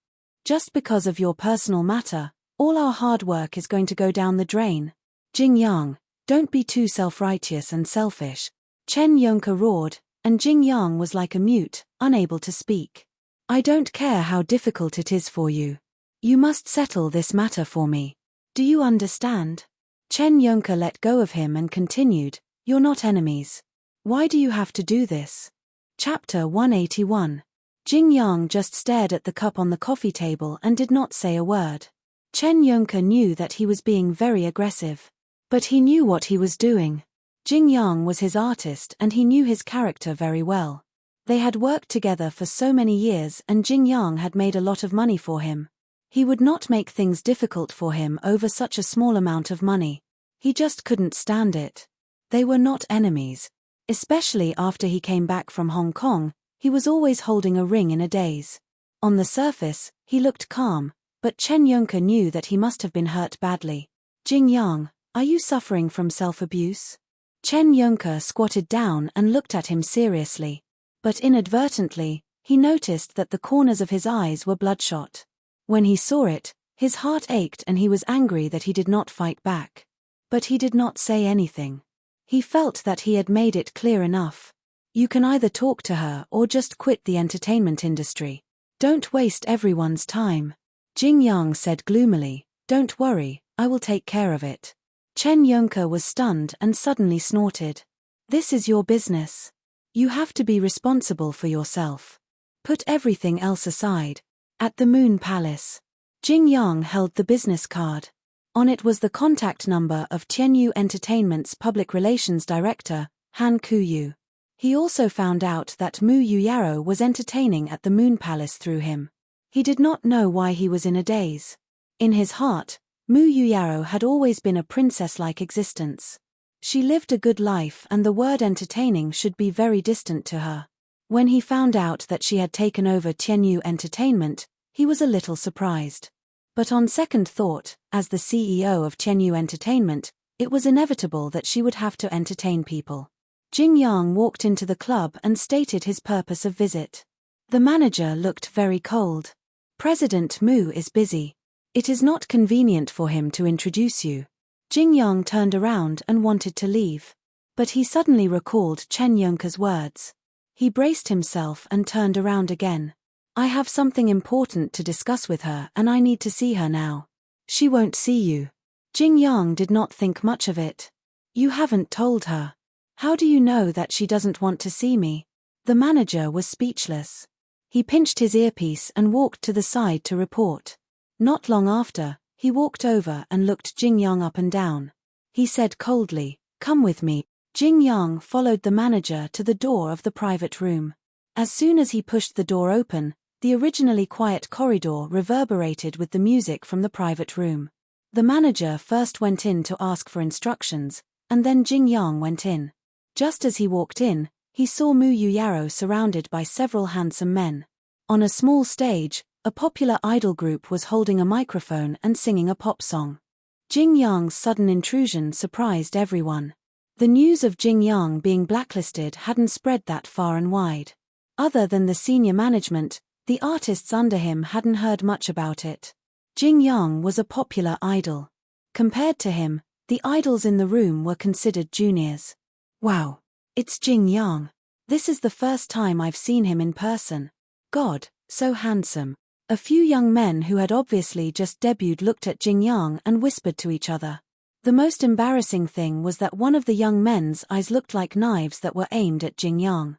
Just because of your personal matter, all our hard work is going to go down the drain. Jing Yang, don't be too self-righteous and selfish. Chen Yonke roared, and Jing Yang was like a mute, unable to speak. I don't care how difficult it is for you. You must settle this matter for me. Do you understand? Chen Yonke let go of him and continued, you're not enemies. Why do you have to do this? Chapter 181. Jing Yang just stared at the cup on the coffee table and did not say a word. Chen Yonke knew that he was being very aggressive. But he knew what he was doing. Jing Yang was his artist and he knew his character very well. They had worked together for so many years and Jing Yang had made a lot of money for him. He would not make things difficult for him over such a small amount of money. He just couldn't stand it. They were not enemies. Especially after he came back from Hong Kong, he was always holding a ring in a daze. On the surface, he looked calm, but Chen Yonke knew that he must have been hurt badly. Jing Yang, are you suffering from self-abuse? Chen Yonke squatted down and looked at him seriously. But inadvertently, he noticed that the corners of his eyes were bloodshot. When he saw it, his heart ached and he was angry that he did not fight back. But he did not say anything. He felt that he had made it clear enough. You can either talk to her or just quit the entertainment industry. Don't waste everyone's time. Jing Yang said gloomily, don't worry, I will take care of it. Chen Yonke was stunned and suddenly snorted. This is your business. You have to be responsible for yourself. Put everything else aside. At the Moon Palace. Jing Yang held the business card. On it was the contact number of Tianyu Entertainment's public relations director, Han Kuyu. He also found out that Mu Yuyaro was entertaining at the Moon Palace through him. He did not know why he was in a daze. In his heart, Mu Yuyaro had always been a princess-like existence. She lived a good life and the word entertaining should be very distant to her. When he found out that she had taken over Tianyu Entertainment, he was a little surprised. But on second thought, as the CEO of Tianyu Entertainment, it was inevitable that she would have to entertain people. Jing Yang walked into the club and stated his purpose of visit. The manager looked very cold. President Mu is busy. It is not convenient for him to introduce you. Jing Yang turned around and wanted to leave. But he suddenly recalled Chen Yonke's words. He braced himself and turned around again. I have something important to discuss with her and I need to see her now. She won't see you. Jing Yang did not think much of it. You haven't told her. How do you know that she doesn't want to see me? The manager was speechless. He pinched his earpiece and walked to the side to report. Not long after, he walked over and looked Jing Yang up and down. He said coldly, "Come with me." Jing Yang followed the manager to the door of the private room. As soon as he pushed the door open, the originally quiet corridor reverberated with the music from the private room. The manager first went in to ask for instructions, and then Jing Yang went in. Just as he walked in, he saw Mu Yuyaro surrounded by several handsome men. On a small stage, a popular idol group was holding a microphone and singing a pop song. Jing Yang's sudden intrusion surprised everyone. The news of Jing Yang being blacklisted hadn't spread that far and wide. Other than the senior management, the artists under him hadn't heard much about it. Jing Yang was a popular idol. Compared to him, the idols in the room were considered juniors. Wow! It's Jing Yang. This is the first time I've seen him in person. God, so handsome. A few young men who had obviously just debuted looked at Jing Yang and whispered to each other. The most embarrassing thing was that one of the young men's eyes looked like knives that were aimed at Jing Yang.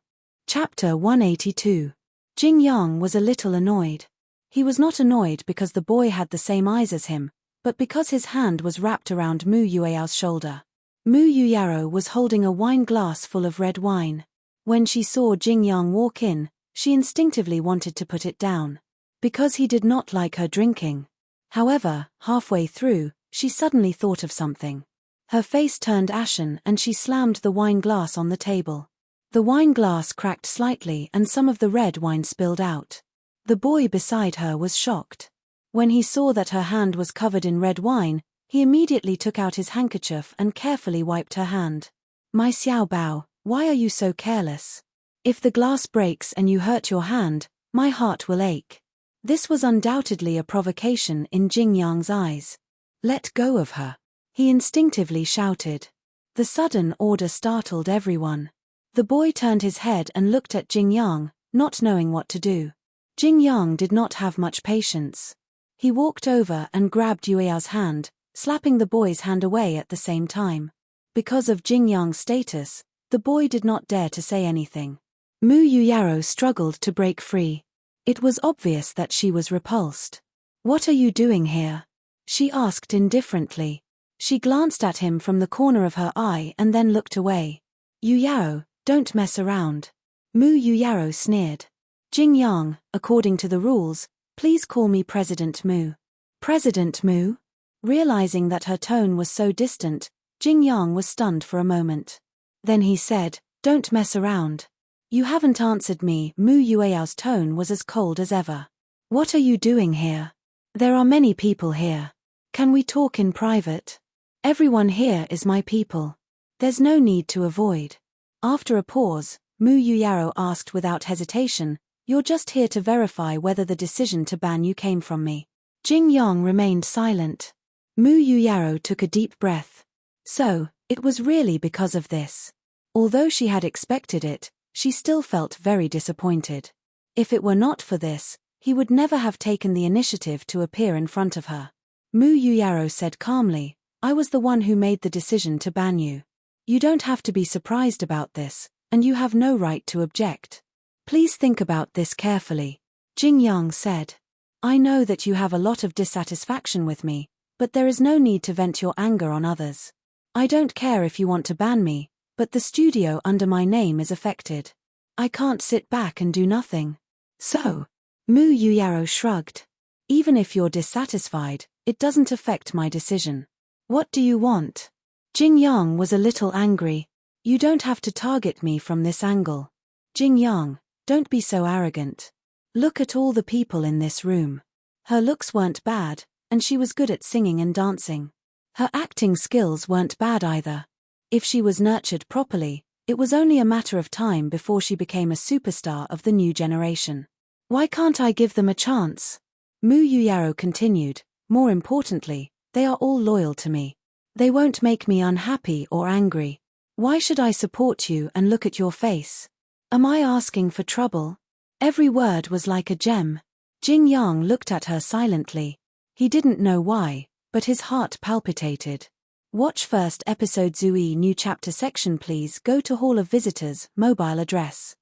Chapter 182. Jing Yang was a little annoyed. He was not annoyed because the boy had the same eyes as him, but because his hand was wrapped around Mu Yueao's shoulder. Mu Yuyaro was holding a wine glass full of red wine. When she saw Jing Yang walk in, she instinctively wanted to put it down. Because he did not like her drinking. However, halfway through, she suddenly thought of something. Her face turned ashen and she slammed the wine glass on the table. The wine glass cracked slightly and some of the red wine spilled out. The boy beside her was shocked. When he saw that her hand was covered in red wine, he immediately took out his handkerchief and carefully wiped her hand. "My Xiao Bao, why are you so careless? If the glass breaks and you hurt your hand, my heart will ache." This was undoubtedly a provocation in Jing Yang's eyes. "Let go of her," he instinctively shouted. The sudden order startled everyone. The boy turned his head and looked at Jing Yang, not knowing what to do. Jing Yang did not have much patience. He walked over and grabbed Yueao's hand, slapping the boy's hand away at the same time. Because of Jing Yang's status, the boy did not dare to say anything. Mu Yuyaro struggled to break free. It was obvious that she was repulsed. "What are you doing here?" she asked indifferently. She glanced at him from the corner of her eye and then looked away. "Yuyaro, don't mess around." Mu Yuyaro sneered. "Jing Yang, according to the rules, please call me President Mu." "President Mu?" Realizing that her tone was so distant, Jing Yang was stunned for a moment. Then he said, "Don't mess around. You haven't answered me." Mu Yueao's tone was as cold as ever. "What are you doing here? There are many people here. Can we talk in private? Everyone here is my people. There's no need to avoid." After a pause, Mu Yuyaro asked without hesitation, "You're just here to verify whether the decision to ban you came from me?" Jing Yang remained silent. Mu Yuyaro took a deep breath. So, it was really because of this. Although she had expected it, she still felt very disappointed. If it were not for this, he would never have taken the initiative to appear in front of her. Mu Yuyaro said calmly, "I was the one who made the decision to ban you. You don't have to be surprised about this, and you have no right to object. Please think about this carefully." Jing Yang said, "I know that you have a lot of dissatisfaction with me, but there is no need to vent your anger on others. I don't care if you want to ban me, but the studio under my name is affected. I can't sit back and do nothing." "So?" Mu Yuyaro shrugged. "Even if you're dissatisfied, it doesn't affect my decision. What do you want?" Jing Yang was a little angry. "You don't have to target me from this angle. Jing Yang, don't be so arrogant. Look at all the people in this room." Her looks weren't bad, and she was good at singing and dancing. Her acting skills weren't bad either. If she was nurtured properly, it was only a matter of time before she became a superstar of the new generation. "Why can't I give them a chance?" Mu Yuyaro continued. "More importantly, they are all loyal to me. They won't make me unhappy or angry. Why should I support you and look at your face? Am I asking for trouble?" Every word was like a gem. Jing Yang looked at her silently. He didn't know why, but his heart palpitated. Watch first episode Zui new chapter section. Please go to Hall of Visitors, mobile address.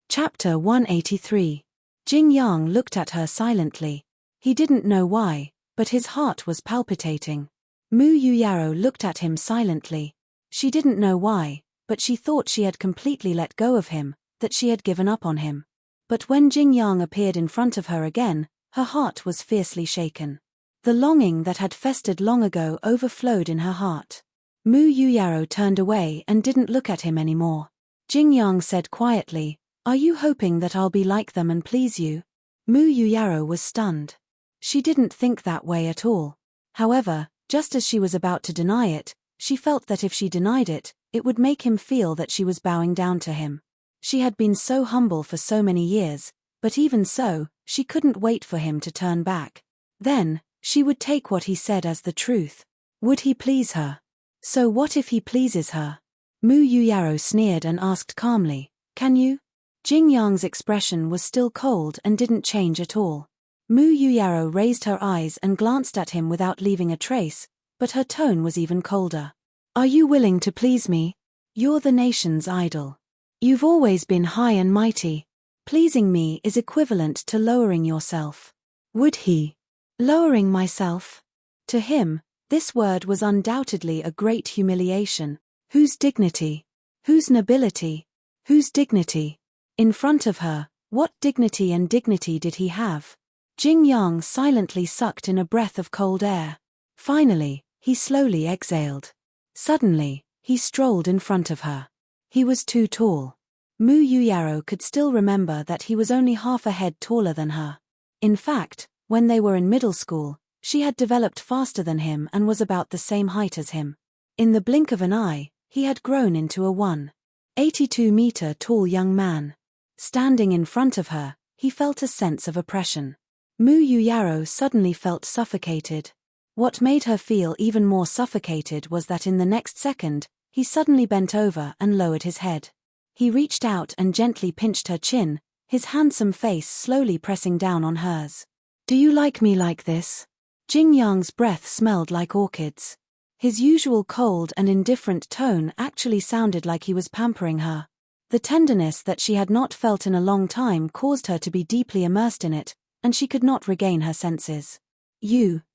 Chapter 183. Jing Yang looked at her silently. He didn't know why, but his heart was palpitating. Mu Yuyaro looked at him silently. She didn't know why, but she thought she had completely let go of him, that she had given up on him. But when Jing Yang appeared in front of her again, her heart was fiercely shaken. The longing that had festered long ago overflowed in her heart. Mu Yuyaro turned away and didn't look at him anymore. Jing Yang said quietly, "Are you hoping that I'll be like them and please you?" Mu Yuyaro was stunned. She didn't think that way at all. However, just as she was about to deny it, she felt that if she denied it, it would make him feel that she was bowing down to him. She had been so humble for so many years, but even so, she couldn't wait for him to turn back. Then, she would take what he said as the truth. Would he please her? So what if he pleases her? Mu Yuyaro sneered and asked calmly, "Can you?" Jing Yang's expression was still cold and didn't change at all. Mu Yuyaro raised her eyes and glanced at him without leaving a trace, but her tone was even colder. "Are you willing to please me? You're the nation's idol. You've always been high and mighty. Pleasing me is equivalent to lowering yourself." Would he? Lowering myself? To him, this word was undoubtedly a great humiliation. Whose dignity? Whose nobility? Whose dignity? In front of her, what dignity and dignity did he have? Jing Yang silently sucked in a breath of cold air. Finally, he slowly exhaled. Suddenly, he strolled in front of her. He was too tall. Mu Yuyaro could still remember that he was only half a head taller than her. In fact, when they were in middle school, she had developed faster than him and was about the same height as him. In the blink of an eye, he had grown into a 1.82-meter tall young man. Standing in front of her, he felt a sense of oppression. Mu Yuyaro suddenly felt suffocated. What made her feel even more suffocated was that in the next second, he suddenly bent over and lowered his head. He reached out and gently pinched her chin, his handsome face slowly pressing down on hers. "Do you like me like this?" Jing Yang's breath smelled like orchids. His usual cold and indifferent tone actually sounded like he was pampering her. The tenderness that she had not felt in a long time caused her to be deeply immersed in it, and she could not regain her senses.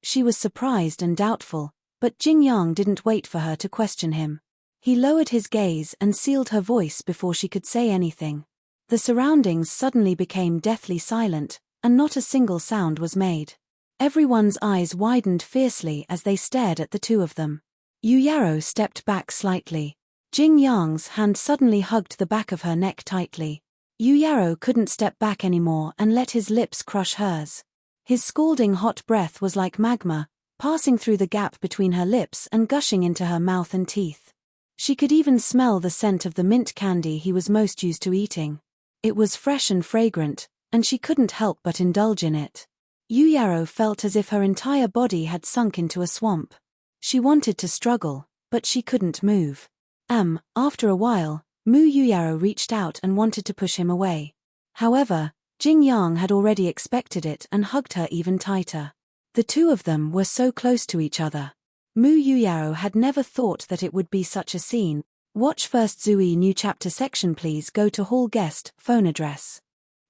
She was surprised and doubtful, but Jing Yang didn't wait for her to question him. He lowered his gaze and sealed her voice before she could say anything. The surroundings suddenly became deathly silent, and not a single sound was made. Everyone's eyes widened fiercely as they stared at the two of them. Yuyaro stepped back slightly. Jing Yang's hand suddenly hugged the back of her neck tightly. Yuyaro couldn't step back anymore and let his lips crush hers. His scalding hot breath was like magma, passing through the gap between her lips and gushing into her mouth and teeth. She could even smell the scent of the mint candy he was most used to eating. It was fresh and fragrant, and she couldn't help but indulge in it. Yuyaro felt as if her entire body had sunk into a swamp. She wanted to struggle, but she couldn't move. After a while, Mu Yuyaro reached out and wanted to push him away. However, Jing Yang had already expected it and hugged her even tighter. The two of them were so close to each other. Mu Yuyaro had never thought that it would be such a scene. Watch first Zui new chapter section. Please go to hall guest, phone address.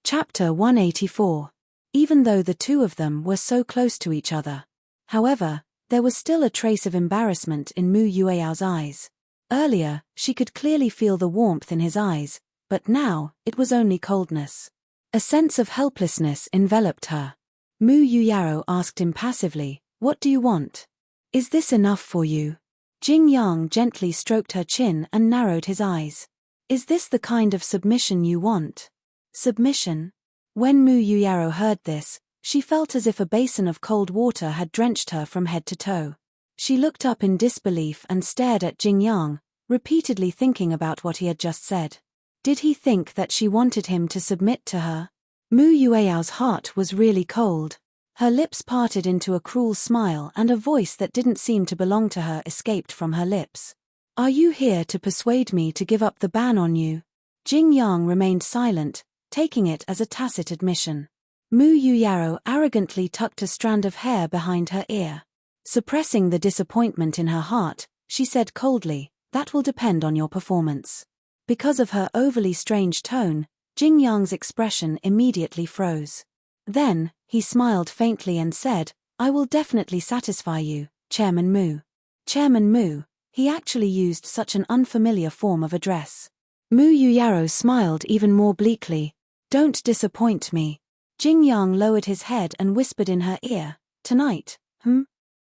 Chapter 184. Even though the two of them were so close to each other. However, there was still a trace of embarrassment in Mu Yueao's eyes. Earlier, she could clearly feel the warmth in his eyes, but now, it was only coldness. A sense of helplessness enveloped her. Mu Yuyaro asked impassively, "What do you want? Is this enough for you?" Jing Yang gently stroked her chin and narrowed his eyes. "Is this the kind of submission you want?" Submission? When Mu Yuyaro heard this, she felt as if a basin of cold water had drenched her from head to toe. She looked up in disbelief and stared at Jing Yang, repeatedly thinking about what he had just said. Did he think that she wanted him to submit to her? Mu Yueao's heart was really cold. Her lips parted into a cruel smile and a voice that didn't seem to belong to her escaped from her lips. "Are you here to persuade me to give up the ban on you?" Jing Yang remained silent, taking it as a tacit admission. Mu Yuyaro arrogantly tucked a strand of hair behind her ear. Suppressing the disappointment in her heart, she said coldly, "That will depend on your performance." Because of her overly strange tone, Jing Yang's expression immediately froze. Then, he smiled faintly and said, "I will definitely satisfy you, Chairman Mu." Chairman Mu, he actually used such an unfamiliar form of address. Mu Yuyaro smiled even more bleakly. "Don't disappoint me." Jing Yang lowered his head and whispered in her ear, "Tonight,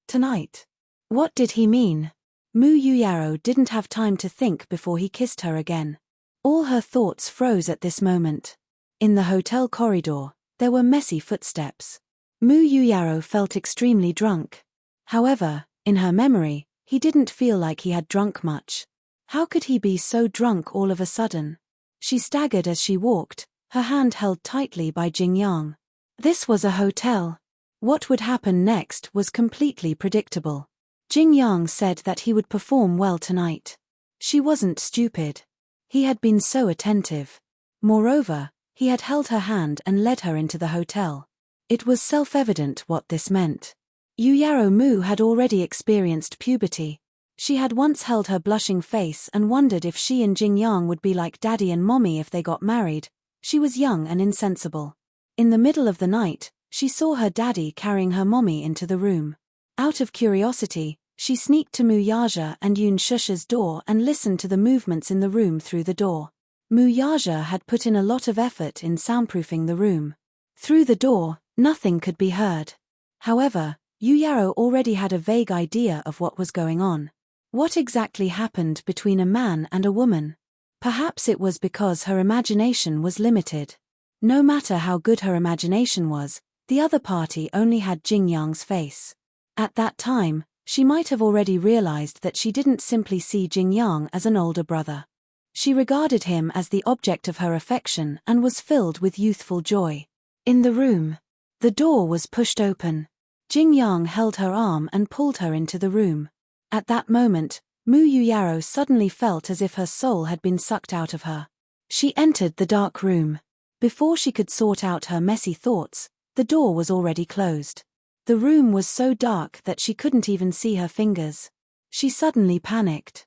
Tonight." What did he mean? Mu Yuyaro didn't have time to think before he kissed her again. All her thoughts froze at this moment. In the hotel corridor, there were messy footsteps. Mu Yuyaro felt extremely drunk. However, in her memory, he didn't feel like he had drunk much. How could he be so drunk all of a sudden? She staggered as she walked, her hand held tightly by Jing Yang. This was a hotel. What would happen next was completely predictable. Jing Yang said that he would perform well tonight. She wasn't stupid. He had been so attentive. Moreover, he had held her hand and led her into the hotel. It was self-evident what this meant. Yuyaro Mu had already experienced puberty. She had once held her blushing face and wondered if she and Jing Yang would be like daddy and mommy if they got married. She was young and insensible. In the middle of the night, she saw her daddy carrying her mommy into the room. Out of curiosity, she sneaked to Mu Yaja and Yun Shusha's door and listened to the movements in the room through the door. Mu Yaja had put in a lot of effort in soundproofing the room. Through the door, nothing could be heard. However, Yuyaro already had a vague idea of what was going on. What exactly happened between a man and a woman? Perhaps it was because her imagination was limited. No matter how good her imagination was, the other party only had Jing Yang's face. At that time, she might have already realized that she didn't simply see Jing Yang as an older brother. She regarded him as the object of her affection and was filled with youthful joy. In the room, the door was pushed open. Jing Yang held her arm and pulled her into the room. At that moment, Mu Yuyaro suddenly felt as if her soul had been sucked out of her. She entered the dark room. Before she could sort out her messy thoughts, the door was already closed. The room was so dark that she couldn't even see her fingers. She suddenly panicked.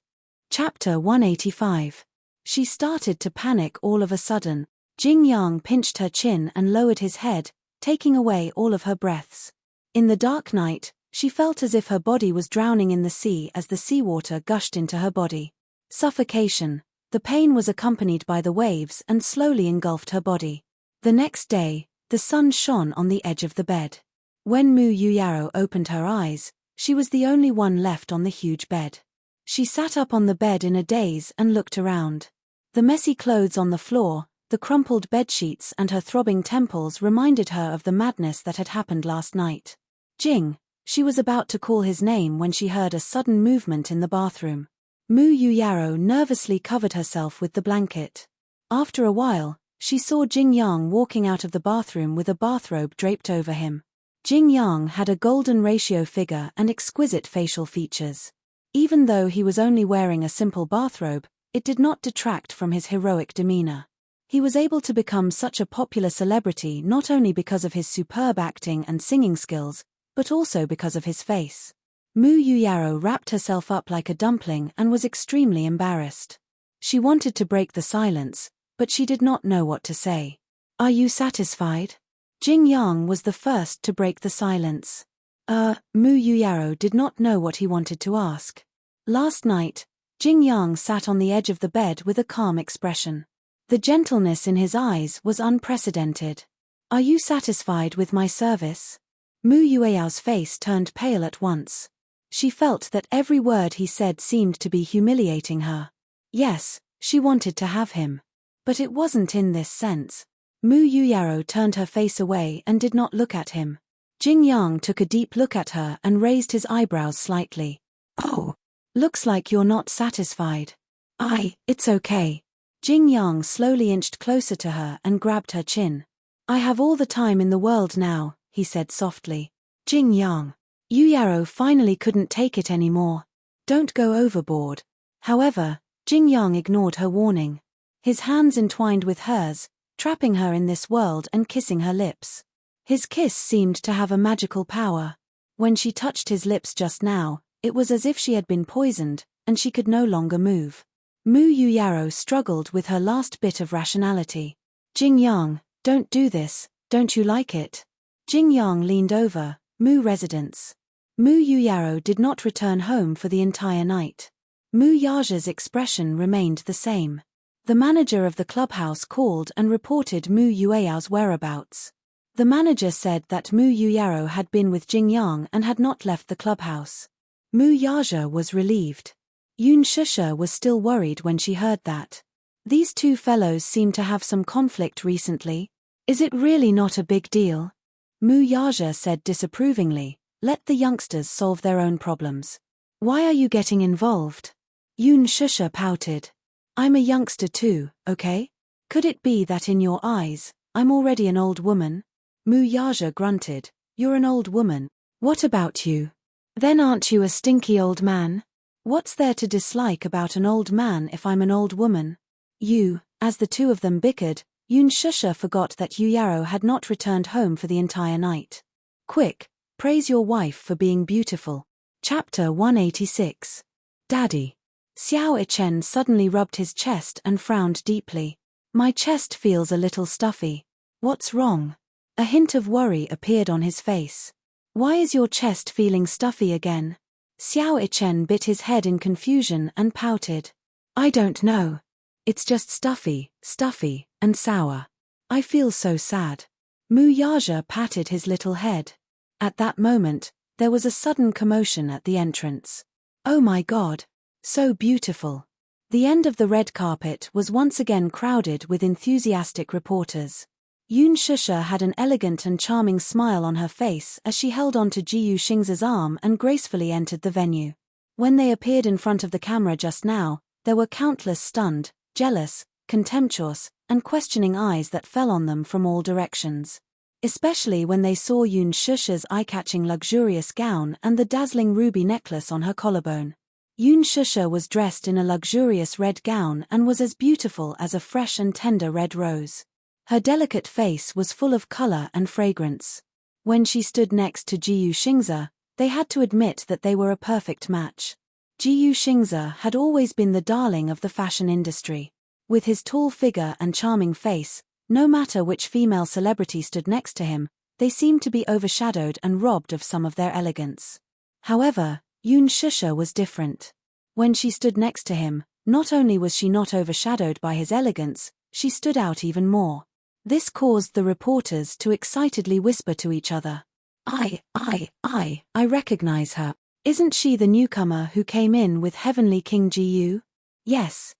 Chapter 185. She started to panic all of a sudden. Jing Yang pinched her chin and lowered his head, taking away all of her breaths. In the dark night, she felt as if her body was drowning in the sea as the seawater gushed into her body. Suffocation. The pain was accompanied by the waves and slowly engulfed her body. The next day, the sun shone on the edge of the bed. When Mu Yuyaro opened her eyes, she was the only one left on the huge bed. She sat up on the bed in a daze and looked around. The messy clothes on the floor, the crumpled bedsheets and her throbbing temples reminded her of the madness that had happened last night. Jing. She was about to call his name when she heard a sudden movement in the bathroom. Mu Yuyaro nervously covered herself with the blanket. After a while, she saw Jing Yang walking out of the bathroom with a bathrobe draped over him. Jing Yang had a golden ratio figure and exquisite facial features. Even though he was only wearing a simple bathrobe, it did not detract from his heroic demeanor. He was able to become such a popular celebrity not only because of his superb acting and singing skills, but also because of his face. Mu Yuyaro wrapped herself up like a dumpling and was extremely embarrassed. She wanted to break the silence, but she did not know what to say. "Are you satisfied?" Jing Yang was the first to break the silence. Mu Yuyaro did not know what he wanted to ask. Last night, Jing Yang sat on the edge of the bed with a calm expression. The gentleness in his eyes was unprecedented. "Are you satisfied with my service?" Mu Yueyao's face turned pale at once. She felt that every word he said seemed to be humiliating her. Yes, she wanted to have him. But it wasn't in this sense. Mu Yuyaro turned her face away and did not look at him. Jing Yang took a deep look at her and raised his eyebrows slightly. "Oh, looks like you're not satisfied." It's okay." Jing Yang slowly inched closer to her and grabbed her chin. "I have all the time in the world now," he said softly. "Jing Yang." Yuyaro finally couldn't take it anymore. "Don't go overboard." However, Jing Yang ignored her warning. His hands entwined with hers, trapping her in this world and kissing her lips. His kiss seemed to have a magical power. When she touched his lips just now, it was as if she had been poisoned, and she could no longer move. Mu Yuyaro struggled with her last bit of rationality. Jing Yang, don't do this, don't you like it? Jing Yang leaned over. Mu residence. Mu Yuyaro did not return home for the entire night. Mu Yaja's expression remained the same. The manager of the clubhouse called and reported Mu Yueyao's whereabouts. The manager said that Mu Yuyaro had been with Jing Yang and had not left the clubhouse. Mu Yaja was relieved. Yun Shusha was still worried when she heard that. These two fellows seem to have some conflict recently. Is it really not a big deal? Mu Yaja said disapprovingly, let the youngsters solve their own problems. Why are you getting involved? Yun Shusha pouted. I'm a youngster too, okay? Could it be that in your eyes, I'm already an old woman? Mu Yaja grunted. You're an old woman. What about you? Then aren't you a stinky old man? What's there to dislike about an old man if I'm an old woman? As the two of them bickered, Yun Shusha forgot that Yuyaro had not returned home for the entire night. Quick, praise your wife for being beautiful. Chapter 186. Daddy. Xiao Ichen suddenly rubbed his chest and frowned deeply. My chest feels a little stuffy. What's wrong? A hint of worry appeared on his face. Why is your chest feeling stuffy again? Xiao Ichen bit his head in confusion and pouted. I don't know. It's just stuffy, and sour. I feel so sad. Mu Yaja patted his little head. At that moment, there was a sudden commotion at the entrance. Oh my God! So beautiful. The end of the red carpet was once again crowded with enthusiastic reporters. Yun Shusha had an elegant and charming smile on her face as she held on to Jiyu Xingza's arm and gracefully entered the venue. When they appeared in front of the camera just now, there were countless stunned, jealous, contemptuous, and questioning eyes that fell on them from all directions. Especially when they saw Yun Shusha's eye-catching luxurious gown and the dazzling ruby necklace on her collarbone. Yun Shusha was dressed in a luxurious red gown and was as beautiful as a fresh and tender red rose. Her delicate face was full of color and fragrance. When she stood next to Jiyu Xingza, they had to admit that they were a perfect match. Jiyu Xingza had always been the darling of the fashion industry. With his tall figure and charming face, no matter which female celebrity stood next to him, they seemed to be overshadowed and robbed of some of their elegance. However, Yun Shusha was different. When she stood next to him, not only was she not overshadowed by his elegance, she stood out even more. This caused the reporters to excitedly whisper to each other. I recognize her. Isn't she the newcomer who came in with Heavenly King Jiyu? Yes.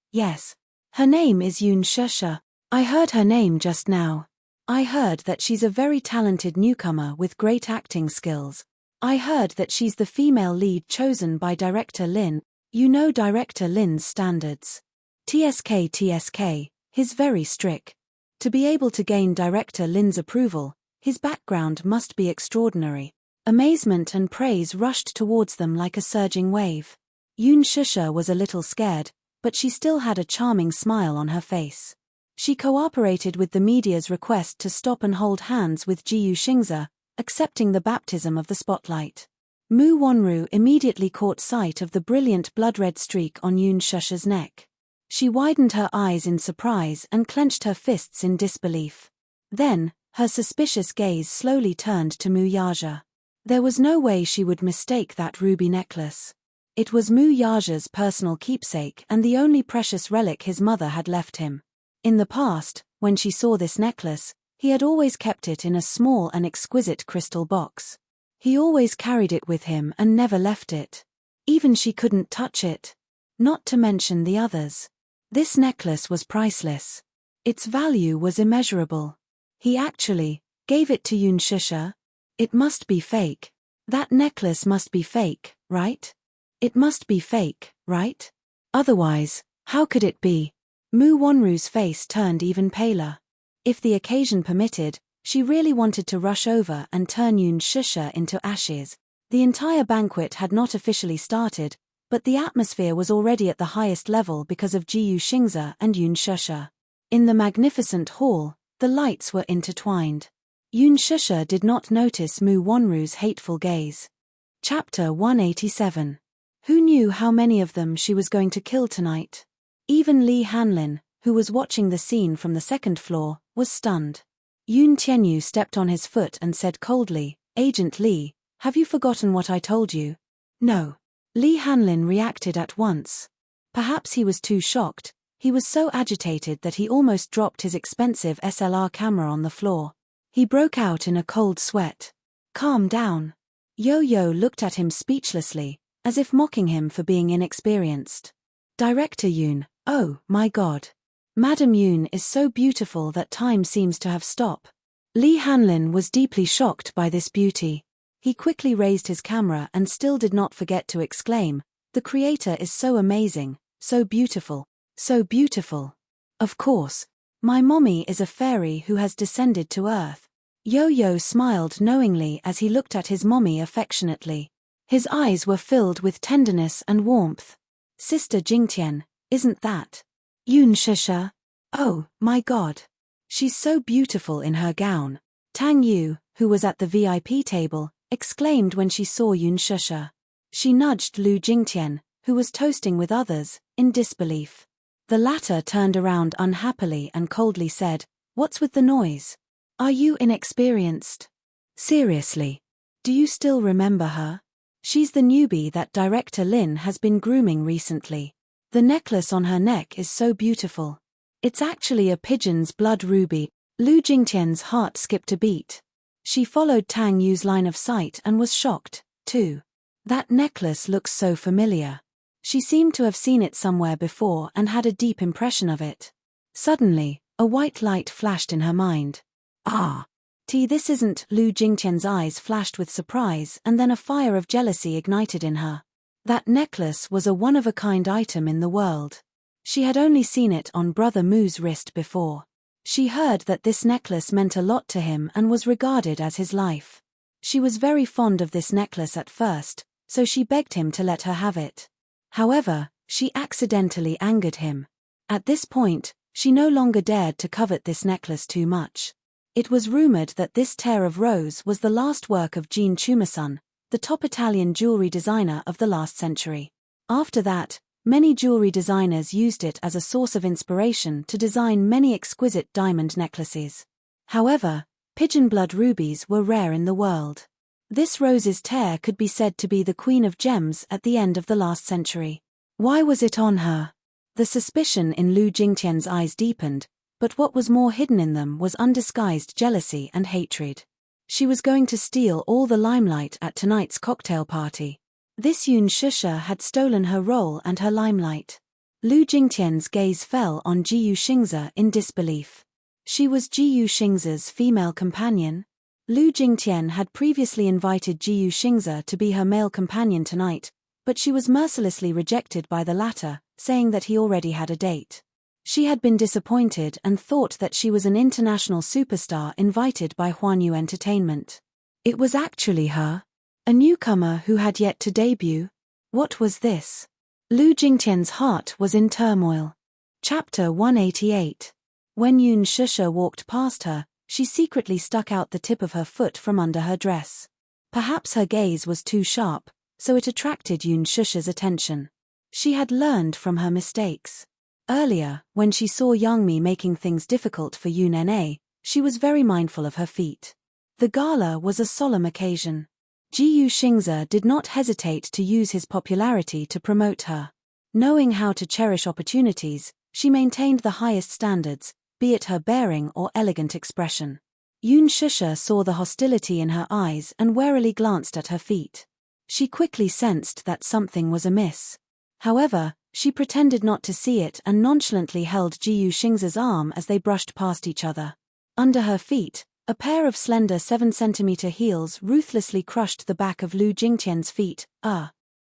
Her name is Yun Shusha. I heard her name just now. I heard that she's a very talented newcomer with great acting skills. I heard that she's the female lead chosen by Director Lin. You know Director Lin's standards. TSK, he's very strict. To be able to gain Director Lin's approval, his background must be extraordinary. Amazement and praise rushed towards them like a surging wave. Yun Shusha was a little scared, but she still had a charming smile on her face. She cooperated with the media's request to stop and hold hands with Jiyu Xingza, accepting the baptism of the spotlight. Mu Wanru immediately caught sight of the brilliant blood-red streak on Yun Shusha's neck. She widened her eyes in surprise and clenched her fists in disbelief. Then, her suspicious gaze slowly turned to Mu Yaja. There was no way she would mistake that ruby necklace. It was Mu Yaja's personal keepsake and the only precious relic his mother had left him. In the past, when she saw this necklace, he had always kept it in a small and exquisite crystal box. He always carried it with him and never left it. Even she couldn't touch it. Not to mention the others. This necklace was priceless. Its value was immeasurable. He actually gave it to Yun Shusha. It must be fake. That necklace must be fake, right? It must be fake, right? Otherwise, how could it be? Mu Wanru's face turned even paler. If the occasion permitted, she really wanted to rush over and turn Yun Shusha into ashes. The entire banquet had not officially started, but the atmosphere was already at the highest level because of Jiyu Xingza and Yun Shusha. In the magnificent hall, the lights were intertwined. Yun Shusha did not notice Mu Wanru's hateful gaze. Chapter 187. Who knew how many of them she was going to kill tonight? Even Li Hanlin, who was watching the scene from the second floor, was stunned. Yoon Tianyu stepped on his foot and said coldly, "Agent Lee, have you forgotten what I told you?" "No." Lee Hanlin reacted at once. Perhaps he was too shocked. He was so agitated that he almost dropped his expensive SLR camera on the floor. He broke out in a cold sweat. "Calm down." Yo-Yo looked at him speechlessly, as if mocking him for being inexperienced. "Director Yoon, oh, my God. Madam Yoon is so beautiful that time seems to have stopped." Lee Hanlin was deeply shocked by this beauty. He quickly raised his camera and still did not forget to exclaim, "The creator is so amazing, so beautiful, so beautiful. Of course, my mommy is a fairy who has descended to Earth." Yo-Yo smiled knowingly as he looked at his mommy affectionately. His eyes were filled with tenderness and warmth. "Sister Jingtian, isn't that Yoon Shusha? Oh, my God. She's so beautiful in her gown." Tang Yu, who was at the VIP table, exclaimed when she saw Yoon Shusha. She nudged Lu Jingtian, who was toasting with others, in disbelief. The latter turned around unhappily and coldly said, "What's with the noise? Are you inexperienced? Seriously. Do you still remember her? She's the newbie that Director Lin has been grooming recently. The necklace on her neck is so beautiful. It's actually a pigeon's blood ruby." Lu Jingtian's heart skipped a beat. She followed Tang Yu's line of sight and was shocked, too. That necklace looks so familiar. She seemed to have seen it somewhere before and had a deep impression of it. Suddenly, a white light flashed in her mind. "Ah! This isn't." Lu Jingtian's eyes flashed with surprise and then a fire of jealousy ignited in her. That necklace was a one-of-a-kind item in the world. She had only seen it on Brother Mu's wrist before. She heard that this necklace meant a lot to him and was regarded as his life. She was very fond of this necklace at first, so she begged him to let her have it. However, she accidentally angered him. At this point, she no longer dared to covet this necklace too much. It was rumored that this tear of rose was the last work of Jean Chumasun, the top Italian jewelry designer of the last century. After that, many jewelry designers used it as a source of inspiration to design many exquisite diamond necklaces. However, pigeon blood rubies were rare in the world. This rose's tear could be said to be the queen of gems at the end of the last century. Why was it on her? The suspicion in Lu Jingtian's eyes deepened, but what was more hidden in them was undisguised jealousy and hatred. She was going to steal all the limelight at tonight's cocktail party. This Yoon Shusha had stolen her role and her limelight. Lu Jingtian's gaze fell on Jiyu Xingze in disbelief. She was Jiyu Xingze's female companion. Lu Jingtian had previously invited Jiyu Xingze to be her male companion tonight, but she was mercilessly rejected by the latter, saying that he already had a date. She had been disappointed and thought that she was an international superstar invited by Huanyu Entertainment. It was actually her. A newcomer who had yet to debut. What was this? Lu Jingtian's heart was in turmoil. Chapter 188. When Yoon Shusha walked past her, she secretly stuck out the tip of her foot from under her dress. Perhaps her gaze was too sharp, so it attracted Yoon Shusha's attention. She had learned from her mistakes. Earlier, when she saw Yangmi making things difficult for Yoon Na, she was very mindful of her feet. The gala was a solemn occasion. Jiyu Xingze did not hesitate to use his popularity to promote her. Knowing how to cherish opportunities, she maintained the highest standards, be it her bearing or elegant expression. Yoon Shusha saw the hostility in her eyes and warily glanced at her feet. She quickly sensed that something was amiss. However, she pretended not to see it and nonchalantly held Jiyu Xingze's arm as they brushed past each other. Under her feet, a pair of slender 7-centimeter heels ruthlessly crushed the back of Lu Jingtian's feet.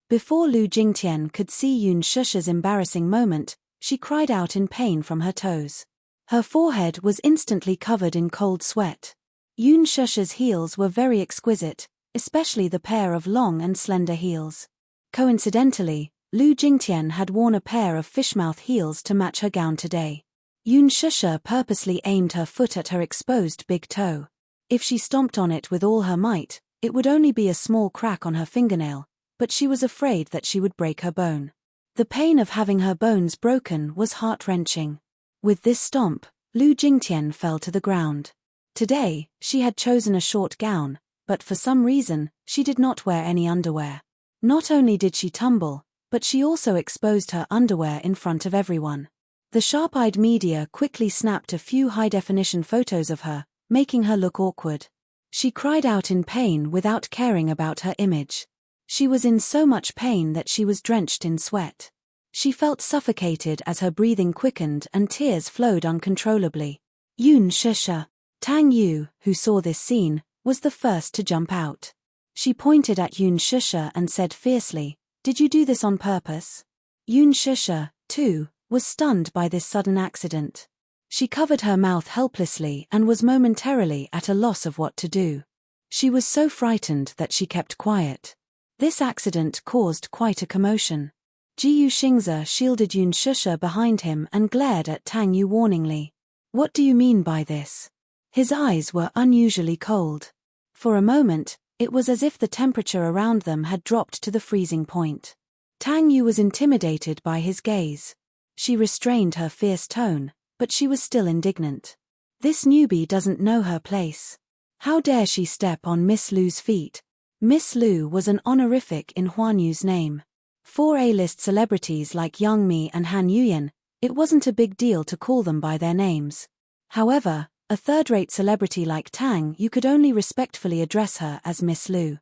Before Lu Jingtian could see Yoon Shusha's embarrassing moment, she cried out in pain from her toes. Her forehead was instantly covered in cold sweat. Yoon Shusha's heels were very exquisite, especially the pair of long and slender heels. Coincidentally, Lu Jingtian had worn a pair of fishmouth heels to match her gown today. Yoon Shusha purposely aimed her foot at her exposed big toe. If she stomped on it with all her might, it would only be a small crack on her fingernail, but she was afraid that she would break her bone. The pain of having her bones broken was heart-wrenching. With this stomp, Lu Jingtian fell to the ground. Today, she had chosen a short gown, but for some reason, she did not wear any underwear. Not only did she tumble, but she also exposed her underwear in front of everyone. The sharp-eyed media quickly snapped a few high-definition photos of her, making her look awkward. She cried out in pain without caring about her image. She was in so much pain that she was drenched in sweat. She felt suffocated as her breathing quickened and tears flowed uncontrollably. Yun Shusha. Tang Yu, who saw this scene, was the first to jump out. She pointed at Yun Shusha and said fiercely, "Did you do this on purpose?" Yun Shusha, too, was stunned by this sudden accident. She covered her mouth helplessly and was momentarily at a loss of what to do. She was so frightened that she kept quiet. This accident caused quite a commotion. Jiyu Xingze shielded Yun Shusha behind him and glared at Tang Yu warningly. "What do you mean by this?" His eyes were unusually cold. For a moment, it was as if the temperature around them had dropped to the freezing point. Tang Yu was intimidated by his gaze. She restrained her fierce tone, but she was still indignant. This newbie doesn't know her place. How dare she step on Miss Lu's feet? Miss Lu was an honorific in Huan Yu's name. For A-list celebrities like Yang Mi and Han Yuyan, it wasn't a big deal to call them by their names. However, a third-rate celebrity like Tang Yu could only respectfully address her as Miss Lu.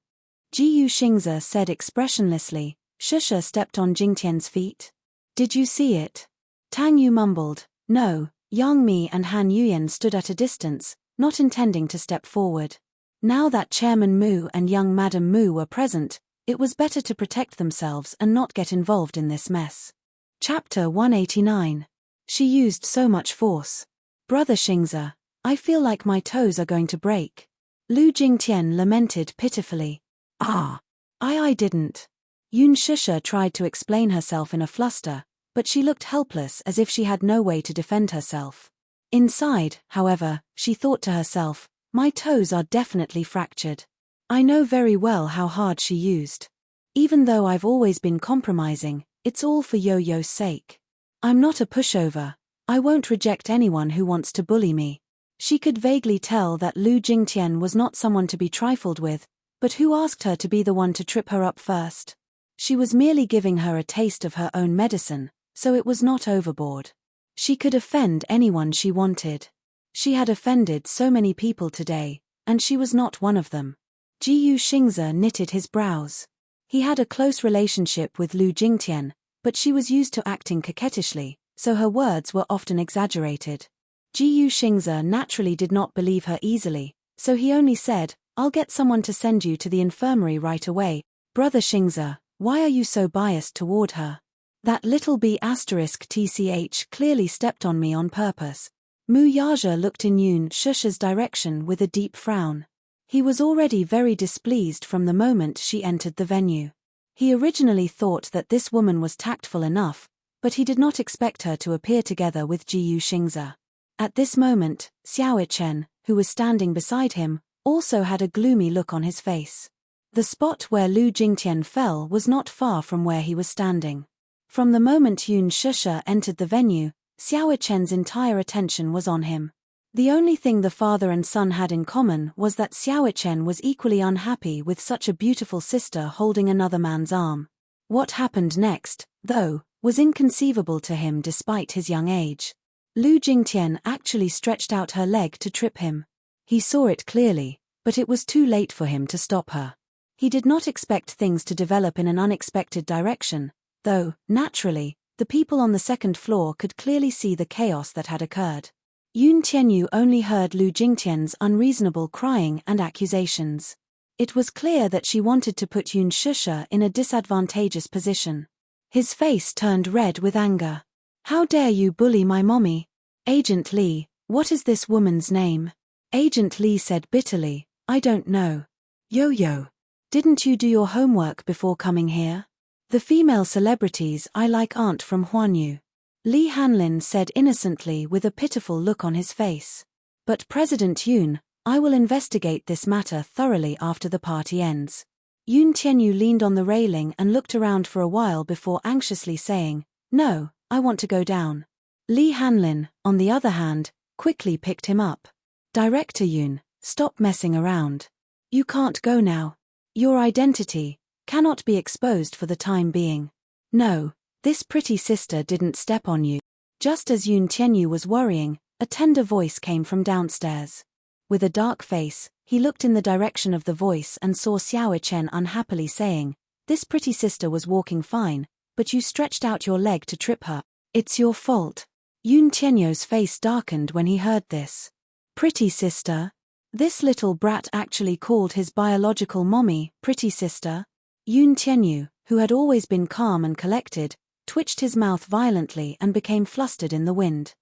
Jiyu Xingze said expressionlessly, "Shusha stepped on Jingtian's feet? Did you see it?" Tang Yu mumbled, "No." Yang Mi and Han Yuyan stood at a distance, not intending to step forward. Now that Chairman Mu and young Madam Mu were present, it was better to protect themselves and not get involved in this mess. Chapter 189. She used so much force. "Brother Xingze, I feel like my toes are going to break." Lu Jingtian lamented pitifully. I didn't." Yun Shusha tried to explain herself in a fluster, but she looked helpless as if she had no way to defend herself. Inside, however, she thought to herself, "My toes are definitely fractured. I know very well how hard she used. Even though I've always been compromising, it's all for Yo-Yo's sake. I'm not a pushover. I won't reject anyone who wants to bully me." She could vaguely tell that Lu Jingtian was not someone to be trifled with, but who asked her to be the one to trip her up first? She was merely giving her a taste of her own medicine, so it was not overboard. She could offend anyone she wanted. She had offended so many people today, and she was not one of them. Jiyu Xingze knitted his brows. He had a close relationship with Lu Jingtian, but she was used to acting coquettishly, so her words were often exaggerated. Jiyu Xingze naturally did not believe her easily, so he only said, "I'll get someone to send you to the infirmary right away." "Brother Xingze, why are you so biased toward her? That little B***tch clearly stepped on me on purpose." Mu Yaja looked in Yun Shusha's direction with a deep frown. He was already very displeased from the moment she entered the venue. He originally thought that this woman was tactful enough, but he did not expect her to appear together with Jiyu Xingze. At this moment, Xiao Chen, who was standing beside him, also had a gloomy look on his face. The spot where Lu Jingtian fell was not far from where he was standing. From the moment Yun Shusha entered the venue, Xiao Chen's entire attention was on him. The only thing the father and son had in common was that Xiao Chen was equally unhappy with such a beautiful sister holding another man's arm. What happened next, though, was inconceivable to him despite his young age. Lu Jingtian actually stretched out her leg to trip him. He saw it clearly, but it was too late for him to stop her. He did not expect things to develop in an unexpected direction, though, naturally, the people on the second floor could clearly see the chaos that had occurred. Yun Tianyu only heard Lu Jingtian's unreasonable crying and accusations. It was clear that she wanted to put Yun Shusha in a disadvantageous position. His face turned red with anger. "How dare you bully my mommy? Agent Lee, what is this woman's name?" Agent Lee said bitterly, "I don't know." "Yo-Yo, didn't you do your homework before coming here? The female celebrities I like aren't from Huanyu." Li Hanlin said innocently with a pitiful look on his face. "But President Yun, I will investigate this matter thoroughly after the party ends." Yun Tianyu leaned on the railing and looked around for a while before anxiously saying, "No, I want to go down." Lee Hanlin, on the other hand, quickly picked him up. Director Yoon, stop messing around. You can't go now. Your identity cannot be exposed for the time being. No, this pretty sister didn't step on you. Just as Yoon Tianyu was worrying, a tender voice came from downstairs. With a dark face, he looked in the direction of the voice and saw Xiao Chen unhappily saying, "This pretty sister was walking fine, but you stretched out your leg to trip her. It's your fault." Yoon Tianyu's face darkened when he heard this. Pretty sister? This little brat actually called his biological mommy pretty sister? Yoon Tianyu, who had always been calm and collected, twitched his mouth violently and became flustered in the wind.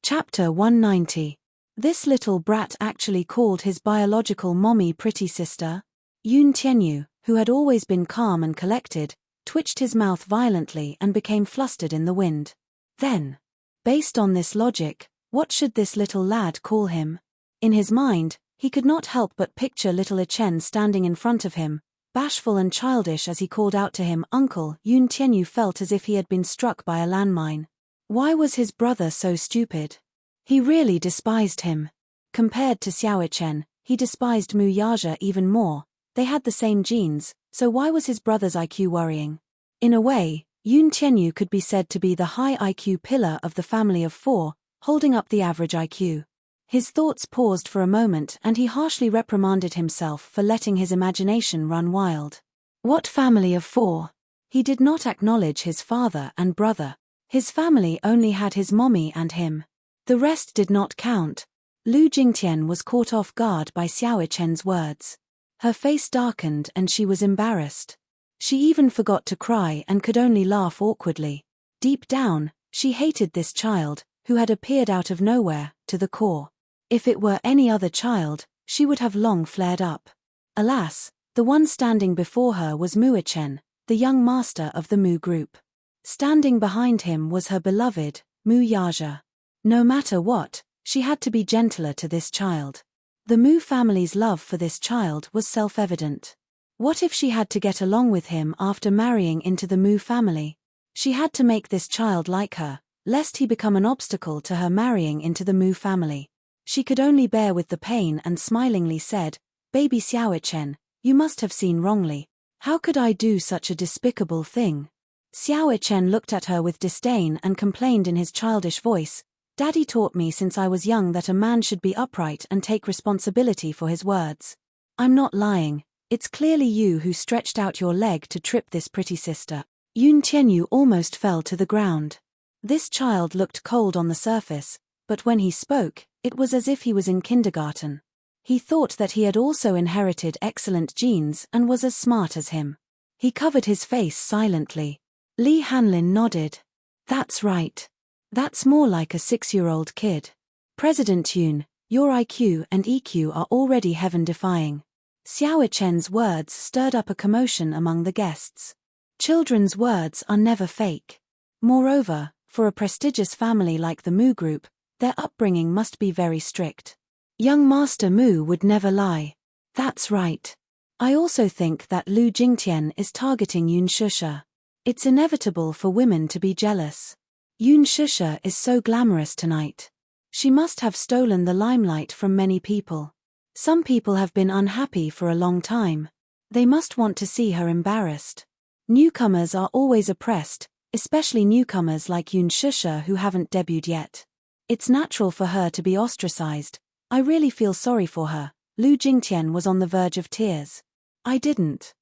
Chapter 190. This little brat actually called his biological mommy pretty sister? Yoon Tianyu, who had always been calm and collected, twitched his mouth violently and became flustered in the wind. Then, based on this logic, what should this little lad call him? In his mind, he could not help but picture little Chen standing in front of him, bashful and childish as he called out to him, "Uncle." Yoon Tianyu felt as if he had been struck by a landmine. Why was his brother so stupid? He really despised him. Compared to Xiao Chen, he despised Mu Yaja even more. They had the same genes, so why was his brother's IQ worrying? In a way, Yoon Tianyu could be said to be the high IQ pillar of the family of four, holding up the average IQ. His thoughts paused for a moment and he harshly reprimanded himself for letting his imagination run wild. What family of four? He did not acknowledge his father and brother. His family only had his mommy and him. The rest did not count. Lu Jingtian was caught off guard by Xiao Chen's words. Her face darkened and she was embarrassed. She even forgot to cry and could only laugh awkwardly. Deep down, she hated this child, who had appeared out of nowhere, to the core. If it were any other child, she would have long flared up. Alas, the one standing before her was Mu Chen, the young master of the Mu group. Standing behind him was her beloved, Mu Yaja. No matter what, she had to be gentler to this child. The Mu family's love for this child was self-evident. What if she had to get along with him after marrying into the Mu family? She had to make this child like her, lest he become an obstacle to her marrying into the Mu family. She could only bear with the pain and smilingly said, "Baby Xiao Chen, you must have seen wrongly. How could I do such a despicable thing?" Xiao Chen looked at her with disdain and complained in his childish voice, "Daddy taught me since I was young that a man should be upright and take responsibility for his words. I'm not lying, it's clearly you who stretched out your leg to trip this pretty sister." Yoon Tianyu almost fell to the ground. This child looked cold on the surface, but when he spoke, it was as if he was in kindergarten. He thought that he had also inherited excellent genes and was as smart as him. He covered his face silently. Lee Hanlin nodded. "That's right. That's more like a 6-year-old kid. President Yoon, your IQ and EQ are already heaven-defying." Xiao Chen's words stirred up a commotion among the guests. Children's words are never fake. Moreover, for a prestigious family like the Mu Group, their upbringing must be very strict. Young Master Mu would never lie. "That's right. I also think that Lu Jingtian is targeting Yoon Shusha. It's inevitable for women to be jealous. Yoon Shusha is so glamorous tonight. She must have stolen the limelight from many people. Some people have been unhappy for a long time. They must want to see her embarrassed. Newcomers are always oppressed, especially newcomers like Yoon Shusha who haven't debuted yet. It's natural for her to be ostracized. I really feel sorry for her." Lu Jingtian was on the verge of tears. "I didn't."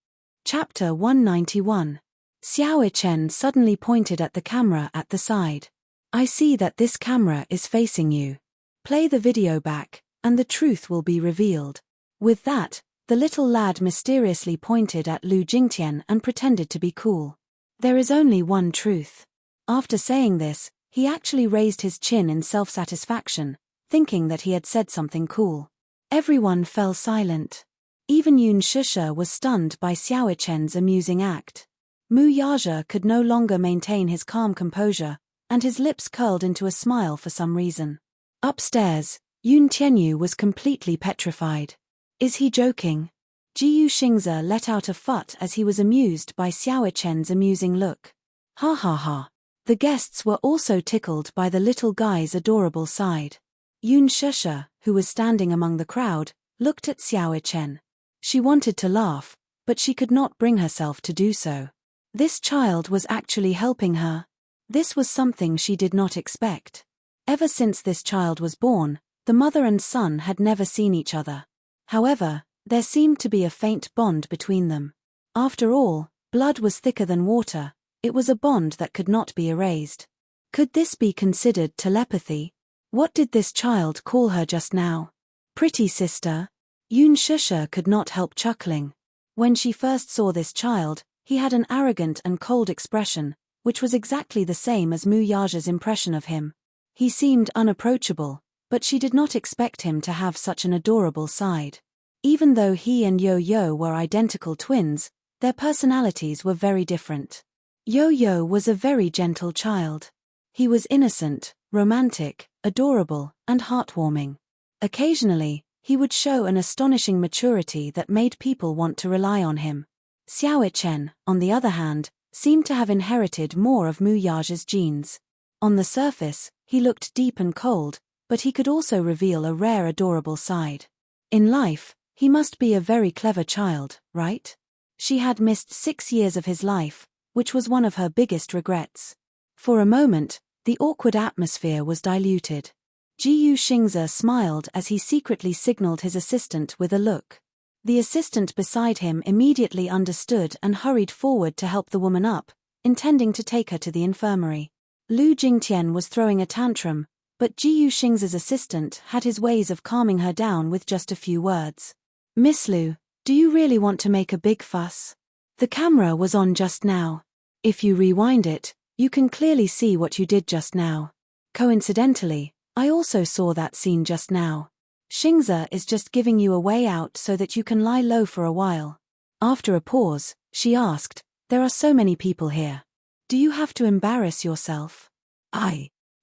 Chapter 191. Xiao Chen suddenly pointed at the camera at the side. "I see that this camera is facing you. Play the video back, and the truth will be revealed." With that, the little lad mysteriously pointed at Lu Jingtian and pretended to be cool. "There is only one truth." After saying this, he actually raised his chin in self-satisfaction, thinking that he had said something cool. Everyone fell silent. Even Yoon Shusha was stunned by Xiao Chen's amusing act. Mu Yaja could no longer maintain his calm composure, and his lips curled into a smile for some reason. Upstairs, Yoon Tianyu was completely petrified. Is he joking? Jiyu Xingze let out a fut as he was amused by Xiao Chen's amusing look. "Ha ha ha. The guests were also tickled by the little guy's adorable side. Yoon Shusha, who was standing among the crowd, looked at Xiao Chen. She wanted to laugh, but she could not bring herself to do so. This child was actually helping her. This was something she did not expect. Ever since this child was born, the mother and son had never seen each other. However, there seemed to be a faint bond between them. After all, blood was thicker than water. It was a bond that could not be erased. Could this be considered telepathy? What did this child call her just now? Pretty sister? Yoon Shusha could not help chuckling. When she first saw this child, he had an arrogant and cold expression, which was exactly the same as Mu Yaja's impression of him. He seemed unapproachable, but she did not expect him to have such an adorable side. Even though he and Yo-Yo were identical twins, their personalities were very different. Yo-Yo was a very gentle child. He was innocent, romantic, adorable, and heartwarming. Occasionally, he would show an astonishing maturity that made people want to rely on him. Xiao Chen, on the other hand, seemed to have inherited more of Mu Yaja's genes. On the surface, he looked deep and cold, but he could also reveal a rare adorable side. In life, he must be a very clever child, right? She had missed 6 years of his life, which was one of her biggest regrets. For a moment, the awkward atmosphere was diluted. Jiyu Xingze smiled as he secretly signaled his assistant with a look. The assistant beside him immediately understood and hurried forward to help the woman up, intending to take her to the infirmary. Lu Jingtian was throwing a tantrum, but Jiyu Xingze's assistant had his ways of calming her down with just a few words. Miss Lu, do you really want to make a big fuss? The camera was on just now. If you rewind it, you can clearly see what you did just now. Coincidentally, I also saw that scene just now. Xingze is just giving you a way out so that you can lie low for a while. After a pause, she asked, there are so many people here. Do you have to embarrass yourself?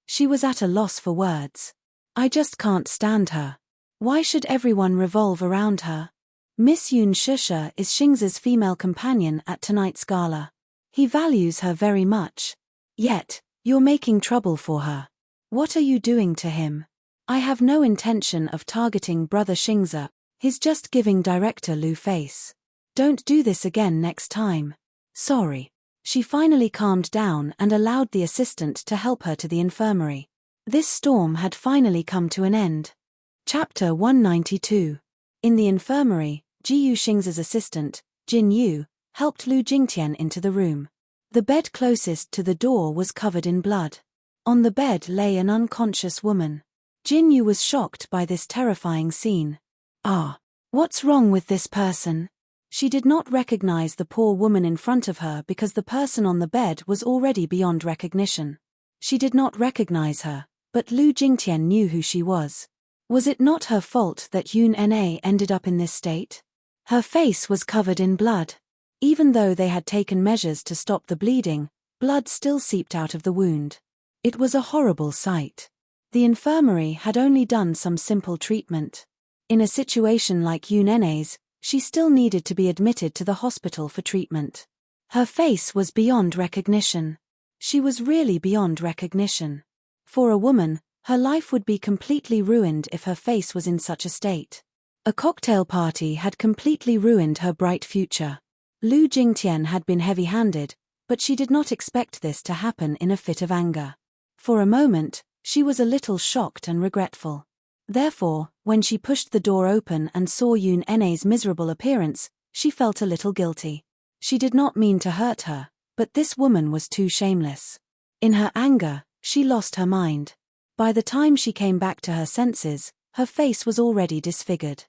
She was at a loss for words. I just can't stand her. Why should everyone revolve around her? Miss Yoon Shusha is Xingze's female companion at tonight's gala. He values her very much. Yet, you're making trouble for her. What are you doing to him? I have no intention of targeting Brother Xingze, he's just giving Director Lu face. Don't do this again next time. Sorry. She finally calmed down and allowed the assistant to help her to the infirmary. This storm had finally come to an end. Chapter 192. In the infirmary, Jiyu Xingze's assistant, Jin Yu, helped Lu Jingtian into the room. The bed closest to the door was covered in blood. On the bed lay an unconscious woman. Jin Yu was shocked by this terrifying scene. What's wrong with this person? She did not recognize the poor woman in front of her because the person on the bed was already beyond recognition. She did not recognize her, but Lu Jingtian knew who she was. Was it not her fault that Yoon Na ended up in this state? Her face was covered in blood. Even though they had taken measures to stop the bleeding, blood still seeped out of the wound. It was a horrible sight. The infirmary had only done some simple treatment. In a situation like Yoon Na's, she still needed to be admitted to the hospital for treatment. Her face was beyond recognition. She was really beyond recognition. For a woman, her life would be completely ruined if her face was in such a state. A cocktail party had completely ruined her bright future. Lu Jingtian had been heavy-handed, but she did not expect this to happen in a fit of anger. For a moment, she was a little shocked and regretful. Therefore, when she pushed the door open and saw Yoon Na's miserable appearance, she felt a little guilty. She did not mean to hurt her, but this woman was too shameless. In her anger, she lost her mind. By the time she came back to her senses, her face was already disfigured.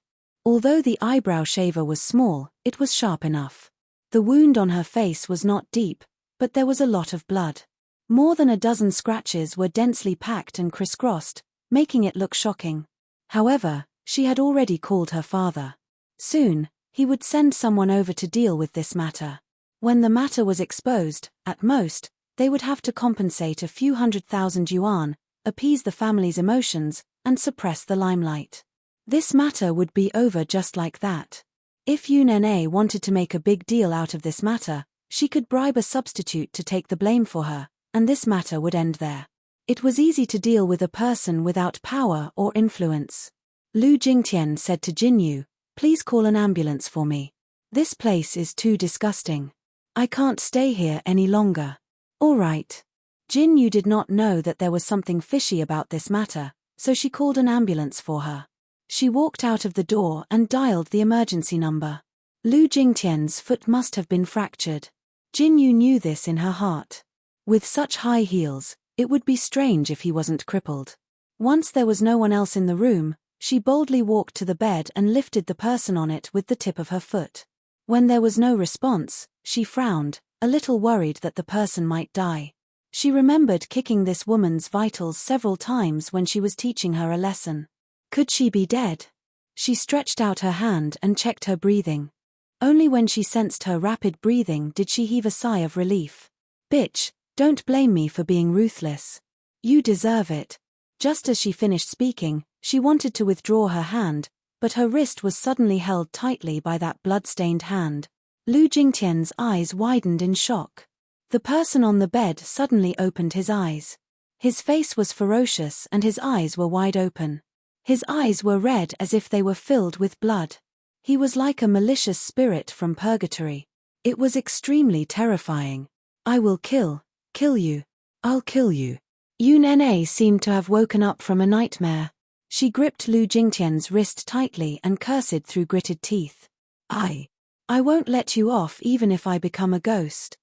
Although the eyebrow shaver was small, it was sharp enough. The wound on her face was not deep, but there was a lot of blood. More than a dozen scratches were densely packed and crisscrossed, making it look shocking. However, she had already called her father. Soon, he would send someone over to deal with this matter. When the matter was exposed, at most, they would have to compensate a few 100,000 yuan, appease the family's emotions, and suppress the limelight. This matter would be over just like that. If Yoon Na wanted to make a big deal out of this matter, she could bribe a substitute to take the blame for her, and this matter would end there. It was easy to deal with a person without power or influence. Lu Jingtian said to Jinyu, "Please call an ambulance for me. This place is too disgusting. I can't stay here any longer." "All right." Jinyu did not know that there was something fishy about this matter, so she called an ambulance for her. She walked out of the door and dialed the emergency number. Lu Jingtian's foot must have been fractured. Jinyu knew this in her heart. With such high heels, it would be strange if he wasn't crippled. Once there was no one else in the room, she boldly walked to the bed and lifted the person on it with the tip of her foot. When there was no response, she frowned, a little worried that the person might die. She remembered kicking this woman's vitals several times when she was teaching her a lesson. Could she be dead? She stretched out her hand and checked her breathing. Only when she sensed her rapid breathing did she heave a sigh of relief. "Bitch, don't blame me for being ruthless. You deserve it." Just as she finished speaking, she wanted to withdraw her hand, but her wrist was suddenly held tightly by that blood-stained hand. Lu Jingtian's eyes widened in shock. The person on the bed suddenly opened his eyes. His face was ferocious and his eyes were wide open. His eyes were red as if they were filled with blood. He was like a malicious spirit from purgatory. It was extremely terrifying. "I will kill you. I'll kill you." Yu Nene seemed to have woken up from a nightmare. She gripped Lu Jingtian's wrist tightly and cursed through gritted teeth. I won't let you off even if I become a ghost."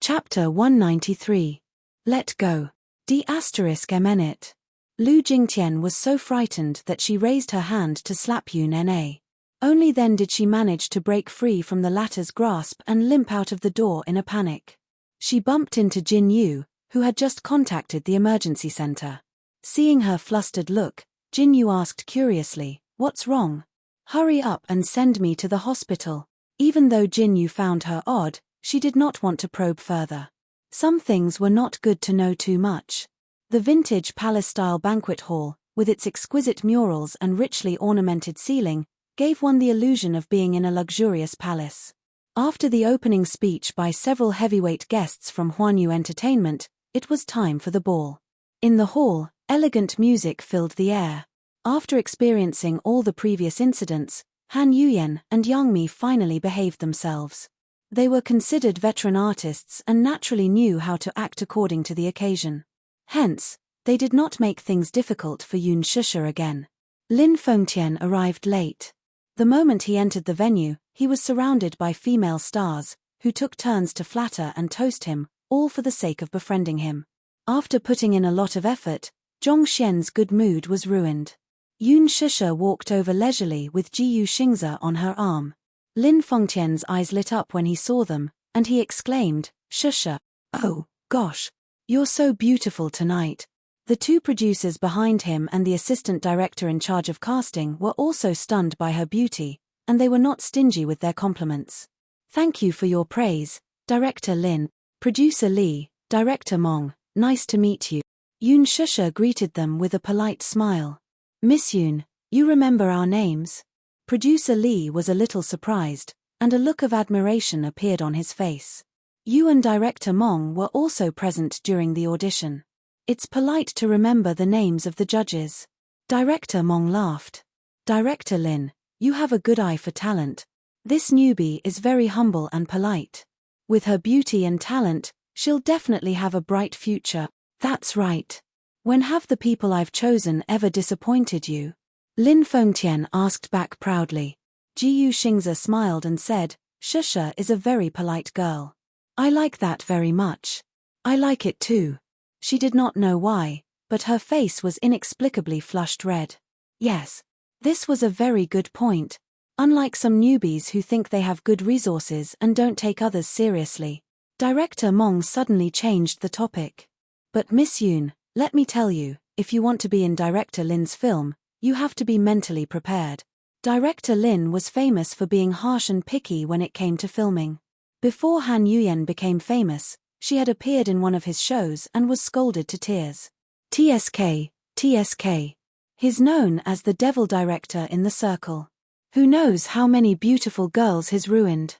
Chapter 193. Let go. D***MNit. Lu Jingtian was so frightened that she raised her hand to slap Yu Nene. Only then did she manage to break free from the latter's grasp and limp out of the door in a panic. She bumped into Jin Yu, who had just contacted the emergency center. Seeing her flustered look, Jin Yu asked curiously, "What's wrong? Hurry up and send me to the hospital." Even though Jin Yu found her odd, she did not want to probe further. Some things were not good to know too much. The vintage palace-style banquet hall, with its exquisite murals and richly ornamented ceiling, gave one the illusion of being in a luxurious palace. After the opening speech by several heavyweight guests from Huanyu Entertainment, it was time for the ball. In the hall, elegant music filled the air. After experiencing all the previous incidents, Han Yuyen and Yang Mi finally behaved themselves. They were considered veteran artists and naturally knew how to act according to the occasion. Hence, they did not make things difficult for Yun Shusha again. Lin Fengtian arrived late. The moment he entered the venue, he was surrounded by female stars, who took turns to flatter and toast him, all for the sake of befriending him. After putting in a lot of effort, Zhong Xian's good mood was ruined. Yun Shusha walked over leisurely with Jiyu Xingze on her arm. Lin Fengtian's eyes lit up when he saw them, and he exclaimed, "Shusha, oh, gosh, you're so beautiful tonight." The two producers behind him and the assistant director in charge of casting were also stunned by her beauty, and they were not stingy with their compliments. "Thank you for your praise, Director Lin, Producer Li, Director Mong, nice to meet you." Yun Shusha greeted them with a polite smile. "Miss Yun, you remember our names?" Producer Li was a little surprised, and a look of admiration appeared on his face. You and Director Mong were also present during the audition. "It's polite to remember the names of the judges." Director Mong laughed. "Director Lin, you have a good eye for talent. This newbie is very humble and polite. With her beauty and talent, she'll definitely have a bright future." "That's right. When have the people I've chosen ever disappointed you?" Lin Fengtian asked back proudly. Jiyu Xingze smiled and said, "Shusha is a very polite girl. I like that very much." "I like it too." She did not know why, but her face was inexplicably flushed red. Yes, this was a very good point. Unlike some newbies who think they have good resources and don't take others seriously, Director Mong suddenly changed the topic. "But Miss Yoon, let me tell you, if you want to be in Director Lin's film, you have to be mentally prepared." Director Lin was famous for being harsh and picky when it came to filming. Before Han Yuyen became famous, she had appeared in one of his shows and was scolded to tears. TSK. He's known as the devil director in the circle. Who knows how many beautiful girls he's ruined?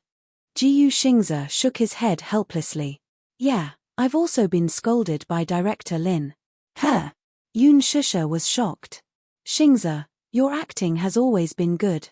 Jiyu Xingze shook his head helplessly. "Yeah, I've also been scolded by director Lin. Huh? Yoon Shusha was shocked. Xingze, your acting has always been good.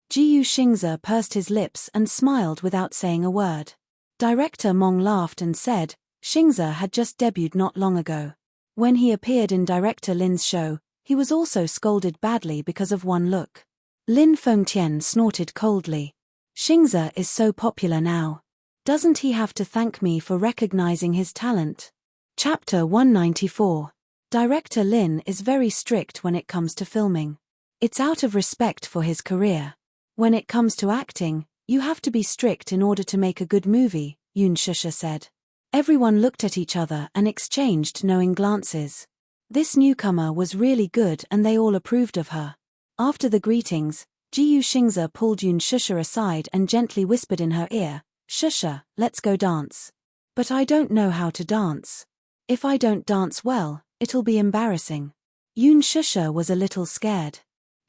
Jiu Xingze pursed his lips and smiled without saying a word. Director Mong laughed and said, Xingze had just debuted not long ago. When he appeared in director Lin's show, he was also scolded badly because of one look. Lin Fengtian snorted coldly. Xingze is so popular now. Doesn't he have to thank me for recognizing his talent? Chapter 194. Director Lin is very strict when it comes to filming. It's out of respect for his career. When it comes to acting, you have to be strict in order to make a good movie, Yoon Shusha said. Everyone looked at each other and exchanged knowing glances. This newcomer was really good and they all approved of her. After the greetings, Jiu Xingze pulled Yoon Shusha aside and gently whispered in her ear, Shusha, let's go dance. But I don't know how to dance. If I don't dance well, it'll be embarrassing. Yoon Shusha was a little scared.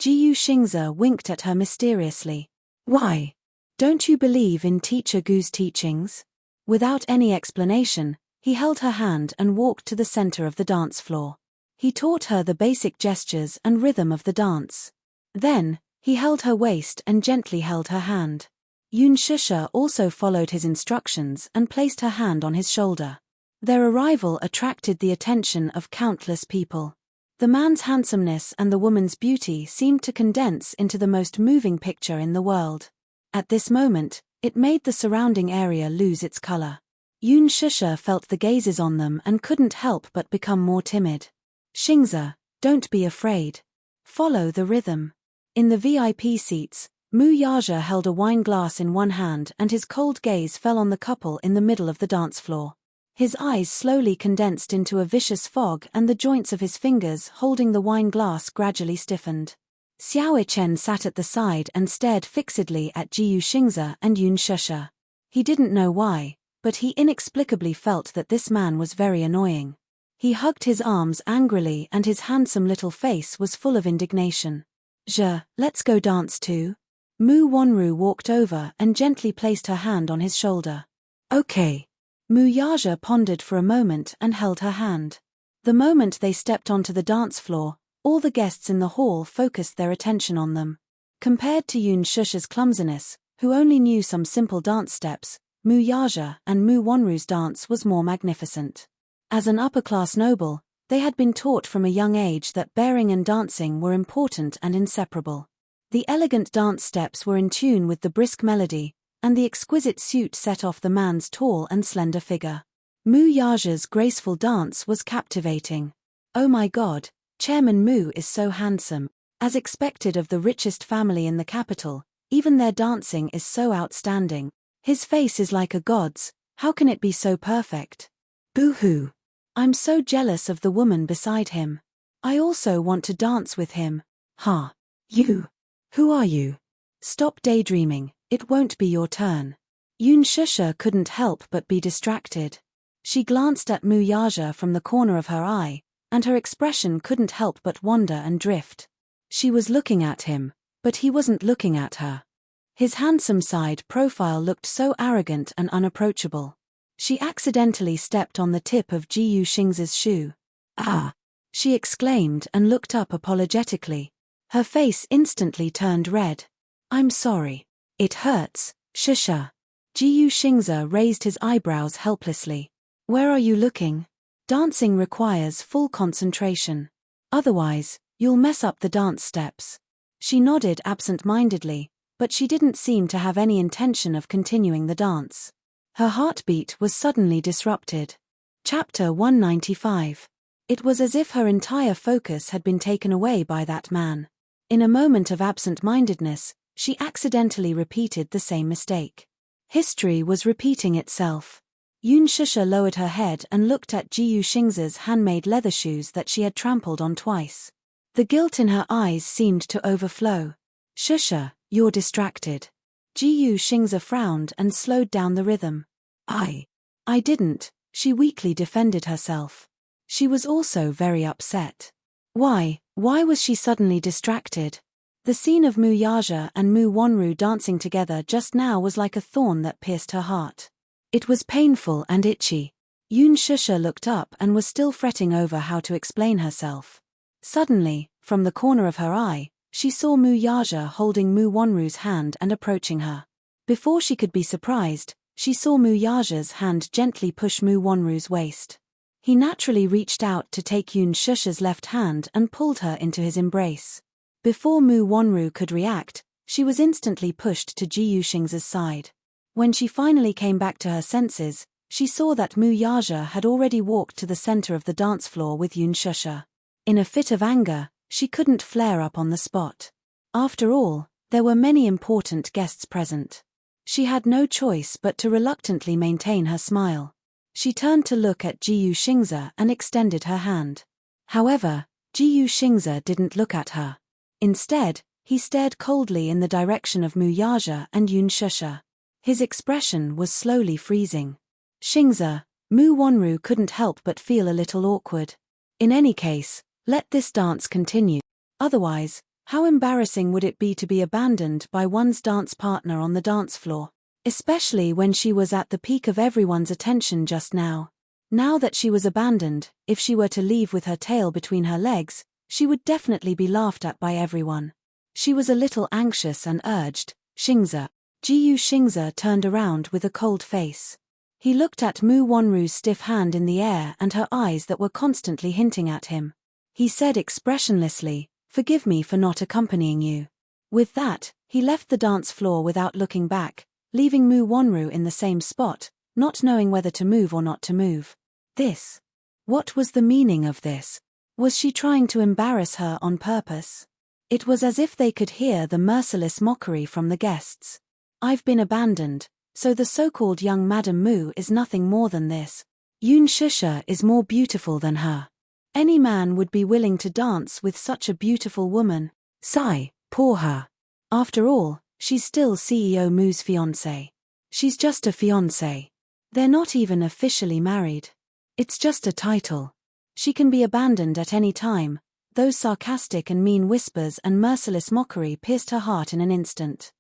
Jiu Xingze winked at her mysteriously. Why? Don't you believe in Teacher Gu's teachings? Without any explanation, he held her hand and walked to the center of the dance floor. He taught her the basic gestures and rhythm of the dance. Then, he held her waist and gently held her hand. Yoon Shusha also followed his instructions and placed her hand on his shoulder. Their arrival attracted the attention of countless people. The man's handsomeness and the woman's beauty seemed to condense into the most moving picture in the world. At this moment, it made the surrounding area lose its color. Yoon Shusha felt the gazes on them and couldn't help but become more timid. Xingze, don't be afraid. Follow the rhythm. In the VIP seats, Mu Yaja held a wine glass in one hand and his cold gaze fell on the couple in the middle of the dance floor. His eyes slowly condensed into a vicious fog and the joints of his fingers holding the wine glass gradually stiffened. Xiao Chen sat at the side and stared fixedly at Jiu Xingze and Yoon Shusha. He didn't know why, but he inexplicably felt that this man was very annoying. He hugged his arms angrily and his handsome little face was full of indignation. Let's go dance too. Mu Wonru walked over and gently placed her hand on his shoulder. Okay. Mu Yaja pondered for a moment and held her hand. The moment they stepped onto the dance floor, all the guests in the hall focused their attention on them. Compared to Yoon Shusha's clumsiness, who only knew some simple dance steps, Mu Yaja and Mu Wonru's dance was more magnificent. As an upper-class noble, they had been taught from a young age that bearing and dancing were important and inseparable. The elegant dance steps were in tune with the brisk melody, and the exquisite suit set off the man's tall and slender figure. Mu Yaja's graceful dance was captivating. Oh my God, Chairman Mu is so handsome. As expected of the richest family in the capital, even their dancing is so outstanding. His face is like a god's, how can it be so perfect? Boo-hoo. I'm so jealous of the woman beside him. I also want to dance with him. Ha. You. Who are you? Stop daydreaming. It won't be your turn. Yoon Shusha couldn't help but be distracted. She glanced at Mu Yaja from the corner of her eye, and her expression couldn't help but wander and drift. She was looking at him, but he wasn't looking at her. His handsome side profile looked so arrogant and unapproachable. She accidentally stepped on the tip of Jiu Xingze's shoe. Ah! She exclaimed and looked up apologetically. Her face instantly turned red. I'm sorry. It hurts, Shusha. Jiu Xingze raised his eyebrows helplessly. Where are you looking? Dancing requires full concentration. Otherwise, you'll mess up the dance steps. She nodded absent-mindedly, but she didn't seem to have any intention of continuing the dance. Her heartbeat was suddenly disrupted. Chapter 195. It was as if her entire focus had been taken away by that man. In a moment of absent-mindedness, she accidentally repeated the same mistake. History was repeating itself. Yoon Shusha lowered her head and looked at Jiu Xingze's handmade leather shoes that she had trampled on twice. The guilt in her eyes seemed to overflow. Shusha, you're distracted. Jiu Xingze frowned and slowed down the rhythm. I didn't, she weakly defended herself. She was also very upset. Why was she suddenly distracted? The scene of Mu Yaja and Mu Wonru dancing together just now was like a thorn that pierced her heart. It was painful and itchy. Yoon Shusha looked up and was still fretting over how to explain herself. Suddenly, from the corner of her eye, she saw Mu Yaja holding Mu Wonru's hand and approaching her. Before she could be surprised, she saw Mu Yaja's hand gently push Mu Wonru's waist. He naturally reached out to take Yoon Shusha's left hand and pulled her into his embrace. Before Mu Wonru could react, she was instantly pushed to Ji Yuxing's side. When she finally came back to her senses, she saw that Mu Yaja had already walked to the center of the dance floor with Yoon Shusha. In a fit of anger, she couldn't flare up on the spot. After all, there were many important guests present. She had no choice but to reluctantly maintain her smile. She turned to look at Ji Yuxing's and extended her hand. However, Ji Yuxing's didn't look at her. Instead, he stared coldly in the direction of Mu Yaja and Yoon Shusha. His expression was slowly freezing. Xingze, Mu Wonru couldn't help but feel a little awkward. In any case, let this dance continue. Otherwise, how embarrassing would it be to be abandoned by one's dance partner on the dance floor? Especially when she was at the peak of everyone's attention just now. Now that she was abandoned, if she were to leave with her tail between her legs, she would definitely be laughed at by everyone. She was a little anxious and urged, Xingze. Ji Yuxing's turned around with a cold face. He looked at Mu Wonru's stiff hand in the air and her eyes that were constantly hinting at him. He said expressionlessly, "Forgive me for not accompanying you." With that, he left the dance floor without looking back, leaving Mu Wonru in the same spot, not knowing whether to move or not to move. What was the meaning of this? Was she trying to embarrass her on purpose? It was as if they could hear the merciless mockery from the guests. I've been abandoned, so the so-called young Madame Mu is nothing more than this. Yoon Shusha is more beautiful than her. Any man would be willing to dance with such a beautiful woman. Sigh, poor her. After all, she's still CEO Mu's fiancé. She's just a fiancé. They're not even officially married. It's just a title. She can be abandoned at any time. Those sarcastic and mean whispers and merciless mockery pierced her heart in an instant.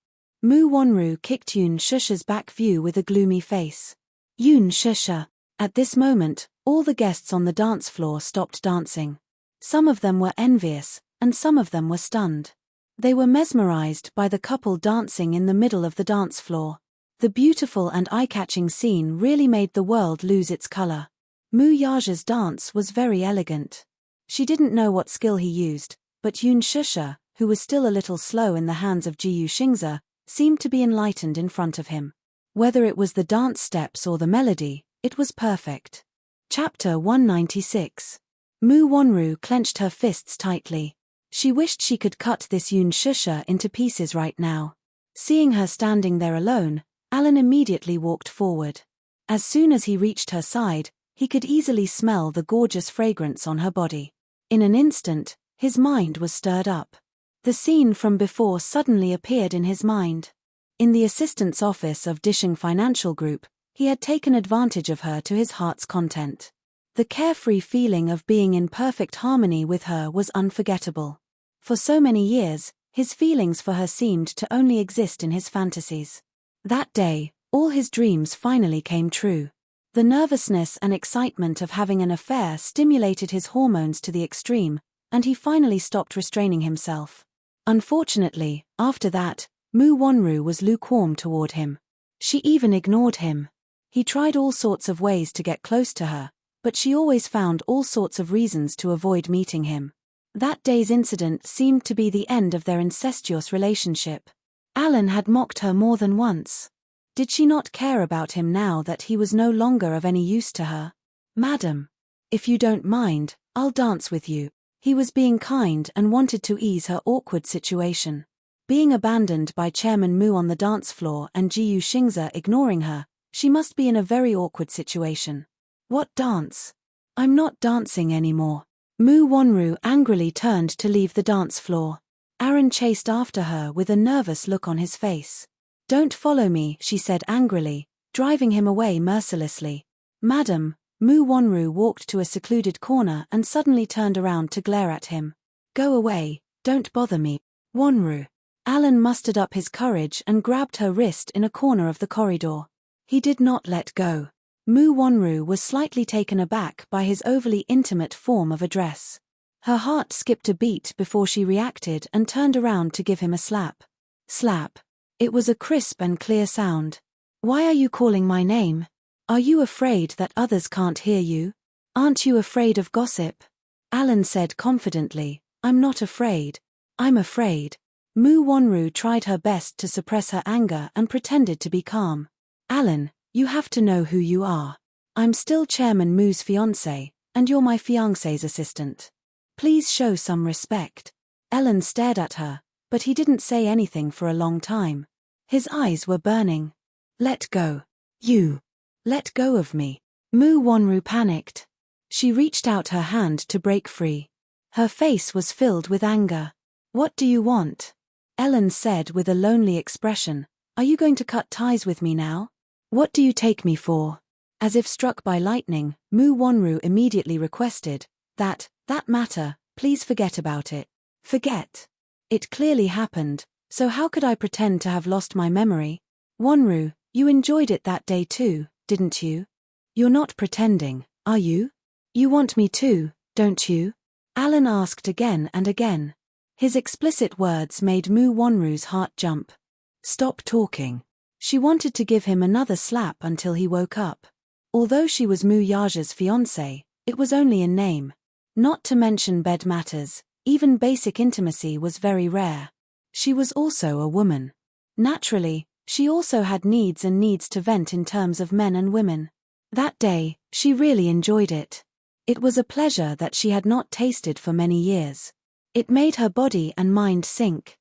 Mu Wonru kicked Yoon Shusha's back view with a gloomy face. Yoon Shusha. At this moment, all the guests on the dance floor stopped dancing. Some of them were envious, and some of them were stunned. They were mesmerized by the couple dancing in the middle of the dance floor. The beautiful and eye-catching scene really made the world lose its color. Mu Yaja's dance was very elegant. She didn't know what skill he used, but Yoon Shusha, who was still a little slow in the hands of Ji Yuxing's, seemed to be enlightened in front of him. Whether it was the dance steps or the melody, it was perfect. Chapter 196. Mu Wonru clenched her fists tightly. She wished she could cut this Yoon Shusha into pieces right now. Seeing her standing there alone, Alan immediately walked forward. As soon as he reached her side, he could easily smell the gorgeous fragrance on her body. In an instant, his mind was stirred up. The scene from before suddenly appeared in his mind. In the assistant's office of Disheng Financial Group, he had taken advantage of her to his heart's content. The carefree feeling of being in perfect harmony with her was unforgettable. For so many years, his feelings for her seemed to only exist in his fantasies. That day, all his dreams finally came true. The nervousness and excitement of having an affair stimulated his hormones to the extreme, and he finally stopped restraining himself. Unfortunately, after that, Mu Wonru was lukewarm toward him. She even ignored him. He tried all sorts of ways to get close to her, but she always found all sorts of reasons to avoid meeting him. That day's incident seemed to be the end of their incestuous relationship. Alan had mocked her more than once. Did she not care about him now that he was no longer of any use to her? "Madam, if you don't mind, I'll dance with you." He was being kind and wanted to ease her awkward situation. Being abandoned by Chairman Mu on the dance floor and Ji Yuxing's ignoring her, she must be in a very awkward situation. "What dance? I'm not dancing anymore." Mu Wonru angrily turned to leave the dance floor. Aaron chased after her with a nervous look on his face. "Don't follow me," she said angrily, driving him away mercilessly. "Madam." Mu Wonru walked to a secluded corner and suddenly turned around to glare at him. "Go away, don't bother me." "Wonru." Alan mustered up his courage and grabbed her wrist in a corner of the corridor. He did not let go. Mu Wonru was slightly taken aback by his overly intimate form of address. Her heart skipped a beat before she reacted and turned around to give him a slap. Slap. It was a crisp and clear sound. Why are you calling my name? Are you afraid that others can't hear you? Aren't you afraid of gossip? Alan said confidently, I'm not afraid. I'm afraid. Mu Wonru tried her best to suppress her anger and pretended to be calm. Alan, you have to know who you are. I'm still Chairman Mu's fiancé, and you're my fiancé's assistant. Please show some respect. Ellen stared at her, but he didn't say anything for a long time. His eyes were burning. Let go. You. Let go of me. Mu Wonru panicked. She reached out her hand to break free. Her face was filled with anger. What do you want? Ellen said with a lonely expression. Are you going to cut ties with me now? What do you take me for? As if struck by lightning, Mu Wonru immediately requested, that matter, please forget about it. Forget. It clearly happened, so how could I pretend to have lost my memory? Wonru, you enjoyed it that day too, didn't you? You're not pretending, are you? You want me to, don't you? Alan asked again and again. His explicit words made Mu Wonru's heart jump. Stop talking. She wanted to give him another slap until he woke up. Although she was Mu Yaja's fiancée, it was only in name. Not to mention bed matters, even basic intimacy was very rare. She was also a woman. Naturally, she also had needs and needs to vent in terms of men and women. That day, she really enjoyed it. It was a pleasure that she had not tasted for many years. It made her body and mind sink.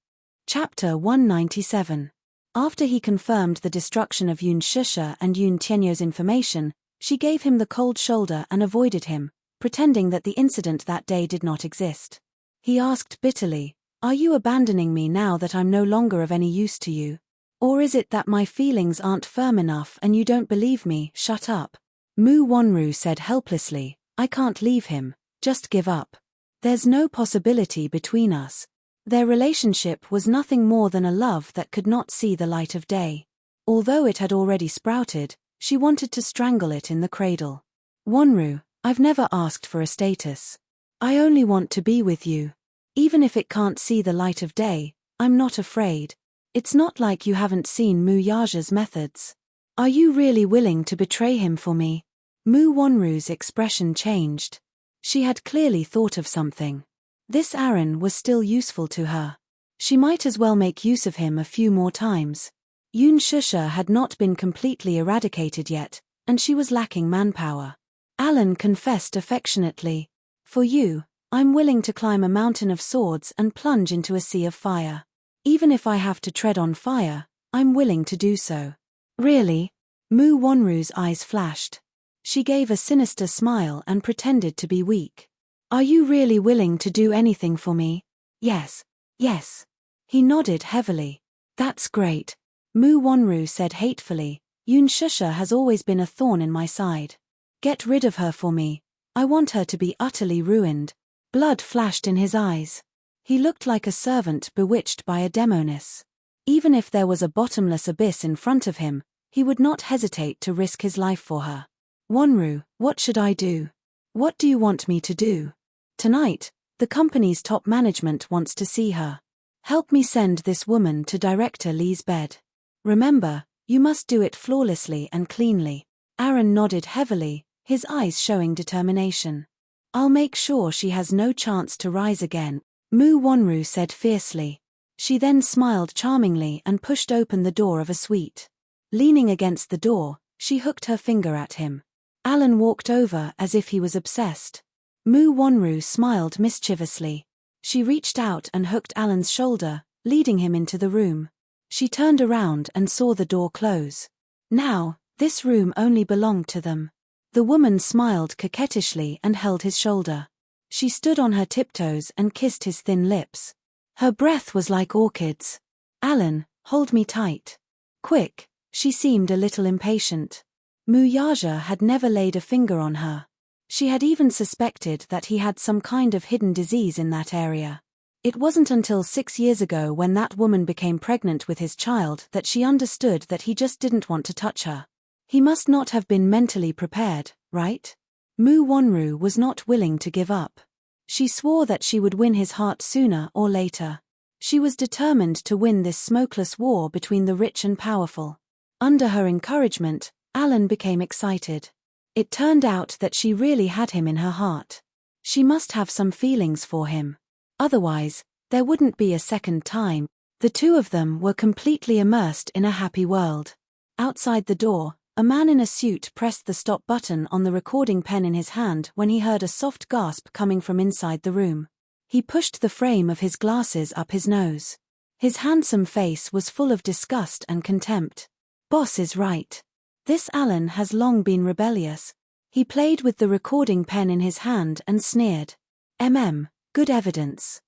Chapter 197. After he confirmed the destruction of Yun Shusha and Yun Tianyo's information, she gave him the cold shoulder and avoided him, pretending that the incident that day did not exist. He asked bitterly, Are you abandoning me now that I'm no longer of any use to you? Or is it that my feelings aren't firm enough and you don't believe me? Shut up. Mu Wonru said helplessly, I can't leave him, just give up. There's no possibility between us. Their relationship was nothing more than a love that could not see the light of day. Although it had already sprouted, she wanted to strangle it in the cradle. Wonru, I've never asked for a status. I only want to be with you. Even if it can't see the light of day, I'm not afraid. It's not like you haven't seen Mu Yaja's methods. Are you really willing to betray him for me? Mu Wonru's expression changed. She had clearly thought of something. This Aaron was still useful to her. She might as well make use of him a few more times. Yun Shusha had not been completely eradicated yet, and she was lacking manpower. Alan confessed affectionately, For you, I'm willing to climb a mountain of swords and plunge into a sea of fire. Even if I have to tread on fire, I'm willing to do so. Really? Mu Wonru's eyes flashed. She gave a sinister smile and pretended to be weak. Are you really willing to do anything for me? Yes. Yes. He nodded heavily. That's great. Mu Wonru said hatefully, Yun Shusha has always been a thorn in my side. Get rid of her for me. I want her to be utterly ruined. Blood flashed in his eyes. He looked like a servant bewitched by a demoness. Even if there was a bottomless abyss in front of him, he would not hesitate to risk his life for her. Wonru, what should I do? What do you want me to do? Tonight, the company's top management wants to see her. Help me send this woman to Director Lee's bed. Remember, you must do it flawlessly and cleanly. Aaron nodded heavily, his eyes showing determination. I'll make sure she has no chance to rise again, Mu Wonru said fiercely. She then smiled charmingly and pushed open the door of a suite. Leaning against the door, she hooked her finger at him. Alan walked over as if he was obsessed. Mu Wonru smiled mischievously. She reached out and hooked Alan's shoulder, leading him into the room. She turned around and saw the door close. Now, this room only belonged to them. The woman smiled coquettishly and held his shoulder. She stood on her tiptoes and kissed his thin lips. Her breath was like orchids. Alan, hold me tight. Quick, she seemed a little impatient. Mu Yaja had never laid a finger on her. She had even suspected that he had some kind of hidden disease in that area. It wasn't until 6 years ago when that woman became pregnant with his child that she understood that he just didn't want to touch her. He must not have been mentally prepared, right? Mu Wonru was not willing to give up. She swore that she would win his heart sooner or later. She was determined to win this smokeless war between the rich and powerful. Under her encouragement, Alan became excited. It turned out that she really had him in her heart. She must have some feelings for him. Otherwise, there wouldn't be a second time. The two of them were completely immersed in a happy world. Outside the door, a man in a suit pressed the stop button on the recording pen in his hand when he heard a soft gasp coming from inside the room. He pushed the frame of his glasses up his nose. His handsome face was full of disgust and contempt. Boss is right. This Alan has long been rebellious. He played with the recording pen in his hand and sneered. Good evidence.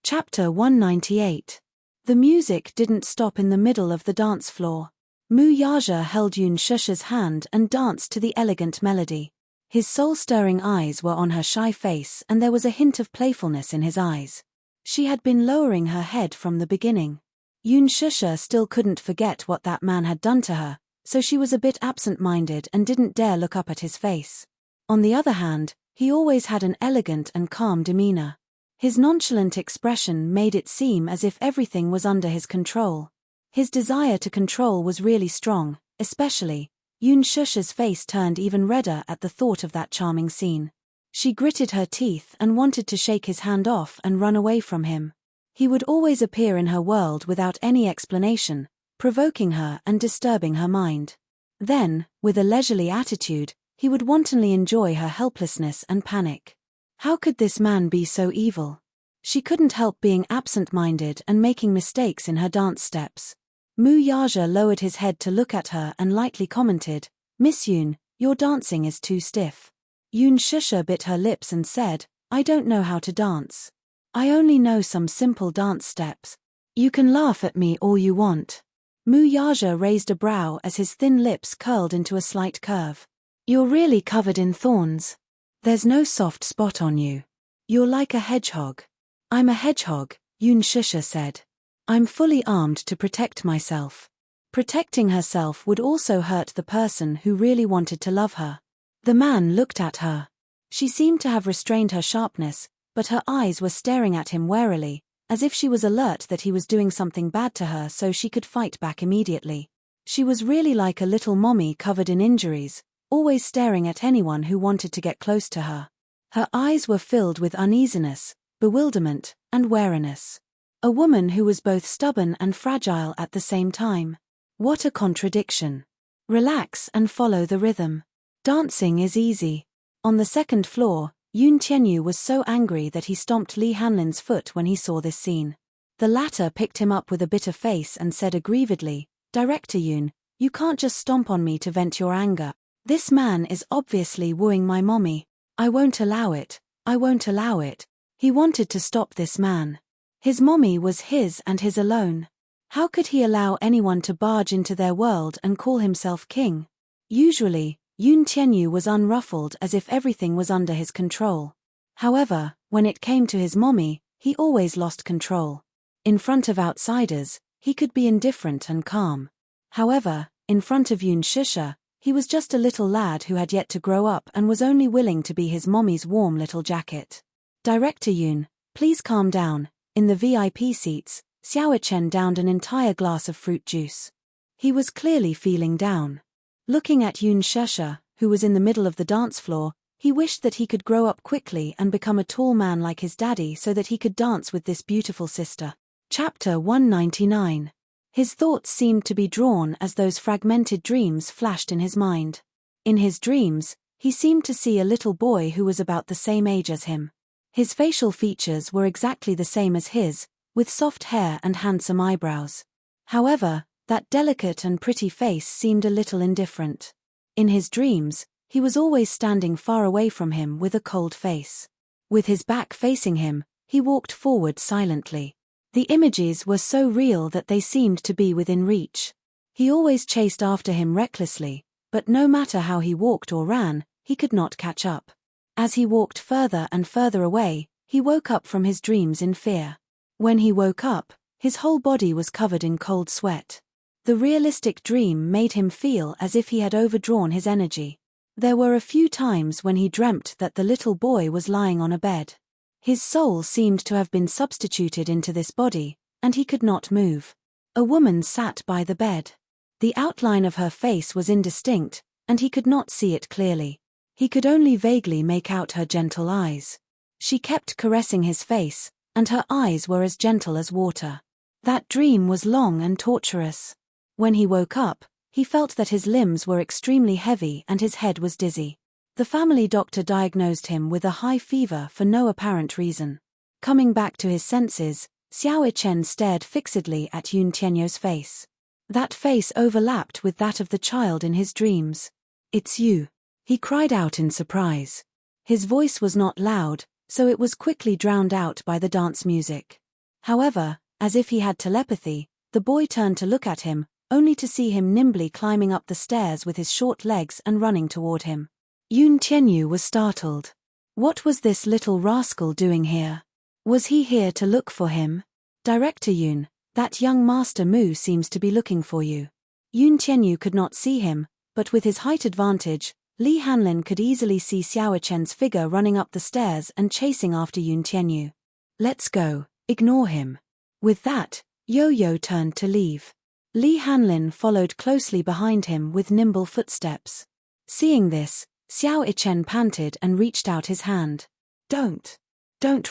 Chapter 198. The music didn't stop in the middle of the dance floor. Mu Yaja held Yun Shusha's hand and danced to the elegant melody. His soul-stirring eyes were on her shy face and there was a hint of playfulness in his eyes. She had been lowering her head from the beginning. Yun Shusha still couldn't forget what that man had done to her, so she was a bit absent-minded and didn't dare look up at his face. On the other hand, he always had an elegant and calm demeanor. His nonchalant expression made it seem as if everything was under his control. His desire to control was really strong, especially. Yun Shusha's face turned even redder at the thought of that charming scene. She gritted her teeth and wanted to shake his hand off and run away from him. He would always appear in her world without any explanation, provoking her and disturbing her mind. Then, with a leisurely attitude, he would wantonly enjoy her helplessness and panic. How could this man be so evil? She couldn't help being absent-minded and making mistakes in her dance steps. Mu Yaja lowered his head to look at her and lightly commented, "Miss Yun, your dancing is too stiff." Yun Shusha bit her lips and said, "I don't know how to dance. I only know some simple dance steps. You can laugh at me all you want." Mu Yaja raised a brow as his thin lips curled into a slight curve. "You're really covered in thorns. There's no soft spot on you. You're like a hedgehog." "I'm a hedgehog," Yun Shusha said. "I'm fully armed to protect myself." Protecting herself would also hurt the person who really wanted to love her. The man looked at her. She seemed to have restrained her sharpness, but her eyes were staring at him warily, as if she was alert that he was doing something bad to her so she could fight back immediately. She was really like a little mommy covered in injuries, always staring at anyone who wanted to get close to her. Her eyes were filled with uneasiness, bewilderment, and wariness. A woman who was both stubborn and fragile at the same time. What a contradiction. Relax and follow the rhythm. Dancing is easy. On the second floor, Yun Tianyu was so angry that he stomped Li Hanlin's foot when he saw this scene. The latter picked him up with a bitter face and said aggrievedly, "Director Yun, you can't just stomp on me to vent your anger. This man is obviously wooing my mommy. I won't allow it. I won't allow it." He wanted to stop this man. His mommy was his and his alone. How could he allow anyone to barge into their world and call himself king? Usually, Yun Tianyu was unruffled as if everything was under his control. However, when it came to his mommy, he always lost control. In front of outsiders, he could be indifferent and calm. However, in front of Yun Shusha, he was just a little lad who had yet to grow up and was only willing to be his mommy's warm little jacket. "Director Yun, please calm down." In the VIP seats, Xiao Chen downed an entire glass of fruit juice. He was clearly feeling down. Looking at Yun Shusha, who was in the middle of the dance floor, he wished that he could grow up quickly and become a tall man like his daddy so that he could dance with this beautiful sister. Chapter 199. His thoughts seemed to be drawn as those fragmented dreams flashed in his mind. In his dreams, he seemed to see a little boy who was about the same age as him. His facial features were exactly the same as his, with soft hair and handsome eyebrows. However, that delicate and pretty face seemed a little indifferent. In his dreams, he was always standing far away from him with a cold face. With his back facing him, he walked forward silently. The images were so real that they seemed to be within reach. He always chased after him recklessly, but no matter how he walked or ran, he could not catch up. As he walked further and further away, he woke up from his dreams in fear. When he woke up, his whole body was covered in cold sweat. The realistic dream made him feel as if he had overdrawn his energy. There were a few times when he dreamt that the little boy was lying on a bed. His soul seemed to have been substituted into this body, and he could not move. A woman sat by the bed. The outline of her face was indistinct, and he could not see it clearly. He could only vaguely make out her gentle eyes. She kept caressing his face, and her eyes were as gentle as water. That dream was long and torturous. When he woke up, he felt that his limbs were extremely heavy and his head was dizzy. The family doctor diagnosed him with a high fever for no apparent reason. Coming back to his senses, Xiao Ichen stared fixedly at Yun Tianyou's face. That face overlapped with that of the child in his dreams. "It's you," he cried out in surprise. His voice was not loud, so it was quickly drowned out by the dance music. However, as if he had telepathy, the boy turned to look at him, only to see him nimbly climbing up the stairs with his short legs and running toward him. Yun Tianyou was startled. What was this little rascal doing here? Was he here to look for him? "Director Yun, that young Master Mu seems to be looking for you." Yun Tianyou could not see him, but with his height advantage, Li Hanlin could easily see Xiao Chen's figure running up the stairs and chasing after Yun Tianyou. "Let's go, ignore him." With that, Yo-Yo turned to leave. Li Hanlin followed closely behind him with nimble footsteps. Seeing this, Xiao Ichen panted and reached out his hand. Don't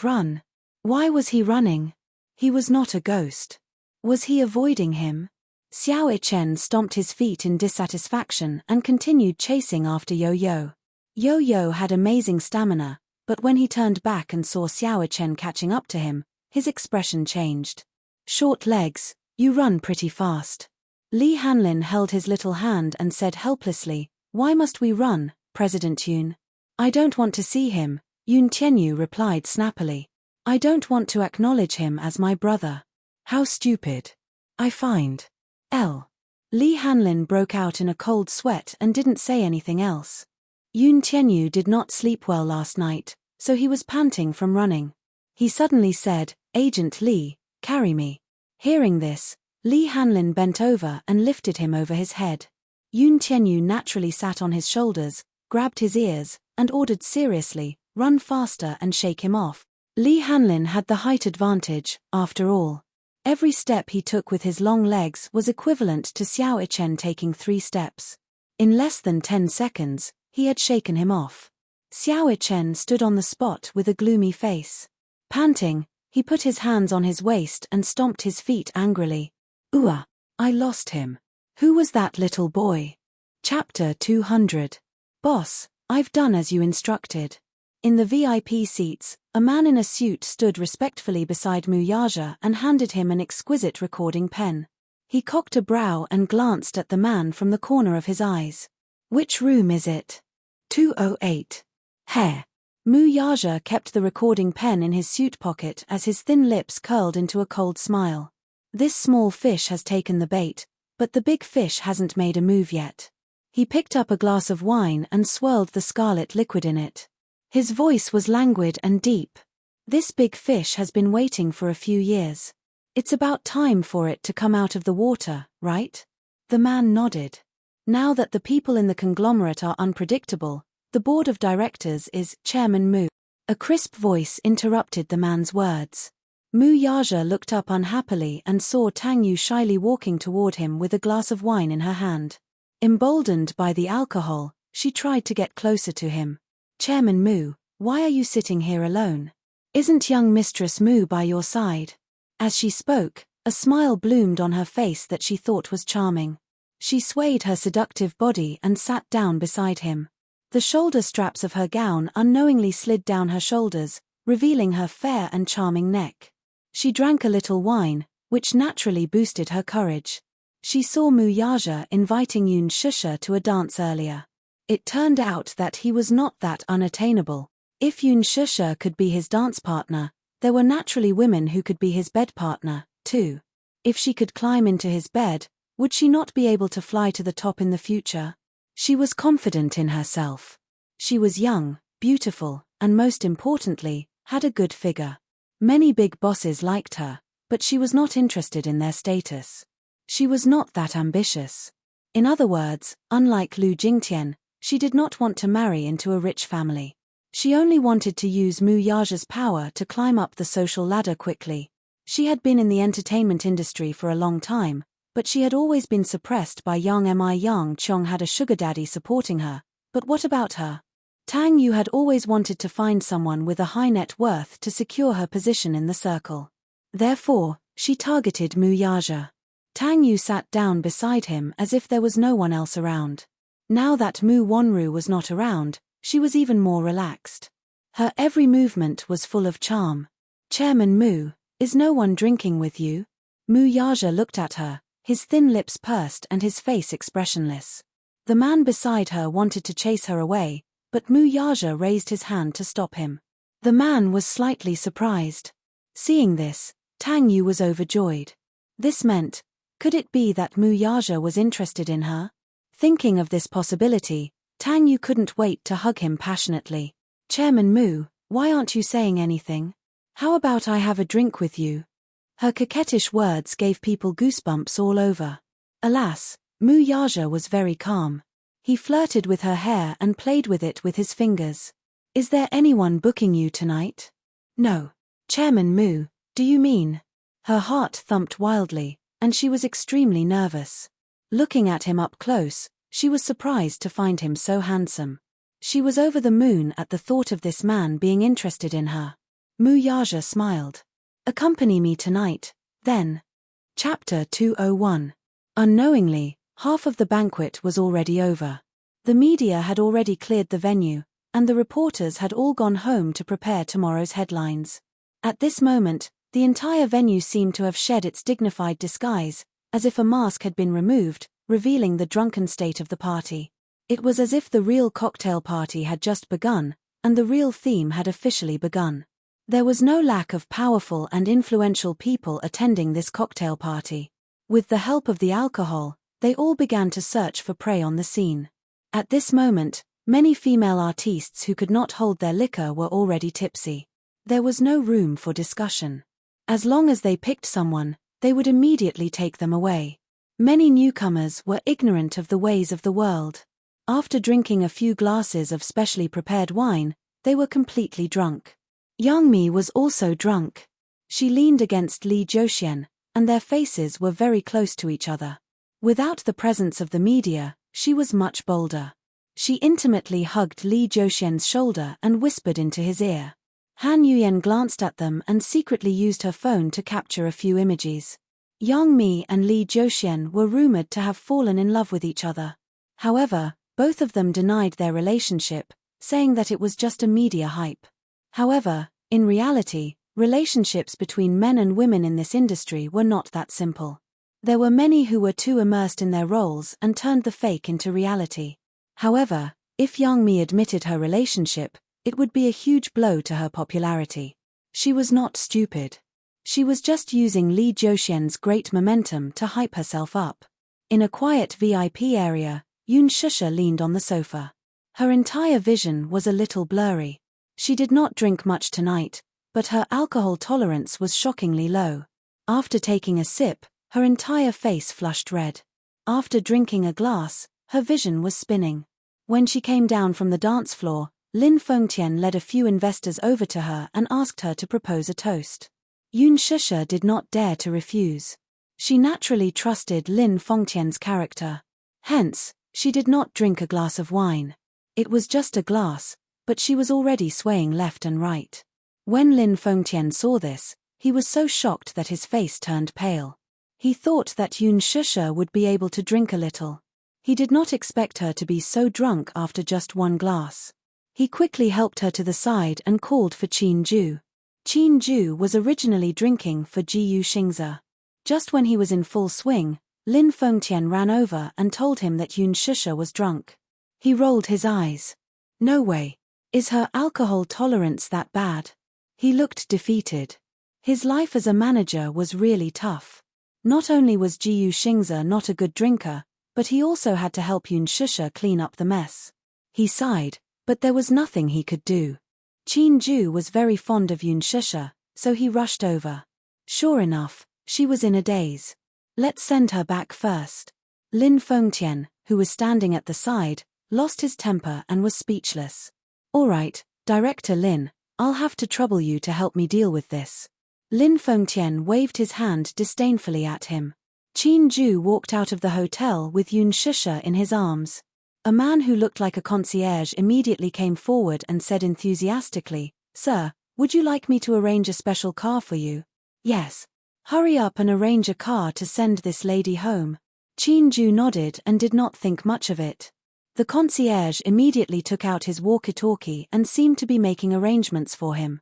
run." Why was he running? He was not a ghost. Was he avoiding him? Xiao Ichen stomped his feet in dissatisfaction and continued chasing after Yo-Yo. Yo-Yo had amazing stamina, but when he turned back and saw Xiao Ichen catching up to him, his expression changed. "Short legs, you run pretty fast." Li Hanlin held his little hand and said helplessly, "Why must we run, President Yun?" "I don't want to see him," Yun Tianyou replied snappily. "I don't want to acknowledge him as my brother." "How stupid. I find. Li Hanlin broke out in a cold sweat and didn't say anything else. Yun Tianyou did not sleep well last night, so he was panting from running. He suddenly said, "Agent Li, carry me." Hearing this, Li Hanlin bent over and lifted him over his head. Yun Tianyou naturally sat on his shoulders, grabbed his ears, and ordered seriously, "Run faster and shake him off." Li Hanlin had the height advantage, after all. Every step he took with his long legs was equivalent to Xiao Ichen taking 3 steps. In less than 10 seconds, he had shaken him off. Xiao Ichen stood on the spot with a gloomy face. Panting, he put his hands on his waist and stomped his feet angrily. "Ooh, I lost him. Who was that little boy?" Chapter 200. "Boss, I've done as you instructed." In the VIP seats, a man in a suit stood respectfully beside Muyaja and handed him an exquisite recording pen. He cocked a brow and glanced at the man from the corner of his eyes. "Which room is it?" 208. "Hair." Muyaja kept the recording pen in his suit pocket as his thin lips curled into a cold smile. "This small fish has taken the bait, but the big fish hasn't made a move yet." He picked up a glass of wine and swirled the scarlet liquid in it. His voice was languid and deep. "This big fish has been waiting for a few years. It's about time for it to come out of the water, right?" The man nodded. "Now that the people in the conglomerate are unpredictable, the board of directors is Chairman Mu." A crisp voice interrupted the man's words. Muyaja looked up unhappily and saw Tang Yu shyly walking toward him with a glass of wine in her hand. Emboldened by the alcohol, she tried to get closer to him. "Chairman Mu, why are you sitting here alone? Isn't young Mistress Mu by your side?" As she spoke, a smile bloomed on her face that she thought was charming. She swayed her seductive body and sat down beside him. The shoulder straps of her gown unknowingly slid down her shoulders, revealing her fair and charming neck. She drank a little wine, which naturally boosted her courage. She saw Muyaja inviting Yun Shusha to a dance earlier. It turned out that he was not that unattainable. If Yun Shusha could be his dance partner, there were naturally women who could be his bed partner, too. If she could climb into his bed, would she not be able to fly to the top in the future? She was confident in herself. She was young, beautiful, and most importantly, had a good figure. Many big bosses liked her, but she was not interested in their status. She was not that ambitious. In other words, unlike Lu Jingtian, she did not want to marry into a rich family. She only wanted to use Mu Yaja's power to climb up the social ladder quickly. She had been in the entertainment industry for a long time, but she had always been suppressed by Yang Chong had a sugar daddy supporting her. But what about her? Tang Yu had always wanted to find someone with a high net worth to secure her position in the circle. Therefore, she targeted Mu Yaja. Tang Yu sat down beside him as if there was no one else around. Now that Mu Wanru was not around, she was even more relaxed. Her every movement was full of charm. Chairman Mu, is no one drinking with you? Mu Yaja looked at her, his thin lips pursed and his face expressionless. The man beside her wanted to chase her away, but Mu Yaja raised his hand to stop him. The man was slightly surprised. Seeing this, Tang Yu was overjoyed. This meant, could it be that Mu Yaja was interested in her? Thinking of this possibility, Tang Yu couldn't wait to hug him passionately. Chairman Mu, why aren't you saying anything? How about I have a drink with you? Her coquettish words gave people goosebumps all over. Alas, Mu Yaja was very calm. He flirted with her hair and played with it with his fingers. Is there anyone booking you tonight? No. Chairman Mu, do you mean? Her heart thumped wildly, and she was extremely nervous. Looking at him up close, she was surprised to find him so handsome. She was over the moon at the thought of this man being interested in her. Mu Yaja smiled. Accompany me tonight, then. Chapter 201. Unknowingly, half of the banquet was already over. The media had already cleared the venue, and the reporters had all gone home to prepare tomorrow's headlines. At this moment, the entire venue seemed to have shed its dignified disguise, as if a mask had been removed, revealing the drunken state of the party. It was as if the real cocktail party had just begun, and the real theme had officially begun. There was no lack of powerful and influential people attending this cocktail party. With the help of the alcohol, they all began to search for prey on the scene. At this moment, many female artistes who could not hold their liquor were already tipsy. There was no room for discussion. As long as they picked someone, they would immediately take them away. Many newcomers were ignorant of the ways of the world. After drinking a few glasses of specially prepared wine, they were completely drunk. Yang Mi was also drunk. She leaned against Li Zhouxian, and their faces were very close to each other. Without the presence of the media, she was much bolder. She intimately hugged Li Zhouxian's shoulder and whispered into his ear. Han Yuyan glanced at them and secretly used her phone to capture a few images. Yang Mi and Li Zhouxian were rumored to have fallen in love with each other. However, both of them denied their relationship, saying that it was just a media hype. However, in reality, relationships between men and women in this industry were not that simple. There were many who were too immersed in their roles and turned the fake into reality. However, if Yang Mi admitted her relationship, it would be a huge blow to her popularity. She was not stupid. She was just using Li Zhouxian's great momentum to hype herself up. In a quiet VIP area, Yun Shusha leaned on the sofa. Her entire vision was a little blurry. She did not drink much tonight, but her alcohol tolerance was shockingly low. After taking a sip, her entire face flushed red. After drinking a glass, her vision was spinning. When she came down from the dance floor, Lin Fengtian led a few investors over to her and asked her to propose a toast. Yun Shusha did not dare to refuse. She naturally trusted Lin Fengtian's character. Hence, she did not drink a glass of wine. It was just a glass, but she was already swaying left and right. When Lin Fengtian saw this, he was so shocked that his face turned pale. He thought that Yun Shusha would be able to drink a little. He did not expect her to be so drunk after just one glass. He quickly helped her to the side and called for Qin Ju. Qin Ju was originally drinking for Jiyu Xingze. Just when he was in full swing, Lin Fengtian ran over and told him that Yun Shusha was drunk. He rolled his eyes. No way. Is her alcohol tolerance that bad? He looked defeated. His life as a manager was really tough. Not only was Jiyu Xingze not a good drinker, but he also had to help Yun Shusha clean up the mess. He sighed, but there was nothing he could do. Qin Ju was very fond of Yun Shusha, so he rushed over. Sure enough, she was in a daze. Let's send her back first. Lin Fengtian, who was standing at the side, lost his temper and was speechless. All right, Director Lin, I'll have to trouble you to help me deal with this. Lin Fengtian waved his hand disdainfully at him. Qin Ju walked out of the hotel with Yun Shisha in his arms. A man who looked like a concierge immediately came forward and said enthusiastically, "Sir, would you like me to arrange a special car for you?" "Yes. Hurry up and arrange a car to send this lady home." Qin Ju nodded and did not think much of it. The concierge immediately took out his walkie-talkie and seemed to be making arrangements for him.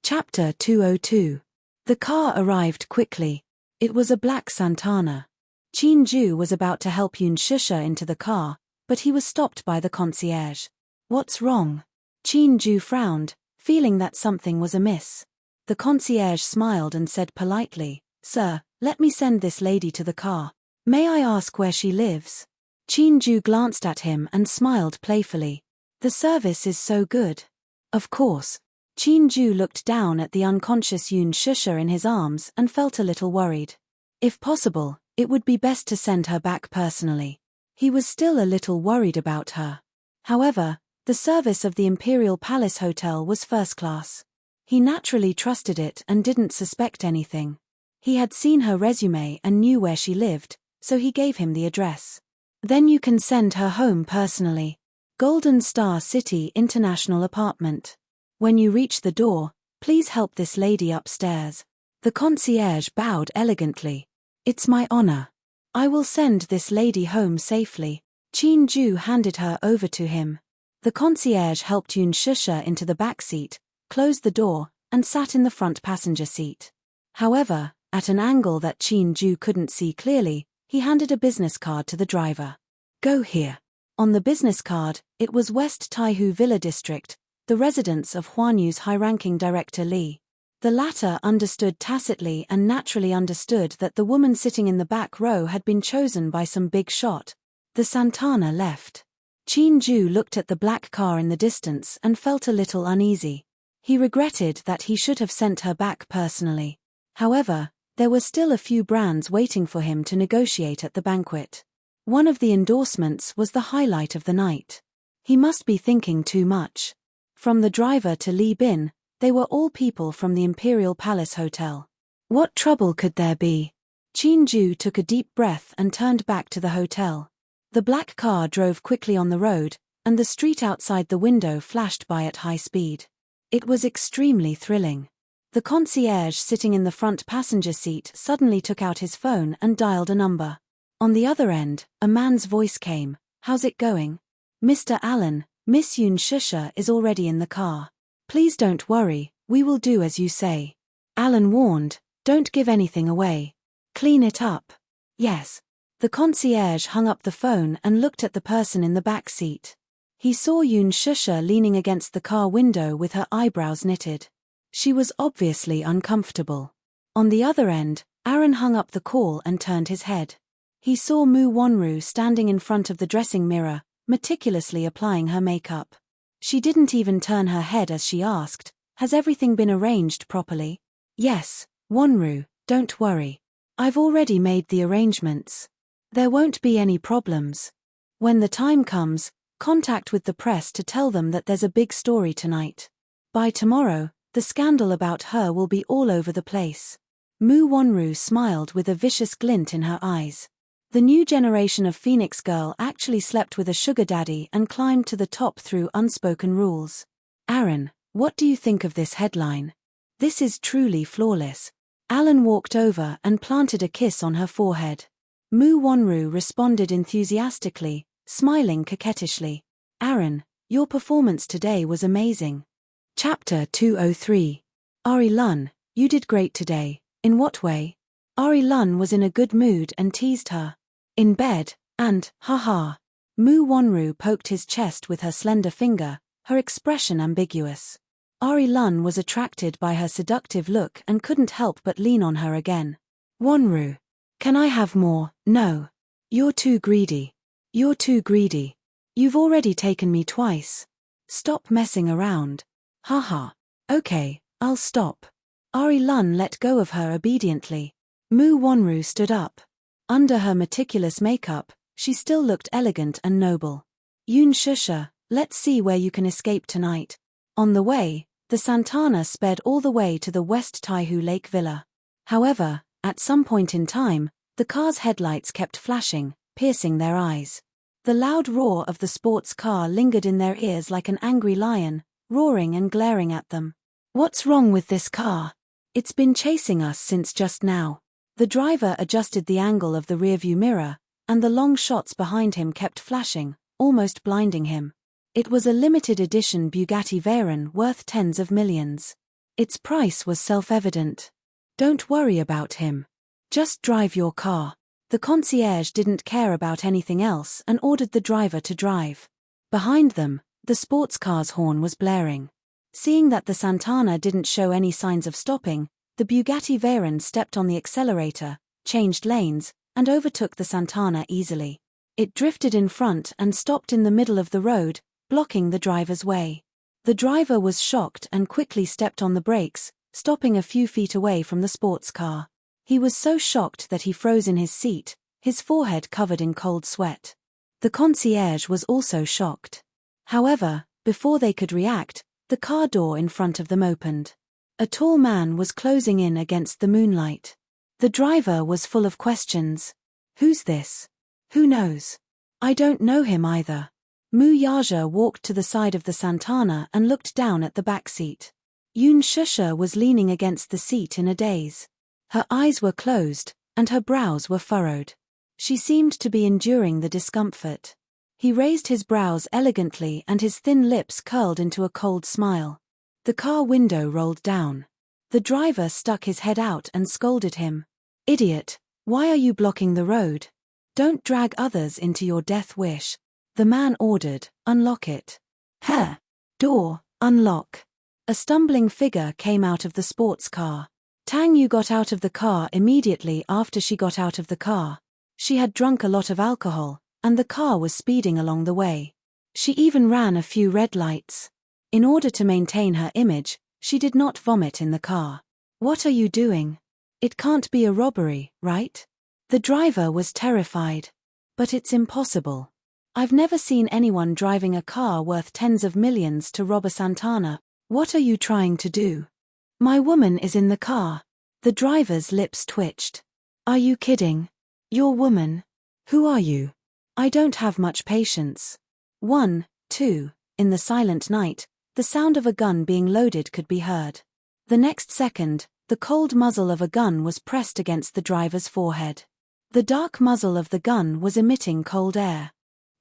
Chapter 202. The car arrived quickly. It was a black Santana. Qin Ju was about to help Yun Shisha into the car, but he was stopped by the concierge. "What's wrong?" Qin Ju frowned, feeling that something was amiss. The concierge smiled and said politely, "Sir, let me send this lady to the car. May I ask where she lives?" Qin Ju glanced at him and smiled playfully. "The service is so good." "Of course." Qin Ju looked down at the unconscious Yun Shisha in his arms and felt a little worried. If possible, it would be best to send her back personally. He was still a little worried about her. However, the service of the Imperial Palace Hotel was first class. He naturally trusted it and didn't suspect anything. He had seen her resume and knew where she lived, so he gave him the address. "Then you can send her home personally. Golden Star City International Apartment. When you reach the door, please help this lady upstairs." The concierge bowed elegantly. "It's my honor. I will send this lady home safely." Qin Ju handed her over to him. The concierge helped Yun Shisha into the back seat, closed the door, and sat in the front passenger seat. However, at an angle that Qin Ju couldn't see clearly, he handed a business card to the driver. "Go here." On the business card, it was West Taihu Villa District, the residence of Huanyu's high-ranking director Li. The latter understood tacitly and naturally understood that the woman sitting in the back row had been chosen by some big shot. The Santana left. Qin Ju looked at the black car in the distance and felt a little uneasy. He regretted that he should have sent her back personally. However, there were still a few brands waiting for him to negotiate at the banquet. One of the endorsements was the highlight of the night. He must be thinking too much. From the driver to Li Bin, they were all people from the Imperial Palace Hotel. What trouble could there be? Qin Ju took a deep breath and turned back to the hotel. The black car drove quickly on the road, and the street outside the window flashed by at high speed. It was extremely thrilling. The concierge sitting in the front passenger seat suddenly took out his phone and dialed a number. On the other end, a man's voice came. "How's it going?" "Mr. Allen, Miss Yun Shisha is already in the car. Please don't worry, we will do as you say." Allen warned, "Don't give anything away. Clean it up." "Yes." The concierge hung up the phone and looked at the person in the back seat. He saw Yun Shisha leaning against the car window with her eyebrows knitted. She was obviously uncomfortable. On the other end, Aaron hung up the call and turned his head. He saw Mu Wonru standing in front of the dressing mirror, meticulously applying her makeup. She didn't even turn her head as she asked, "Has everything been arranged properly?" "Yes, Wonru, don't worry. I've already made the arrangements. There won't be any problems. When the time comes, contact with the press to tell them that there's a big story tonight. By tomorrow, the scandal about her will be all over the place." Mu Wonru smiled with a vicious glint in her eyes. The new generation of Phoenix Girl actually slept with a sugar daddy and climbed to the top through unspoken rules. "Aaron, what do you think of this headline? This is truly flawless." Alan walked over and planted a kiss on her forehead. Mu Wonru responded enthusiastically, smiling coquettishly. "Aaron, your performance today was amazing." Chapter 203. Ari Lun, you did great today. In what way? Ari Lun was in a good mood and teased her. In bed, and, haha. Mu Wonru poked his chest with her slender finger, her expression ambiguous. Ari Lun was attracted by her seductive look and couldn't help but lean on her again. "Wonru. Can I have more?" "No. You're too greedy. You're too greedy. You've already taken me twice. Stop messing around." "Haha. Okay, I'll stop." Ari Lun let go of her obediently. Mu Wonru stood up. Under her meticulous makeup, she still looked elegant and noble. Yoon Shusha, let's see where you can escape tonight. On the way, the Santana sped all the way to the West Taihu Lake Villa. However, at some point in time, the car's headlights kept flashing, piercing their eyes. The loud roar of the sports car lingered in their ears like an angry lion, roaring and glaring at them. What's wrong with this car? It's been chasing us since just now. The driver adjusted the angle of the rearview mirror, and the long shots behind him kept flashing, almost blinding him. It was a limited edition Bugatti Veyron worth tens of millions. Its price was self-evident. Don't worry about him. Just drive your car. The concierge didn't care about anything else and ordered the driver to drive. Behind them, the sports car's horn was blaring. Seeing that the Santana didn't show any signs of stopping, the Bugatti Veyron stepped on the accelerator, changed lanes, and overtook the Santana easily. It drifted in front and stopped in the middle of the road, blocking the driver's way. The driver was shocked and quickly stepped on the brakes, stopping a few feet away from the sports car. He was so shocked that he froze in his seat, his forehead covered in cold sweat. The concierge was also shocked. However, before they could react, the car door in front of them opened. A tall man was closing in against the moonlight. The driver was full of questions. Who's this? Who knows? I don't know him either. Mu Yaja walked to the side of the Santana and looked down at the back seat. Yoon Shusha was leaning against the seat in a daze. Her eyes were closed, and her brows were furrowed. She seemed to be enduring the discomfort. He raised his brows elegantly and his thin lips curled into a cold smile. The car window rolled down. The driver stuck his head out and scolded him. Idiot, why are you blocking the road? Don't drag others into your death wish. The man ordered, unlock it. Door, unlock. A stumbling figure came out of the sports car. Tang Yu got out of the car immediately after she got out of the car. She had drunk a lot of alcohol, and the car was speeding along the way. She even ran a few red lights. In order to maintain her image, she did not vomit in the car. What are you doing? It can't be a robbery, right? The driver was terrified. But it's impossible. I've never seen anyone driving a car worth tens of millions to rob a Santana. What are you trying to do? My woman is in the car. The driver's lips twitched. Are you kidding? Your woman? Who are you? I don't have much patience. 1, 2, in the silent night, the sound of a gun being loaded could be heard. The next second, the cold muzzle of a gun was pressed against the driver's forehead. The dark muzzle of the gun was emitting cold air.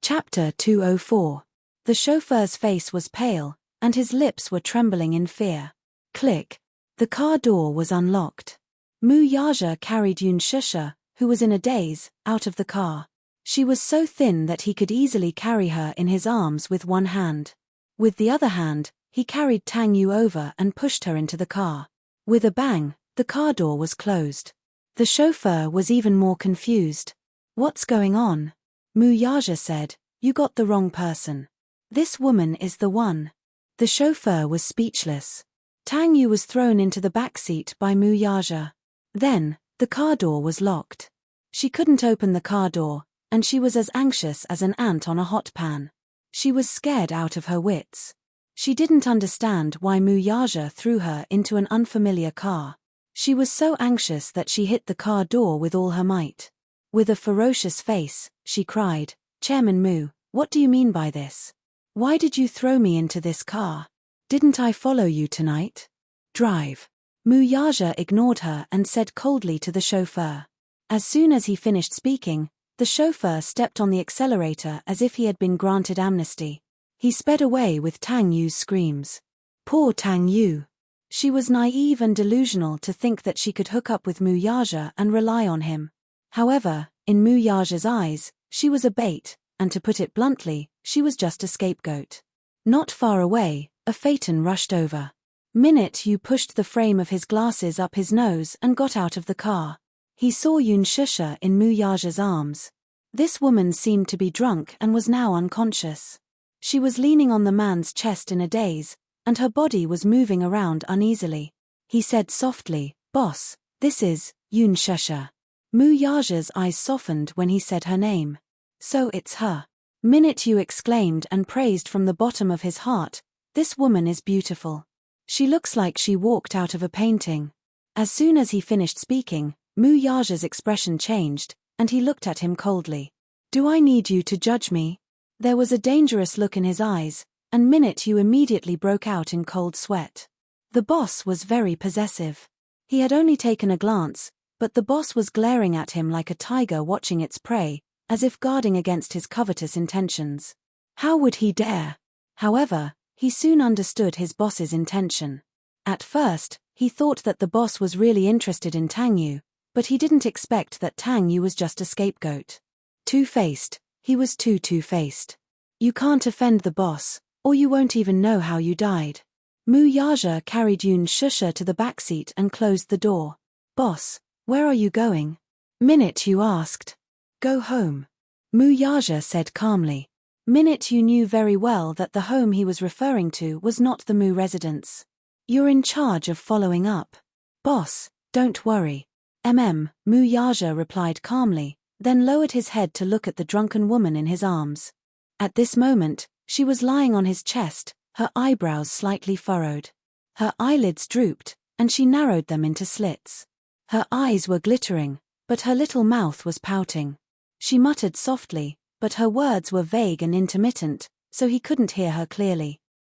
Chapter 204. The chauffeur's face was pale, and his lips were trembling in fear. Click. The car door was unlocked. Mu Yaja carried Yoon Shusha, who was in a daze, out of the car. She was so thin that he could easily carry her in his arms with one hand. With the other hand, he carried Tang Yu over and pushed her into the car. With a bang, the car door was closed. The chauffeur was even more confused. What's going on? Mu Yaja said, you got the wrong person. This woman is the one. The chauffeur was speechless. Tang Yu was thrown into the back seat by Mu Yaja. Then, the car door was locked. She couldn't open the car door, and she was as anxious as an ant on a hot pan. She was scared out of her wits. She didn't understand why Mu Yaja threw her into an unfamiliar car. She was so anxious that she hit the car door with all her might. With a ferocious face, she cried, Chairman Mu, what do you mean by this? Why did you throw me into this car? Didn't I follow you tonight? Drive. Mu Yaja ignored her and said coldly to the chauffeur. As soon as he finished speaking, the chauffeur stepped on the accelerator as if he had been granted amnesty. He sped away with Tang Yu's screams. Poor Tang Yu. She was naive and delusional to think that she could hook up with Mu Yaja and rely on him. However, in Mu Yaja's eyes, she was a bait, and to put it bluntly, she was just a scapegoat. Not far away, a phaeton rushed over. Minute Yu pushed the frame of his glasses up his nose and got out of the car. He saw Yoon Shusha in Mu Yaja's arms. This woman seemed to be drunk and was now unconscious. She was leaning on the man's chest in a daze, and her body was moving around uneasily. He said softly, Boss, this is Yoon Shusha. Mu Yaja's eyes softened when he said her name. So it's her. Minute Yu exclaimed and praised from the bottom of his heart, this woman is beautiful. She looks like she walked out of a painting. As soon as he finished speaking, Mu Yaja's expression changed, and he looked at him coldly. Do I need you to judge me? There was a dangerous look in his eyes, and Minute Yu immediately broke out in cold sweat. The boss was very possessive. He had only taken a glance, but the boss was glaring at him like a tiger watching its prey, as if guarding against his covetous intentions. How would he dare? However, he soon understood his boss's intention. At first, he thought that the boss was really interested in Tang Yu, but he didn't expect that Tang Yu was just a scapegoat. Two-faced, he was too two-faced. You can't offend the boss, or you won't even know how you died. Mu Yaja carried Yun Shusha to the backseat and closed the door. Boss, where are you going? Minute Yu asked. Go home. Mu Yaja said calmly. Minute Yu knew very well that the home he was referring to was not the Mu residence. You're in charge of following up. Boss, don't worry. Mu Yaja replied calmly, then lowered his head to look at the drunken woman in his arms. At this moment, she was lying on his chest, her eyebrows slightly furrowed. Her eyelids drooped, and she narrowed them into slits. Her eyes were glittering, but her little mouth was pouting. She muttered softly, but her words were vague and intermittent, so he couldn't hear her clearly.